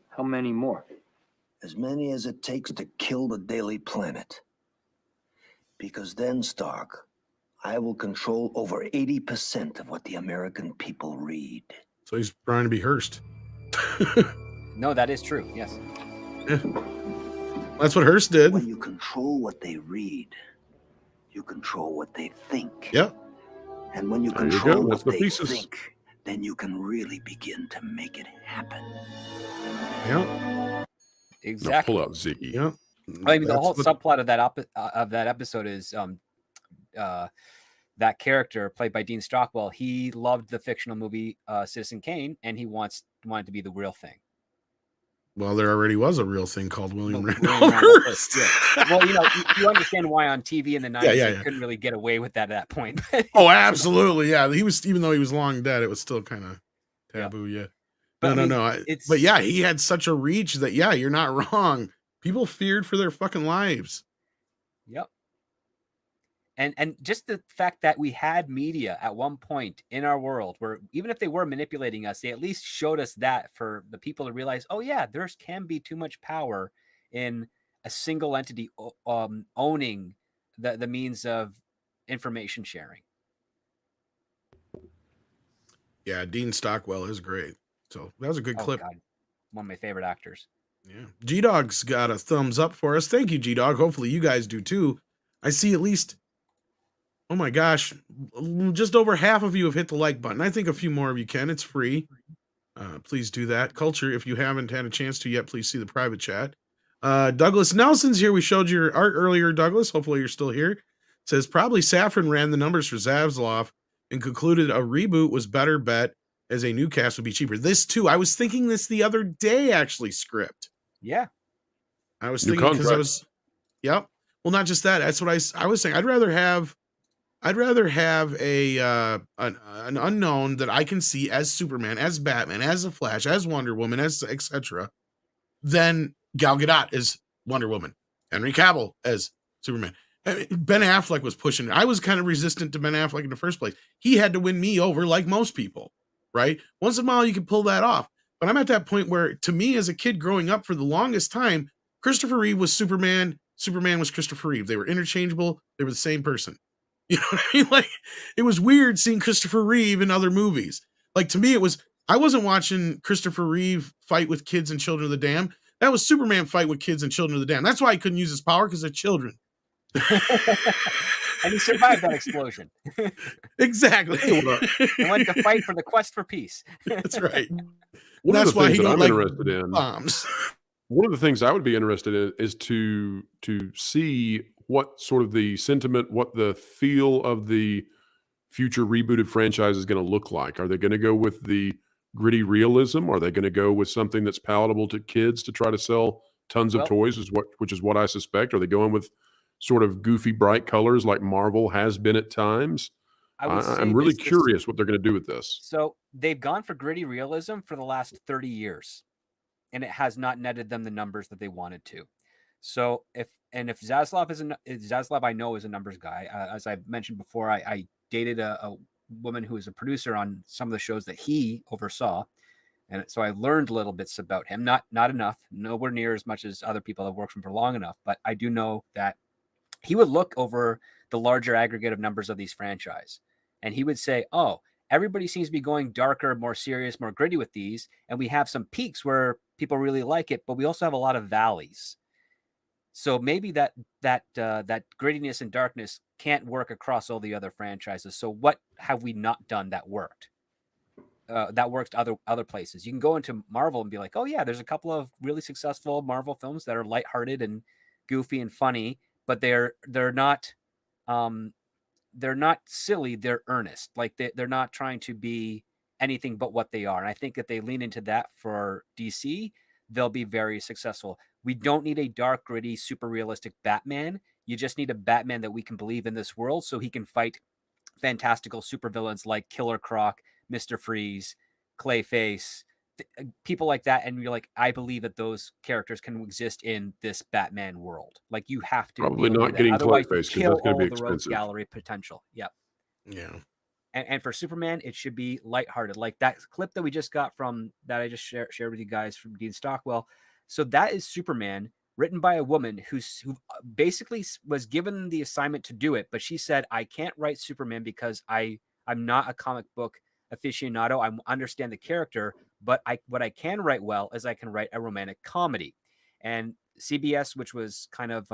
how many more? As many as it takes to kill the Daily Planet. Because then, Stark, I will control over 80% of what the American people read. So he's trying to be Hearst. No, that is true. Yes. Yeah. That's what Hearst did. When you control what they read, you control what they think. Yep. And when you There you control go. That's what the they thesis. think, then you can really begin to make it happen. Yep. Exactly. Now pull out Ziggy. Yep. I mean, the whole subplot of that episode is that character played by Dean Stockwell. He loved the fictional movie Citizen Kane, and he wanted to be the real thing. Well, there already was a real thing called William William Randolph Randolph Hearst. Hearst, yeah. Well, you understand why on TV in the 90s Yeah. they couldn't really get away with that at that point. Oh, absolutely. Yeah. He was, even though he was long dead, it was still kind of taboo. Yeah. But No. But yeah, he had such a reach that, yeah, you're not wrong. People feared for their fucking lives. Yep. And just the fact that we had media at one point in our world where even if they were manipulating us, they at least showed us that for the people to realize, oh yeah, there can be too much power in a single entity owning the means of information sharing. Yeah, Dean Stockwell is great. So that was a good clip. God. One of my favorite actors. Yeah. G-Dog's got a thumbs up for us. Thank you, G-Dog. Hopefully you guys do too. I see at least, oh my gosh, just over half of you have hit the like button. I think a few more of you can. It's free. Please do that. Culture, if you haven't had a chance to yet, please see the private chat. Douglas Nelson's here. We showed your art earlier, Douglas. Hopefully you're still here. Says probably Safran ran the numbers for Zaslav and concluded a reboot was better bet as a new cast would be cheaper. This too, I was thinking this the other day, actually, script. Yeah. I was New thinking because I contract. was, yep. Well, not just that. That's what I was saying. I'd rather have a an unknown that I can see as Superman, as Batman, as the Flash, as Wonder Woman, as etc. than Gal Gadot as Wonder Woman, Henry Cavill as Superman. I mean, Ben Affleck was pushing it. I was kind of resistant to Ben Affleck in the first place. He had to win me over like most people, right? Once in a while you can pull that off. But I'm at that point where, to me, as a kid growing up, for the longest time, Christopher Reeve was Superman. Superman was Christopher Reeve. They were interchangeable. They were the same person. You know what I mean? Like, it was weird seeing Christopher Reeve in other movies. Like, to me, I wasn't watching Christopher Reeve fight with kids and Children of the Dam. That was Superman fight with kids and Children of the Dam. That's why I couldn't use his power, because they're children. And he survived that explosion. Exactly. He went to fight for the quest for peace. That's right. One That's of the why things he that don't I'm like interested in. bombs. One of the things I would be interested in is to see what sort of the sentiment, what the feel of the future rebooted franchise is going to look like. Are they going to go with the gritty realism? Are they going to go with something that's palatable to kids to try to sell tons of toys, which is what I suspect? Are they going with sort of goofy, bright colors like Marvel has been at times? I'm really curious what they're going to do with this. So they've gone for gritty realism for the last 30 years, and it has not netted them the numbers that they wanted to. So if Zaslav, I know, is a numbers guy. As I mentioned before, I dated a woman who was a producer on some of the shows that he oversaw. And so I learned little bits about him, not enough, nowhere near as much as other people have worked for him for long enough. But I do know that he would look over the larger aggregate of numbers of these franchise, and he would say, oh, everybody seems to be going darker, more serious, more gritty with these. And we have some peaks where people really like it, but we also have a lot of valleys. So maybe that grittiness and darkness can't work across all the other franchises. So what have we not done that worked? That works other places. You can go into Marvel and be like, oh yeah, there's a couple of really successful Marvel films that are lighthearted and goofy and funny, but they're not silly. They're earnest. Like they're not trying to be anything but what they are. And I think if they lean into that for DC, they'll be very successful. We don't need a dark, gritty, super realistic Batman. You just need a Batman that we can believe in this world, so he can fight fantastical supervillains like Killer Croc, Mr. Freeze, Clayface, people like that. And you're like, I believe that those characters can exist in this Batman world. Like, you have to probably not getting Otherwise, Clayface, because kill that's going to all be the rogues expensive. gallery potential. Yep. Yeah. And for Superman, it should be lighthearted. Like that clip that we just got that I just shared with you guys from Dean Stockwell. So that is Superman, written by a woman who basically was given the assignment to do it, but she said, I can't write Superman because I'm not a comic book aficionado. I understand the character, but what I can write well is I can write a romantic comedy. And CBS, which was kind of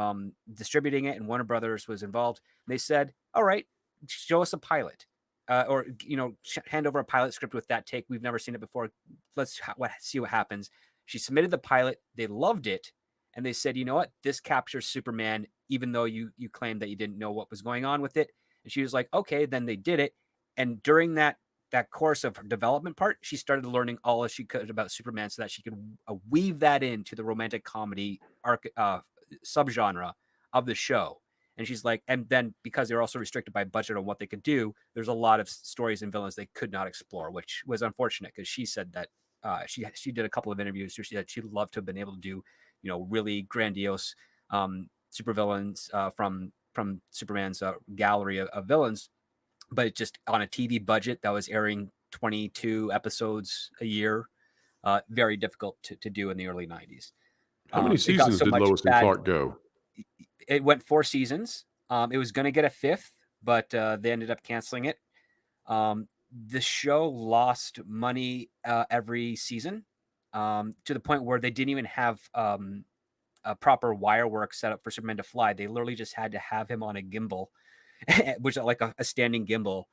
distributing it, and Warner Brothers was involved, they said, all right, show us a pilot. Or hand over a pilot script with that take. We've never seen it before. Let's see what happens. She submitted the pilot. They loved it, and they said, you know what? This captures Superman, even though you claimed that you didn't know what was going on with it. And she was like, okay. Then they did it, and during that course of her development part, she started learning all she could about Superman, so that she could weave that into the romantic comedy subgenre of the show. And she's like, and then because they're also restricted by budget on what they could do, there's a lot of stories and villains they could not explore, which was unfortunate, because she said that she did a couple of interviews where she said she'd love to have been able to do, really grandiose supervillains from Superman's gallery of villains, but just on a TV budget that was airing 22 episodes a year, very difficult to do in the early 90s. How many seasons did Lois and Clark go? It went 4 seasons. It was going to get a 5th, but they ended up canceling it. The show lost money every season, to the point where they didn't even have a proper wire work set up for Superman to fly. They literally just had to have him on a gimbal, which is like a standing gimbal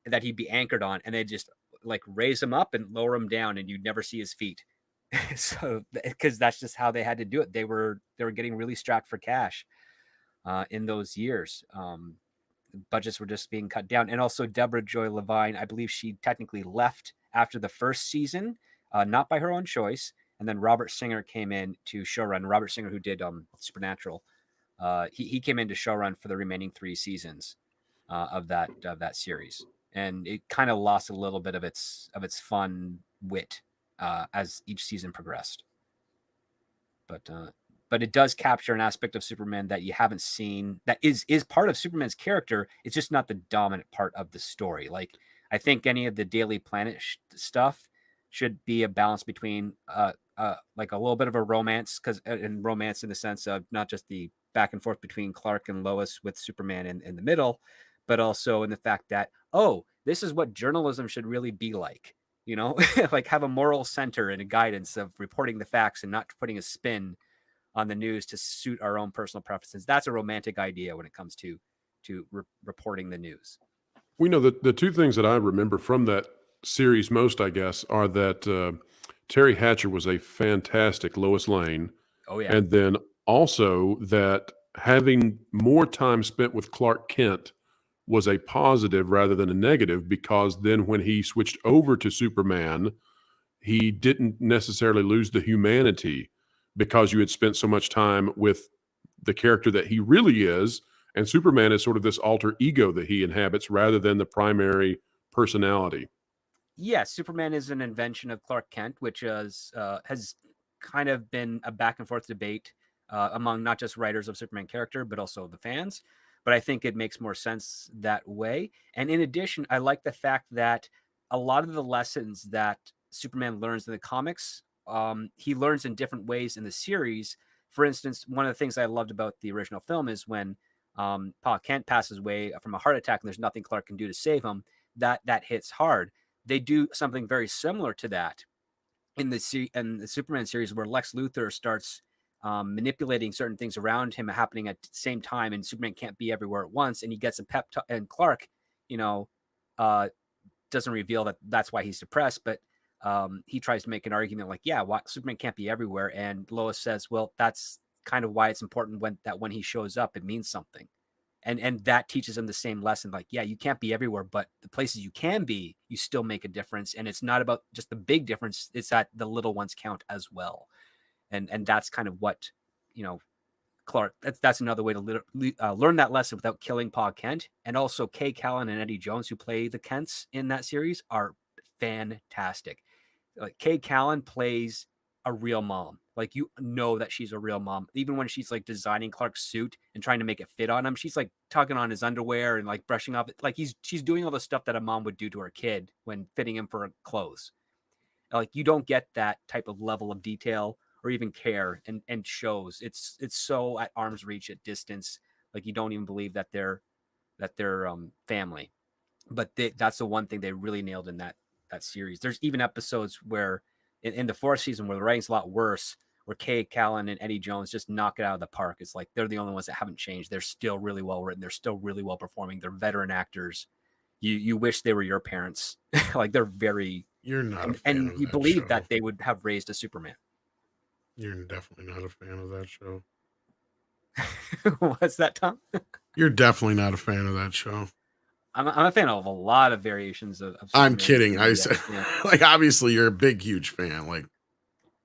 that he'd be anchored on, and they just like raise him up and lower him down, and you'd never see his feet. So because that's just how they had to do it. They were getting really strapped for cash in those years. Budgets were just being cut down. And also Deborah Joy Levine, I believe she technically left after the first season, not by her own choice. And then Robert Singer came in to showrun. Robert Singer, who did Supernatural, he came in to showrun for the remaining 3 seasons of that series. And it kind of lost a little bit of its fun wit as each season progressed. But it does capture an aspect of Superman that you haven't seen, that is part of Superman's character. It's just not the dominant part of the story. Like, I think any of the Daily Planet stuff should be a balance between like a little bit of a romance, and romance in the sense of not just the back and forth between Clark and Lois with Superman in the middle, but also in the fact that, oh, this is what journalism should really be like, you know, like have a moral center and a guidance of reporting the facts and not putting a spin on the news to suit our own personal preferences. That's a romantic idea when it comes to reporting the news. We know that the 2 things that I remember from that series most, I guess, are that Terry Hatcher was a fantastic Lois Lane. Oh, yeah. And then also that having more time spent with Clark Kent was a positive rather than a negative, because then when he switched over to Superman, he didn't necessarily lose the humanity, because you had spent so much time with the character that he really is. And Superman is sort of this alter ego that he inhabits rather than the primary personality. Yeah, Superman is an invention of Clark Kent, which has kind of been a back and forth debate among not just writers of Superman character, but also the fans. But I think it makes more sense that way. And in addition, I like the fact that a lot of the lessons that Superman learns in the comics, he learns in different ways in the series. For instance, one of the things I loved about the original film is when Pa Kent passes away from a heart attack and there's nothing Clark can do to save him. That hits hard. They do something very similar to that in the Superman series, where Lex Luthor starts manipulating certain things around him happening at the same time, and Superman can't be everywhere at once, and he gets a pep talk, and Clark, doesn't reveal that that's why he's depressed, but he tries to make an argument like, yeah, Superman can't be everywhere, and Lois says, well, that's kind of why it's important when he shows up, it means something. And that teaches him the same lesson, like, yeah, you can't be everywhere, but the places you can be, you still make a difference. And it's not about just the big difference, it's that the little ones count as well. And that's kind of what, Clark, that's another way to learn that lesson without killing Pa Kent. And also Kay Callan and Eddie Jones, who play the Kents in that series, are fantastic. Like, Kay Callan plays a real mom. Like, that she's a real mom. Even when she's like designing Clark's suit and trying to make it fit on him, she's like tugging on his underwear and like brushing off it. Like, she's doing all the stuff that a mom would do to her kid when fitting him for clothes. Like, you don't get that type of level of detail or even care and shows. It's so at arm's reach, at distance. Like, you don't even believe that they're family. But that's the one thing they really nailed in that series. There's even episodes where in the 4th season where the writing's a lot worse, where Kay Callan and Eddie Jones just knock it out of the park. It's like they're the only ones that haven't changed. They're still really well written. They're still really well performing. They're veteran actors. You wish they were your parents. Like, they're very. You're not, and you believe that they would have raised a Superman. You're definitely not a fan of that show. What's that, Tom? You're definitely not a fan of that show. I'm a fan of a lot of variations of Superman. I'm kidding. I said, like, obviously you're a big, huge fan. Like,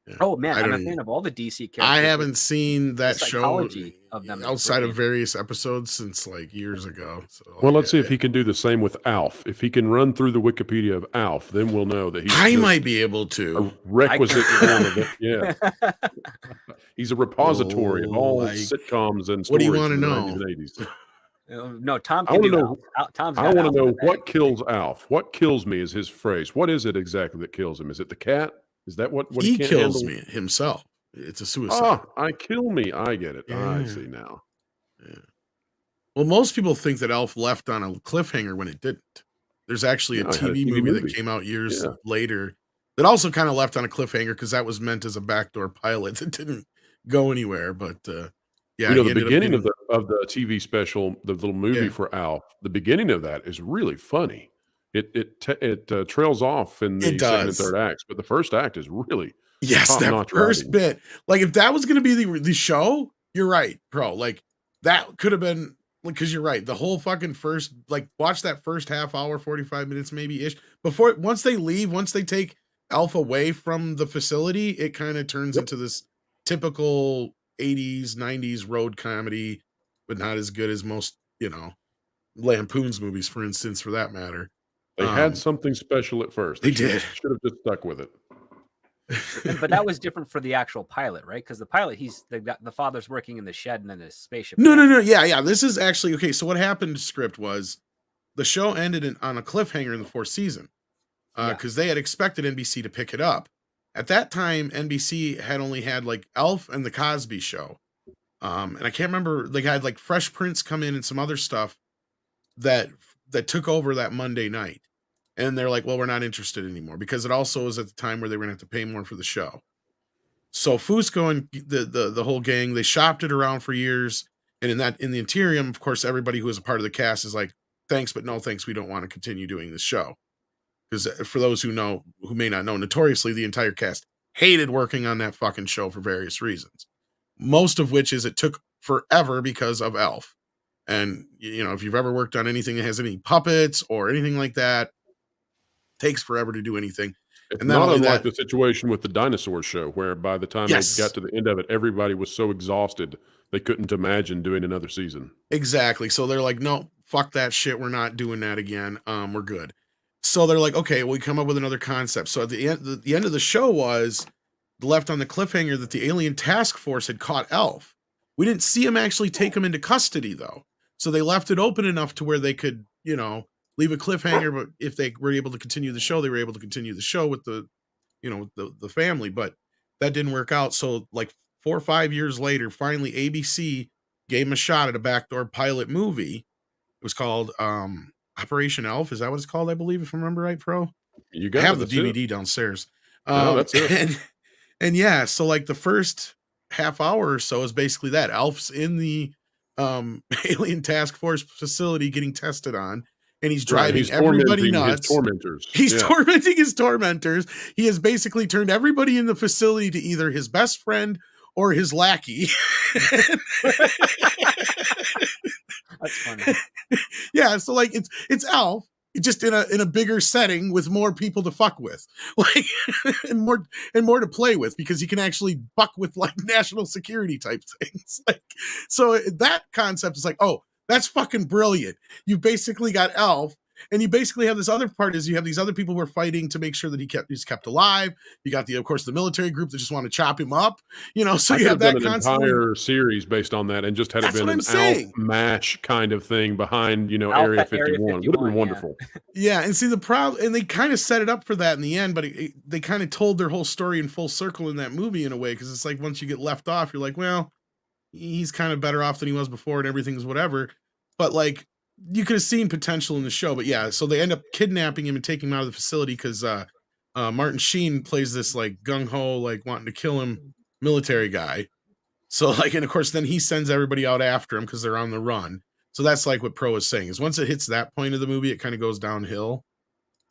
yeah. Oh man, I'm a fan of all the DC characters. I haven't seen that show of them outside of various episodes since like years ago. So, well, let's see if he can do the same with Alf. If he can run through the Wikipedia of Alf, then we'll know that I might be able to. A requisite form of it. Yeah. He's a repository of all sitcoms and stories. What do you want to know? No, Tom can do Alf. I want to know what kills Alf. What kills me is his phrase. What is it exactly that kills him? Is it the cat? Is that what he can't kills handle? me himself? It's a suicide. I kill me. I get it. Yeah. I see now. Yeah. Well, most people think that Alf left on a cliffhanger when it didn't. There's actually a TV movie that came out years later that also kind of left on a cliffhanger because that was meant as a backdoor pilot that didn't go anywhere. But yeah, the beginning of the TV special, the little movie for Alf, the beginning of that is really funny. It trails off in the second and third acts, but the first act is really Yes, that top-notch first writing. bit. Like, if that was going to be the show, you're right, bro. Like, that could have been, because you're right. The whole fucking first, like, watch that first half hour, 45 minutes maybe ish. Before, once they leave, once they take Alpha away from the facility, it kind of turns into this typical 80s, 90s road comedy, but not as good as most, Lampoon's movies, for instance, for that matter. They had something special at first. They did. Should have just stuck with it. But that was different for the actual pilot, right? Because the pilot, the father's working in the shed and then the spaceship. No. Yeah. This is actually okay. So what happened? Script was the show ended on a cliffhanger in the fourth season because they had expected NBC to pick it up. At that time, NBC had only had like Elf and the Cosby Show, and I can't remember. They had like Fresh Prince come in and some other stuff that took over that Monday night. And they're like, well, we're not interested anymore because it also was at the time where they were going to have to pay more for the show. So Fusco and the whole gang, they shopped it around for years. And in the interim, of course, everybody who was a part of the cast is like, thanks, but no thanks. We don't want to continue doing this show. Because for those who may not know, notoriously, the entire cast hated working on that fucking show for various reasons. Most of which is it took forever because of Elf. And, if you've ever worked on anything that has any puppets or anything like that, takes forever to do anything. It's And not unlike the situation with the dinosaur show, where by the time they got to the end of it, everybody was so exhausted they couldn't imagine doing another season. Exactly. So they're like, no, fuck that shit. We're not doing that again. We're good. So they're like, okay, we come up with another concept. So at the end of the show was left on the cliffhanger that the alien task force had caught Elf. We didn't see him actually take him into custody though. So they left it open enough to where they could, leave a cliffhanger, but if they were able to continue the show, they were able to continue the show with the family, but that didn't work out. So like 4 or 5 years later, finally ABC gave him a shot at a backdoor pilot movie. It was called Operation Elf. Is that what it's called? I believe, if I remember right, Pro. You I have the DVD downstairs. That's it. And yeah, so like the first half hour or so is basically that. Elf's in the alien task force facility getting tested on. And he's driving everybody nuts. He's tormenting his tormentors. He has basically turned everybody in the facility to either his best friend or his lackey. That's funny. Yeah, so like it's Elf, just in a bigger setting with more people to fuck with, like and more to play with, because he can actually fuck with like national security type things. Like, so that concept is like, oh, that's fucking brilliant. You basically got Elf, and you basically have this other part is you have these other people who are fighting to make sure that he's kept alive. You got of course, the military group that just want to chop him up, so you have that concept. Entire series based on that, and just had it been an Elf MASH kind of thing behind, Area 51. Would have been wonderful. Yeah, and see the problem, and they kind of set it up for that in the end, but they kind of told their whole story in full circle in that movie in a way, because it's like once you get left off, you're like, well, he's kind of better off than he was before, and everything's whatever. But like, you could have seen potential in the show. But yeah, so they end up kidnapping him and taking him out of the facility because Martin Sheen plays this like gung-ho, like wanting to kill him military guy. So like, and of course then he sends everybody out after him because they're on the run. So that's like what Pro is saying, is once it hits that point of the movie, it kind of goes downhill.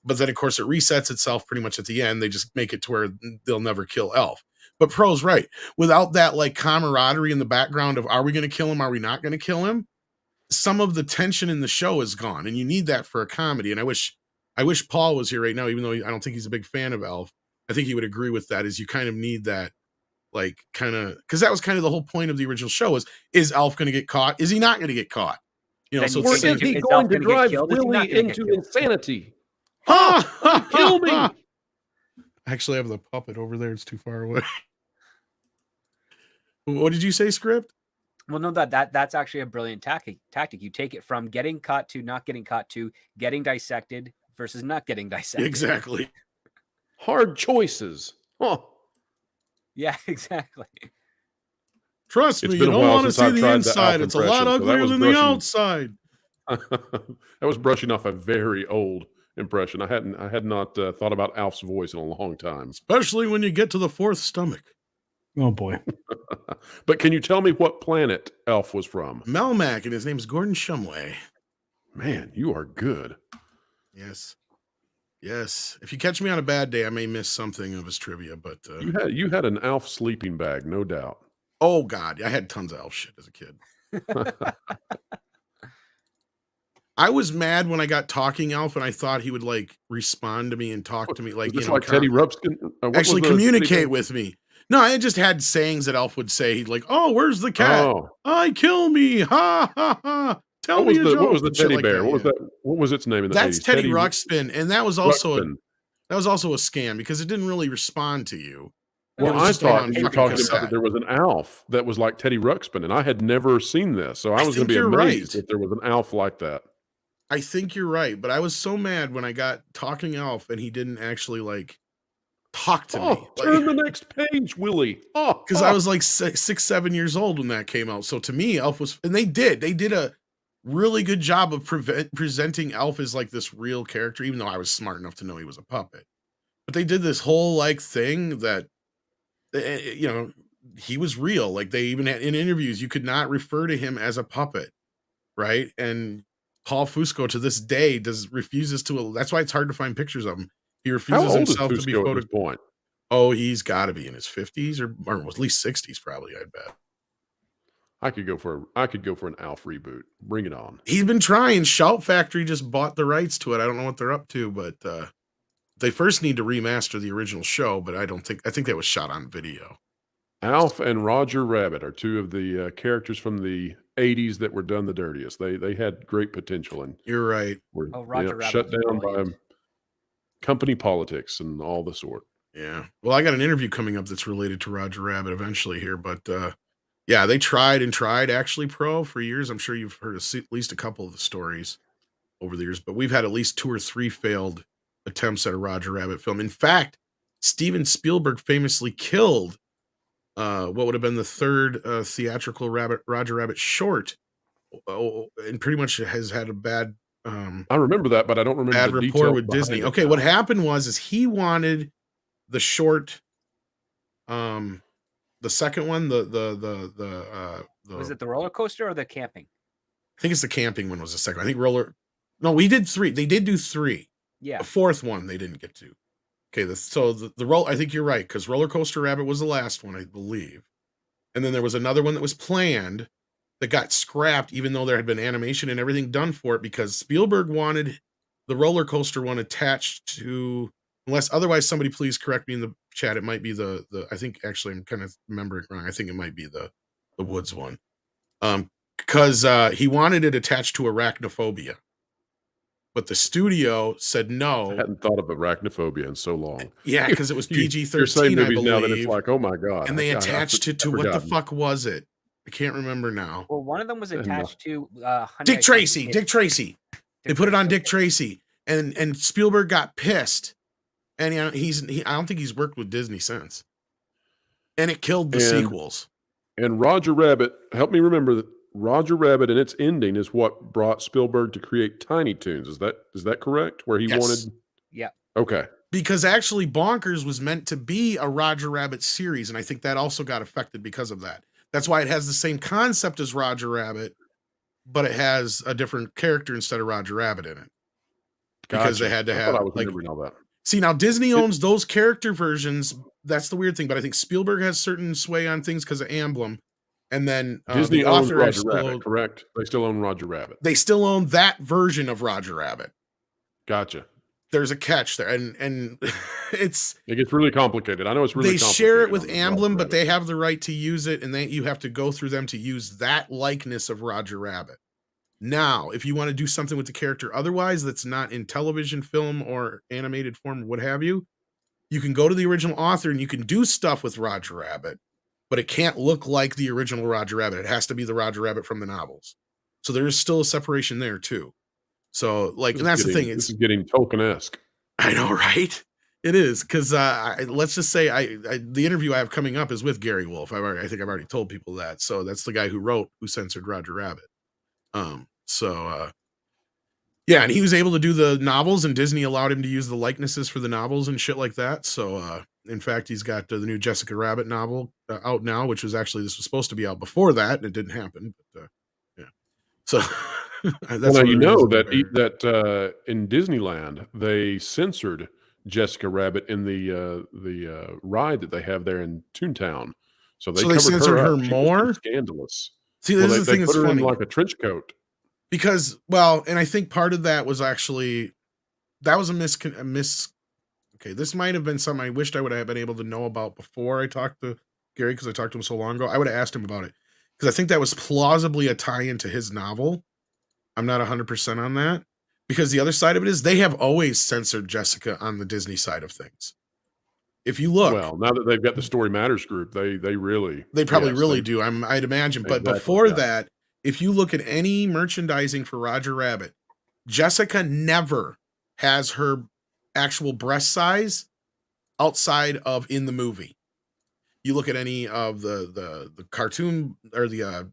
But then of course it resets itself pretty much at the end. They just make it to where they'll never kill Elf. But Pro's right. Without that like camaraderie in the background of, are we going to kill him? Are we not going to kill him? Some of the tension in the show is gone, and you need that for a comedy. And I wish Paul was here right now, even though I don't think he's a big fan of Elf. I think he would agree with that, is you kind of need that, like, kind of, because that was kind of the whole point of the original show is Elf going to get caught? Is he not going to get caught? So or is he going to drive Willie into insanity? Kill me! Actually, I have the puppet over there. It's too far away. What did you say, Script? Well, no, that's actually a brilliant tactic. You take it from getting caught to not getting caught to getting dissected versus not getting dissected. Exactly. Hard choices. Huh. Yeah, exactly. Trust me, you don't want to see the inside. It's a lot uglier than the outside. That was brushing off a very old impression. I had not thought about Alf's voice in a long time. Especially when you get to the fourth stomach. Oh boy. But can you tell me what planet Elf was from? Melmac, and his name's Gordon Shumway. Man, you are good. Yes. Yes. If you catch me on a bad day, I may miss something of his trivia, but You had an Alf sleeping bag, no doubt. oh god, I had tons of elf shit as a kid. I was mad when I got talking elf and I thought he would like respond to me and talk to me like, Was this you know, like Teddy Ruxpin? What was actually the Teddy communicate Ruxpin? with me. No, I just had sayings that elf would say. He'd like, "Oh, where's the cat? Oh, I kill me. Ha ha ha. Tell me a what was joke," the and shit teddy like bear? that. What was Yeah. that? What was its name in the That's 80s? Teddy Ruxpin, and that was also Ruxpin. a scam because it didn't really respond to you. It Well, was I just thought on you were fucking talking about cassette. that there was an Alf that was like Teddy Ruxpin, and I had never seen this, so I was going think to be you're amazed right. if there was an Alf like that. I think you're right, but I was so mad when I got talking elf and he didn't actually like talk to me. Oh, turn the next page, Willie. Oh, Because I was like 6, 7 years old when that came out. So to me, Elf was, and they did a really good job of presenting Elf as like this real character, even though I was smart enough to know he was a puppet. But they did this whole like thing that, you know, he was real. Like they even had in interviews, you could not refer to him as a puppet, right? And Paul Fusco to this day refuses to. That's why it's hard to find pictures of him. He how refuses old is himself to be Fusco at this point? Oh, he's got to be in his 50s or at least 60s, probably. I bet. I could go for an Alf reboot. Bring it on. He's been trying. Shout Factory just bought the rights to it. I don't know what they're up to, but they first need to remaster the original show. But I think that was shot on video. Alf and Roger Rabbit are two of the characters from the 80s that were done the dirtiest. They had great potential and You're right. were Roger Rabbit shut was down brilliant. by company politics and all the sort. Yeah. Well, I got an interview coming up that's related to Roger Rabbit eventually here, but yeah, they tried actually pro for years. I'm sure you've heard at least a couple of the stories over the years, but we've had at least 2 or 3 failed attempts at a Roger Rabbit film. In fact, Steven Spielberg famously killed what would have been the third theatrical Roger Rabbit short, and pretty much has had a bad I remember that, but I don't remember bad the rapport details with behind Disney. it Okay, now. what happened was he wanted the short, the second one, Was it the roller coaster or the camping? I think it's the camping one was the second. I think No, we did 3. They did do 3. Yeah. The fourth one they didn't get to. Okay, the roll. I think you're right because Roller Coaster Rabbit was the last one, I believe, and then there was another one that was planned that got scrapped, even though there had been animation and everything done for it, because Spielberg wanted the roller coaster one attached to, unless otherwise somebody please correct me in the chat. It might be the I think actually I'm kind of remembering wrong. I think it might be the Woods one, because he wanted it attached to arachnophobia. But the studio said no. I hadn't thought of arachnophobia in so long. Yeah, because it was PG-13, You're saying I movies now that it's believe. like, oh my god! And they I attached it to what the fuck was it? I can't remember now. Well, one of them was attached to Dick Tracy. Dick Tracy. They put it on Dick Tracy, and Spielberg got pissed. And you know, I don't think he's worked with Disney since. And it killed the sequels. And Roger Rabbit, help me remember that Roger Rabbit and its ending is what brought Spielberg to create Tiny Toons. Is that correct? Where he wanted. Yeah. Okay. Because actually Bonkers was meant to be a Roger Rabbit series, and I think that also got affected because of that. That's why it has the same concept as Roger Rabbit, but it has a different character instead of Roger Rabbit in it. Because they had to have, I was like, remembering all that. see, now Disney owns those character versions. That's the weird thing, but I think Spielberg has certain sway on things because of Emblem. And then Disney the owns author Roger Rabbit, correct? They still own Roger Rabbit. They still own that version of Roger Rabbit. Gotcha. There's a catch there, and it gets really complicated. I know it's really they complicated. share it with Emblem, but they have the right to use it, and you have to go through them to use that likeness of Roger Rabbit. Now, if you want to do something with the character otherwise that's not in television, film, or animated form, or what have you, you can go to the original author and you can do stuff with Roger Rabbit, but it can't look like the original Roger Rabbit. It has to be the Roger Rabbit from the novels. So there is still a separation there too. So, like, and that's the thing. This is getting Tolkien-esque. I know, right? It is, because let's just say the interview I have coming up is with Gary Wolf. I think I've already told people that. So that's the guy who censored Roger Rabbit. Yeah, and he was able to do the novels, and Disney allowed him to use the likenesses for the novels and shit like that. So, in fact, he's got the new Jessica Rabbit novel out now, which was supposed to be out before that, and it didn't happen. But, yeah. So, That's Well, now one of you the know reasons that why- that in Disneyland they censored Jessica Rabbit in the ride that they have there in Toontown, so they So they covered censored her her up. She was too more? scandalous. See, Well, this is the they thing put that's her in funny. like a trench coat. Because, well, and I think part of that was actually that was a miss. Okay, this might have been something I wished I would have been able to know about before I talked to Gary, because I talked to him so long ago. I would have asked him about it because I think that was plausibly a tie-in to his novel. I'm not 100% on that, because the other side of it is they have always censored Jessica on the Disney side of things. If you look, Well, now that they've got the Story Matters group, they really they probably yes, really they do. I'd imagine. But exactly, before yeah. that, if you look at any merchandising for Roger Rabbit, Jessica never has her actual breast size outside of in the movie. You look at any of the cartoon or the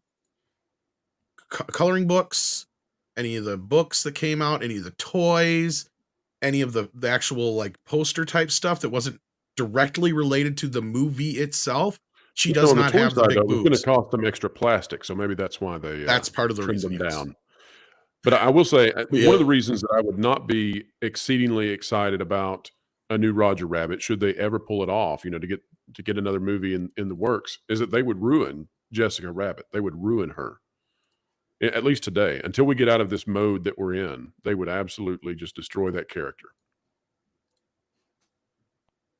coloring books, any of the books that came out, any of the toys, any of the actual like poster type stuff that wasn't directly related to the movie itself, she So does on the not toy have the side, though, big it was gonna boobs. cost them extra plastic, so maybe that's why they, That's part of the trimmed reason, them yes. down. But I will say, But one yeah. of the reasons that I would not be exceedingly excited about a new Roger Rabbit, should they ever pull it off, to get another movie in the works, is that they would ruin Jessica Rabbit. They would ruin her. At least today. Until we get out of this mode that we're in, they would absolutely just destroy that character.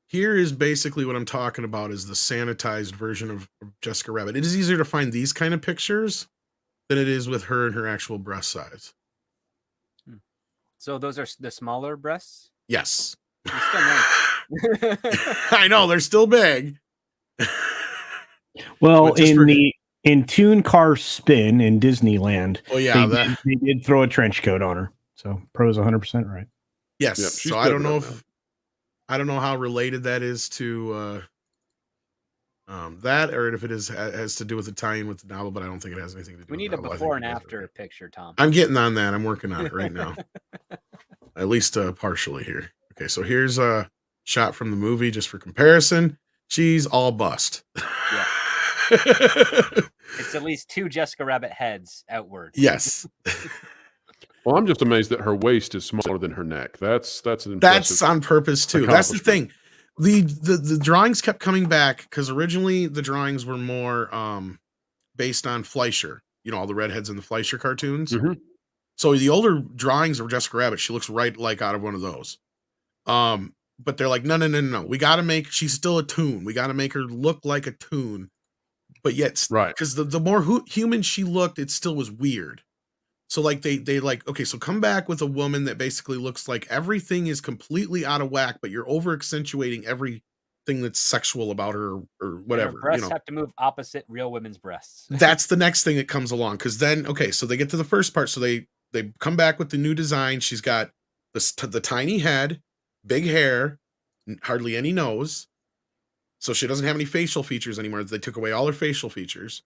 Here is basically what I'm talking about is the sanitized version of Jessica Rabbit. It is easier to find these kind of pictures than it is with her and her actual breast size. So those are the smaller breasts? Yes. They're still nice. I know, they're still big. Well, But just for- in Toon Car Spin in Disneyland, Well, yeah, they did throw a trench coat on her. So Pro's 100% right. yes. Yep, she's So I don't good know right if I don't know how related that is to that, or if it has to do with the tie-in with the novel, but I don't think it has anything to do We with need the a novel. I before think and it does. after picture, Tom. I'm getting on that. I'm working on it right now. At least partially here. Okay, so here's a shot from the movie just for comparison. She's all bust. Yeah. It's at least 2 Jessica Rabbit heads outward. Yes. Well, I'm just amazed that her waist is smaller than her neck. That's an impressive That's on purpose too. That's the accomplishment. thing. The drawings kept coming back because originally the drawings were more based on Fleischer, all the redheads in the Fleischer cartoons. Mhm. So the older drawings of Jessica Rabbit, she looks right like out of one of those. But they're like, no. We got to make, she's still a toon. We got to make her look like a toon, but yet, Right. because the more human she looked, it still was weird. So like they like, okay, so come back with a woman that basically looks like everything is completely out of whack, but you're over accentuating everything that's sexual about her or whatever. Her breasts have to move opposite real women's breasts. That's the next thing that comes along. Cause then, okay, so they get to the first part. So they come back with the new design. She's got the tiny head, big hair, hardly any nose. So she doesn't have any facial features anymore. They took away all her facial features.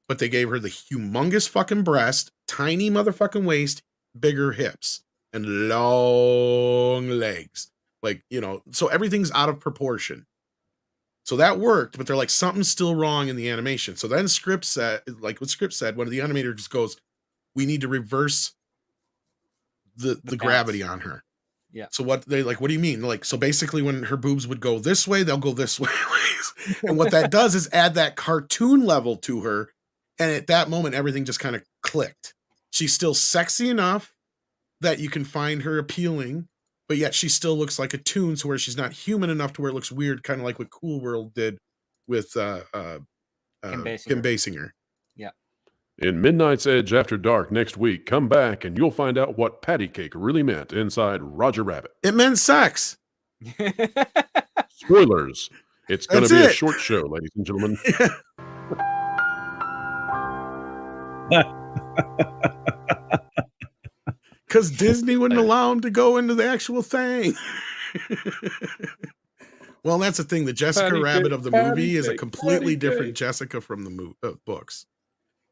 But they gave her the humongous fucking breast, tiny motherfucking waist, bigger hips, and long legs. Like, so everything's out of proportion. So that worked, but they're like, something's still wrong in the animation. So then Script said, one of the animators goes, we need to reverse the gravity on her. Yeah. So what do you mean? Like, so basically when her boobs would go this way, they'll go this way. And what that does is add that cartoon level to her. And at that moment, everything just kind of clicked. She's still sexy enough that you can find her appealing, but yet she still looks like a toon, so where she's not human enough to where it looks weird, kind of like what Cool World did with Kim Basinger. Yeah. In Midnight's Edge After Dark next week, come back and you'll find out what patty cake really meant inside Roger Rabbit. It meant sex. Spoilers. It's going to That's be a it. short show, ladies and gentlemen. Because Disney wouldn't allow him to go into the actual thing. Well, that's the thing. The Jessica Patty Rabbit cake, of the patty movie is a cake, completely patty different cake. Jessica from the books.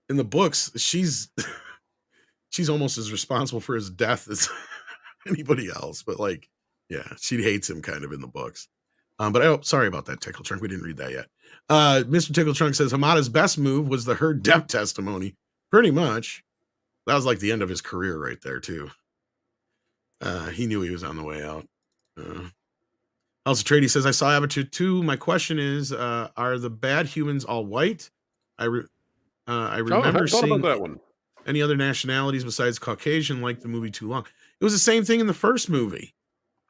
In the books, she's almost as responsible for his death as anybody else. But like, yeah, she hates him kind of in the books. But sorry about that, Tickle Trunk. We didn't read that yet. Mr. Tickle Trunk says Hamada's best move was the her death testimony. Pretty much. That was like the end of his career right there, too. He knew he was on the way out. Also, Trady says, I saw Avatar 2. My question is, are the bad humans all white? I remember hadn't thought seeing about that one. any other nationalities besides Caucasian like the movie too long. It was the same thing in the first movie.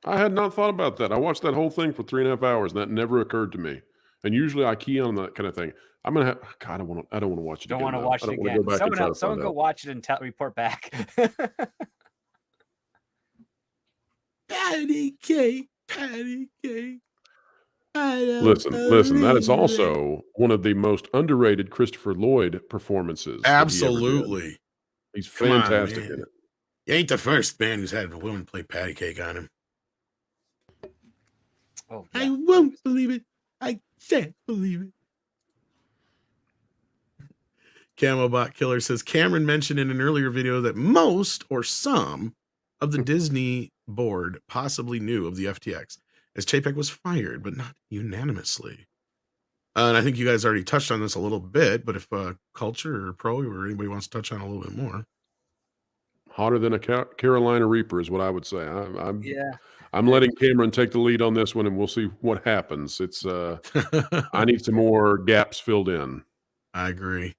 I had not thought about that. I watched that whole thing for 3.5 hours, and that never occurred to me. And usually I key on that kind of thing. I'm gonna have. God, I don't want to watch it. Don't again, want to though. watch I it don't wanna again. Go back and try to Someone find go out. watch it and report back. Patty cake, patty cake. Listen. That is also one of the most underrated Christopher Lloyd performances. Absolutely. He's Come on, fantastic man. in it. You ain't the first man who's had a woman play patty cake on him. Oh, I won't believe it. I can't believe it. Camobot Killer says Cameron mentioned in an earlier video that most or some of the Disney board possibly knew of the FTX, as Chapek was fired, but not unanimously. And I think you guys already touched on this a little bit, but if Culture or Pro or anybody wants to touch on a little bit more. Hotter than a Carolina Reaper is what I would say. Yeah. I'm letting Cameron take the lead on this one, and we'll see what happens. It's I need some more gaps filled in. I agree.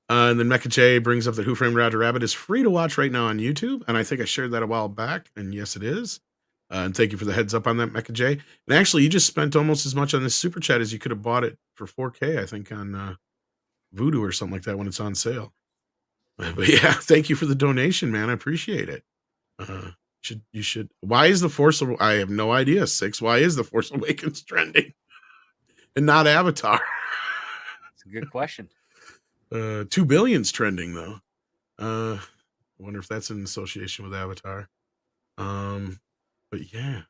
And then Mecha J brings up that Who Framed Roger Rabbit is free to watch right now on YouTube. And I think I shared that a while back. And yes, it is. And thank you for the heads up on that, Mecha J. And actually, you just spent almost as much on this super chat as you could have bought it for 4K, I think, on Vudu or something like that when it's on sale. But yeah, thank you for the donation, man. I appreciate it. You should. Why is the Force? I have no idea. 6. Why is the Force Awakens trending and not Avatar? It's a good question. 2 billion's trending though. I wonder if that's in association with Avatar. But yeah.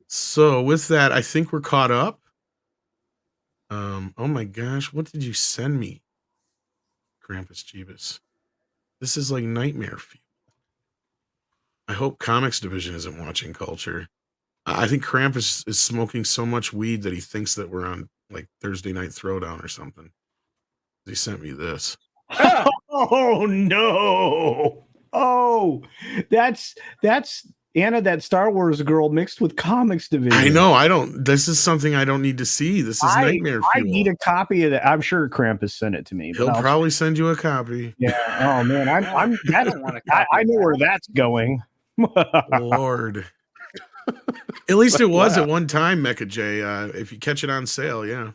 So with that, I think we're caught up. Oh my gosh, what did you send me? Krampus Jeebus. This is like nightmare fuel. I hope Comics Division isn't watching Culture. I think Krampus is smoking so much weed that he thinks that we're on like Thursday Night Throwdown or something. He sent me this. Oh no! Oh, that's Anna, that Star Wars girl mixed with Comics Division. I know. This is something I don't need to see. This is nightmare fuel. I need a copy of that. I'm sure Krampus sent it to me. He'll probably send you a copy. Yeah. Oh man, I don't want a copy. I know where that's going. Lord. At least it was at one time, Mecha J. If you catch it on sale, yeah.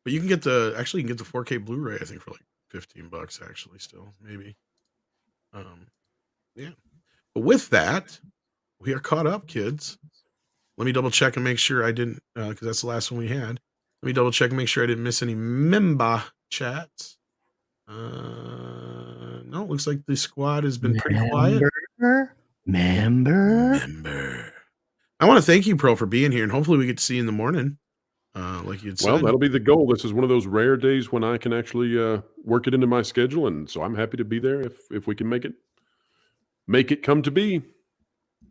But you can get the 4K Blu-ray, I think, for like $15 actually still, maybe. Yeah. But with that, we are caught up, kids. Let me double check and make sure I didn't, because that's the last one we had. Let me double check and make sure I didn't miss any member chats. No, it looks like the squad has been pretty quiet. Member. I want to thank you, Pro, for being here, and hopefully we get to see you in the morning. Like you'd said. Well, that'll be the goal. This is one of those rare days when I can actually work it into my schedule, and so I'm happy to be there if we can make it come to be.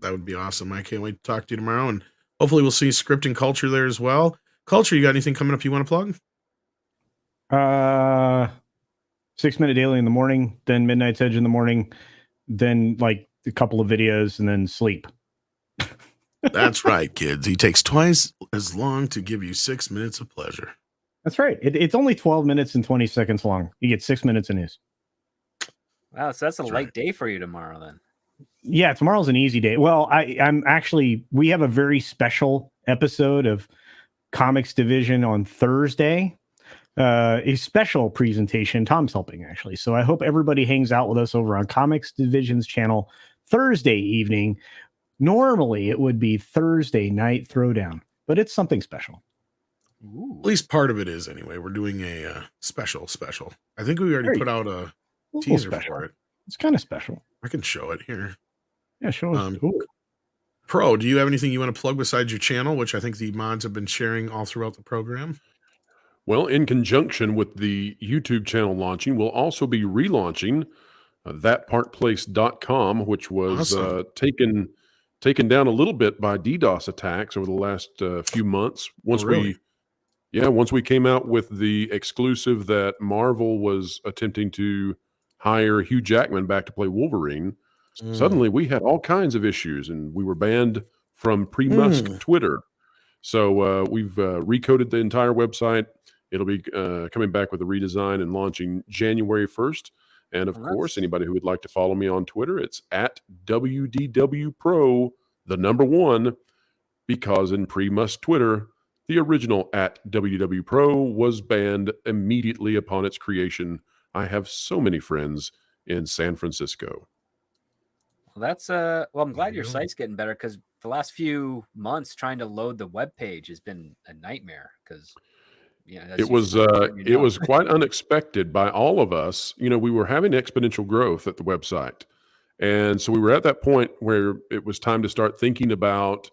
That would be awesome. I can't wait to talk to you tomorrow, and hopefully we'll see Script and Culture there as well. Culture, you got anything coming up you want to plug? 6 Minute Daily in the morning, then Midnight's Edge in the morning, then like a couple of videos, and then sleep. That's right, kids. He takes twice as long to give you 6 minutes of pleasure. That's right. It's only 12 minutes and 20 seconds long. You get 6 minutes of news. Wow, so that's a light day for you tomorrow then. Yeah, tomorrow's an easy day. Well, we have a very special episode of Comics Division on Thursday. A special presentation. Tom's helping actually. So I hope everybody hangs out with us over on Comics Division's channel Thursday evening. Normally it would be Thursday night throwdown, but it's something special. Ooh. At least part of it is anyway. We're doing a special. I think we already put out a teaser for it. It's kind of special. I can show it here. Yeah, show us. Pro, do you have anything you want to plug besides your channel, which I think the mods have been sharing all throughout the program? Well, in conjunction with the YouTube channel launching, we'll also be relaunching thatpartplace.com, which was taken down a little bit by DDoS attacks over the last few months. Once we Yeah, once we came out with the exclusive that Marvel was attempting to hire Hugh Jackman back to play Wolverine, suddenly we had all kinds of issues, and we were banned from pre-Musk Twitter. So we've recoded the entire website. It'll be coming back with a redesign and launching January 1st. And of course, anybody who would like to follow me on Twitter, it's at WDWPro, the number one, because in pre-Musk Twitter, the original at WDWPro was banned immediately upon its creation. I have so many friends in San Francisco. Well, that's well, I'm glad your site's getting better, because the last few months trying to load the web page has been a nightmare, because it was quite unexpected by all of us. We were having exponential growth at the website. And so we were at that point where it was time to start thinking about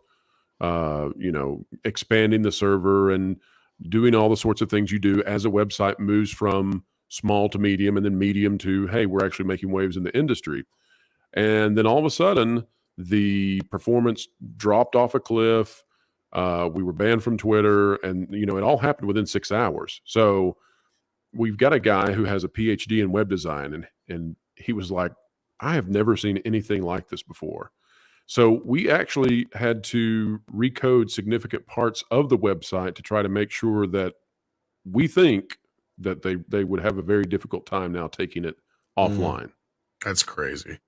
expanding the server and doing all the sorts of things you do as a website moves from small to medium and then medium to, hey, we're actually making waves in the industry. And then all of a sudden, the performance dropped off a cliff. We were banned from Twitter, and, it all happened within 6 hours. So we've got a guy who has a PhD in web design, and he was like, I have never seen anything like this before. So we actually had to recode significant parts of the website to try to make sure that we think that they would have a very difficult time now taking it offline. That's crazy.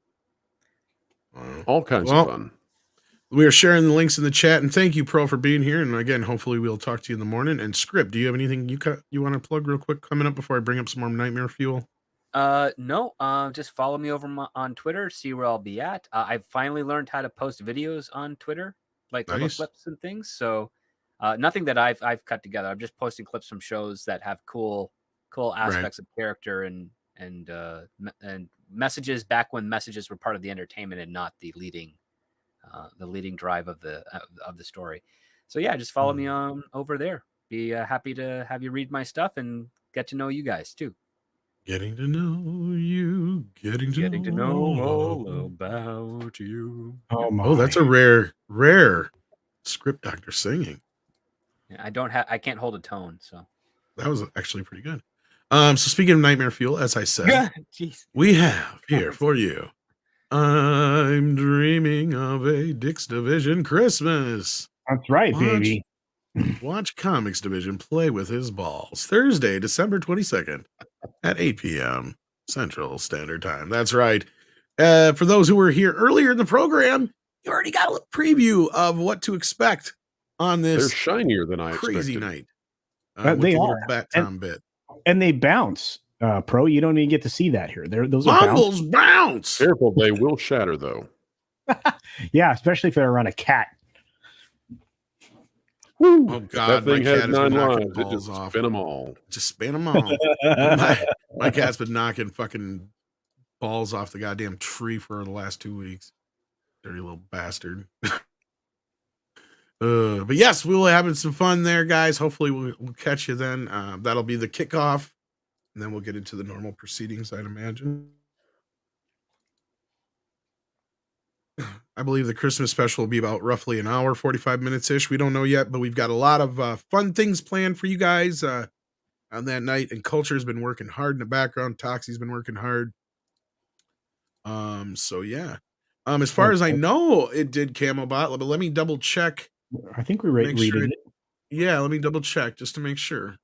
All kinds of fun. We are sharing the links in the chat, and thank you, Pro, for being here. And again, hopefully we'll talk to you in the morning. And Script, do you have anything you want to plug real quick coming up before I bring up some more Nightmare Fuel? No, just follow me over on Twitter, see where I'll be at. I've finally learned how to post videos on Twitter, like little clips and things. So nothing that I've cut together. I'm just posting clips from shows that have cool aspects of character and messages back when messages were part of the entertainment and not the leading drive of the story. So yeah, just follow me over there. Be happy to have you read my stuff and get to know you guys too. Getting to know you, getting to know all about you. Oh, that's a rare Script Doctor singing. Yeah, I can't hold a tone, so that was actually pretty good. So speaking of Nightmare Fuel, as I said, we have here for you, I'm dreaming of a Dick's Division Christmas. That's right, baby. Watch Comics Division play with his balls. Thursday, December 22nd at 8 p.m. Central Standard Time. That's right. For those who were here earlier in the program, you already got a little preview of what to expect on this. They're shinier than I crazy expected. night. They are. Bat Tom bit. And they bounce. Pro, you don't even get to see that here. Those are Bumbles bounce. Careful, they will shatter though. Yeah, especially if they're around a cat. Woo. Oh God, that thing my has cat 9 lives. It balls just off. spin them all. Just spin them all. my cat's been knocking fucking balls off the goddamn tree for the last 2 weeks. Dirty little bastard. But yes, we will having some fun there, guys. Hopefully we'll catch you then. That'll be the kickoff, and then we'll get into the normal proceedings, I'd imagine. I believe the Christmas special will be about roughly an hour, 45 minutes ish. We don't know yet, but we've got a lot of fun things planned for you guys on that night. And Culture's been working hard in the background. Toxie's been working hard. So yeah. As far as I know, it did Camobot, but let me double check. I think we read it. Yeah, let me double check just to make sure.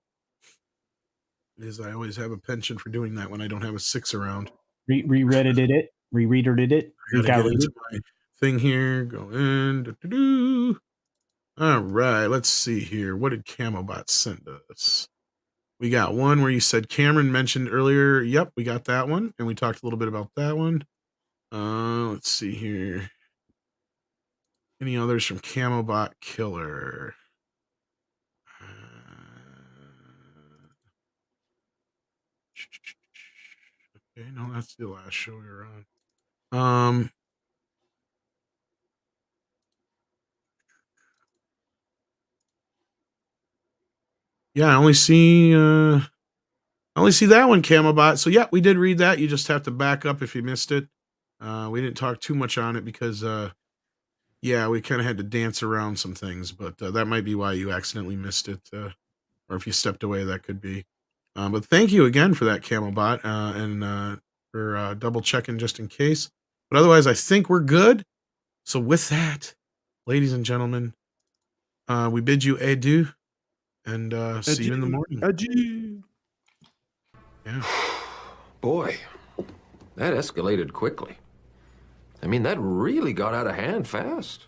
Because I always have a penchant for doing that when I don't have a 6 around. Rereaded it. You got my thing here. Go in. All right, let's see here. What did Camobot send us? We got one where you said Cameron mentioned earlier. Yep, we got that one, and we talked a little bit about that one. Let's see here. Any others from Camobot Killer? Okay, no, that's the last show we were on. Yeah, I only see that one, Camobot. So yeah, we did read that. You just have to back up if you missed it. We didn't talk too much on it because yeah, we kind of had to dance around some things, but that might be why you accidentally missed it, or or if you stepped away, that could be. But thank you again for that, Camelbot, and for double checking just in case. But otherwise, I think we're good. So with that, ladies and gentlemen, we bid you adieu, and see you in the morning. Adieu. Yeah. Boy, that escalated quickly. I mean, that really got out of hand fast.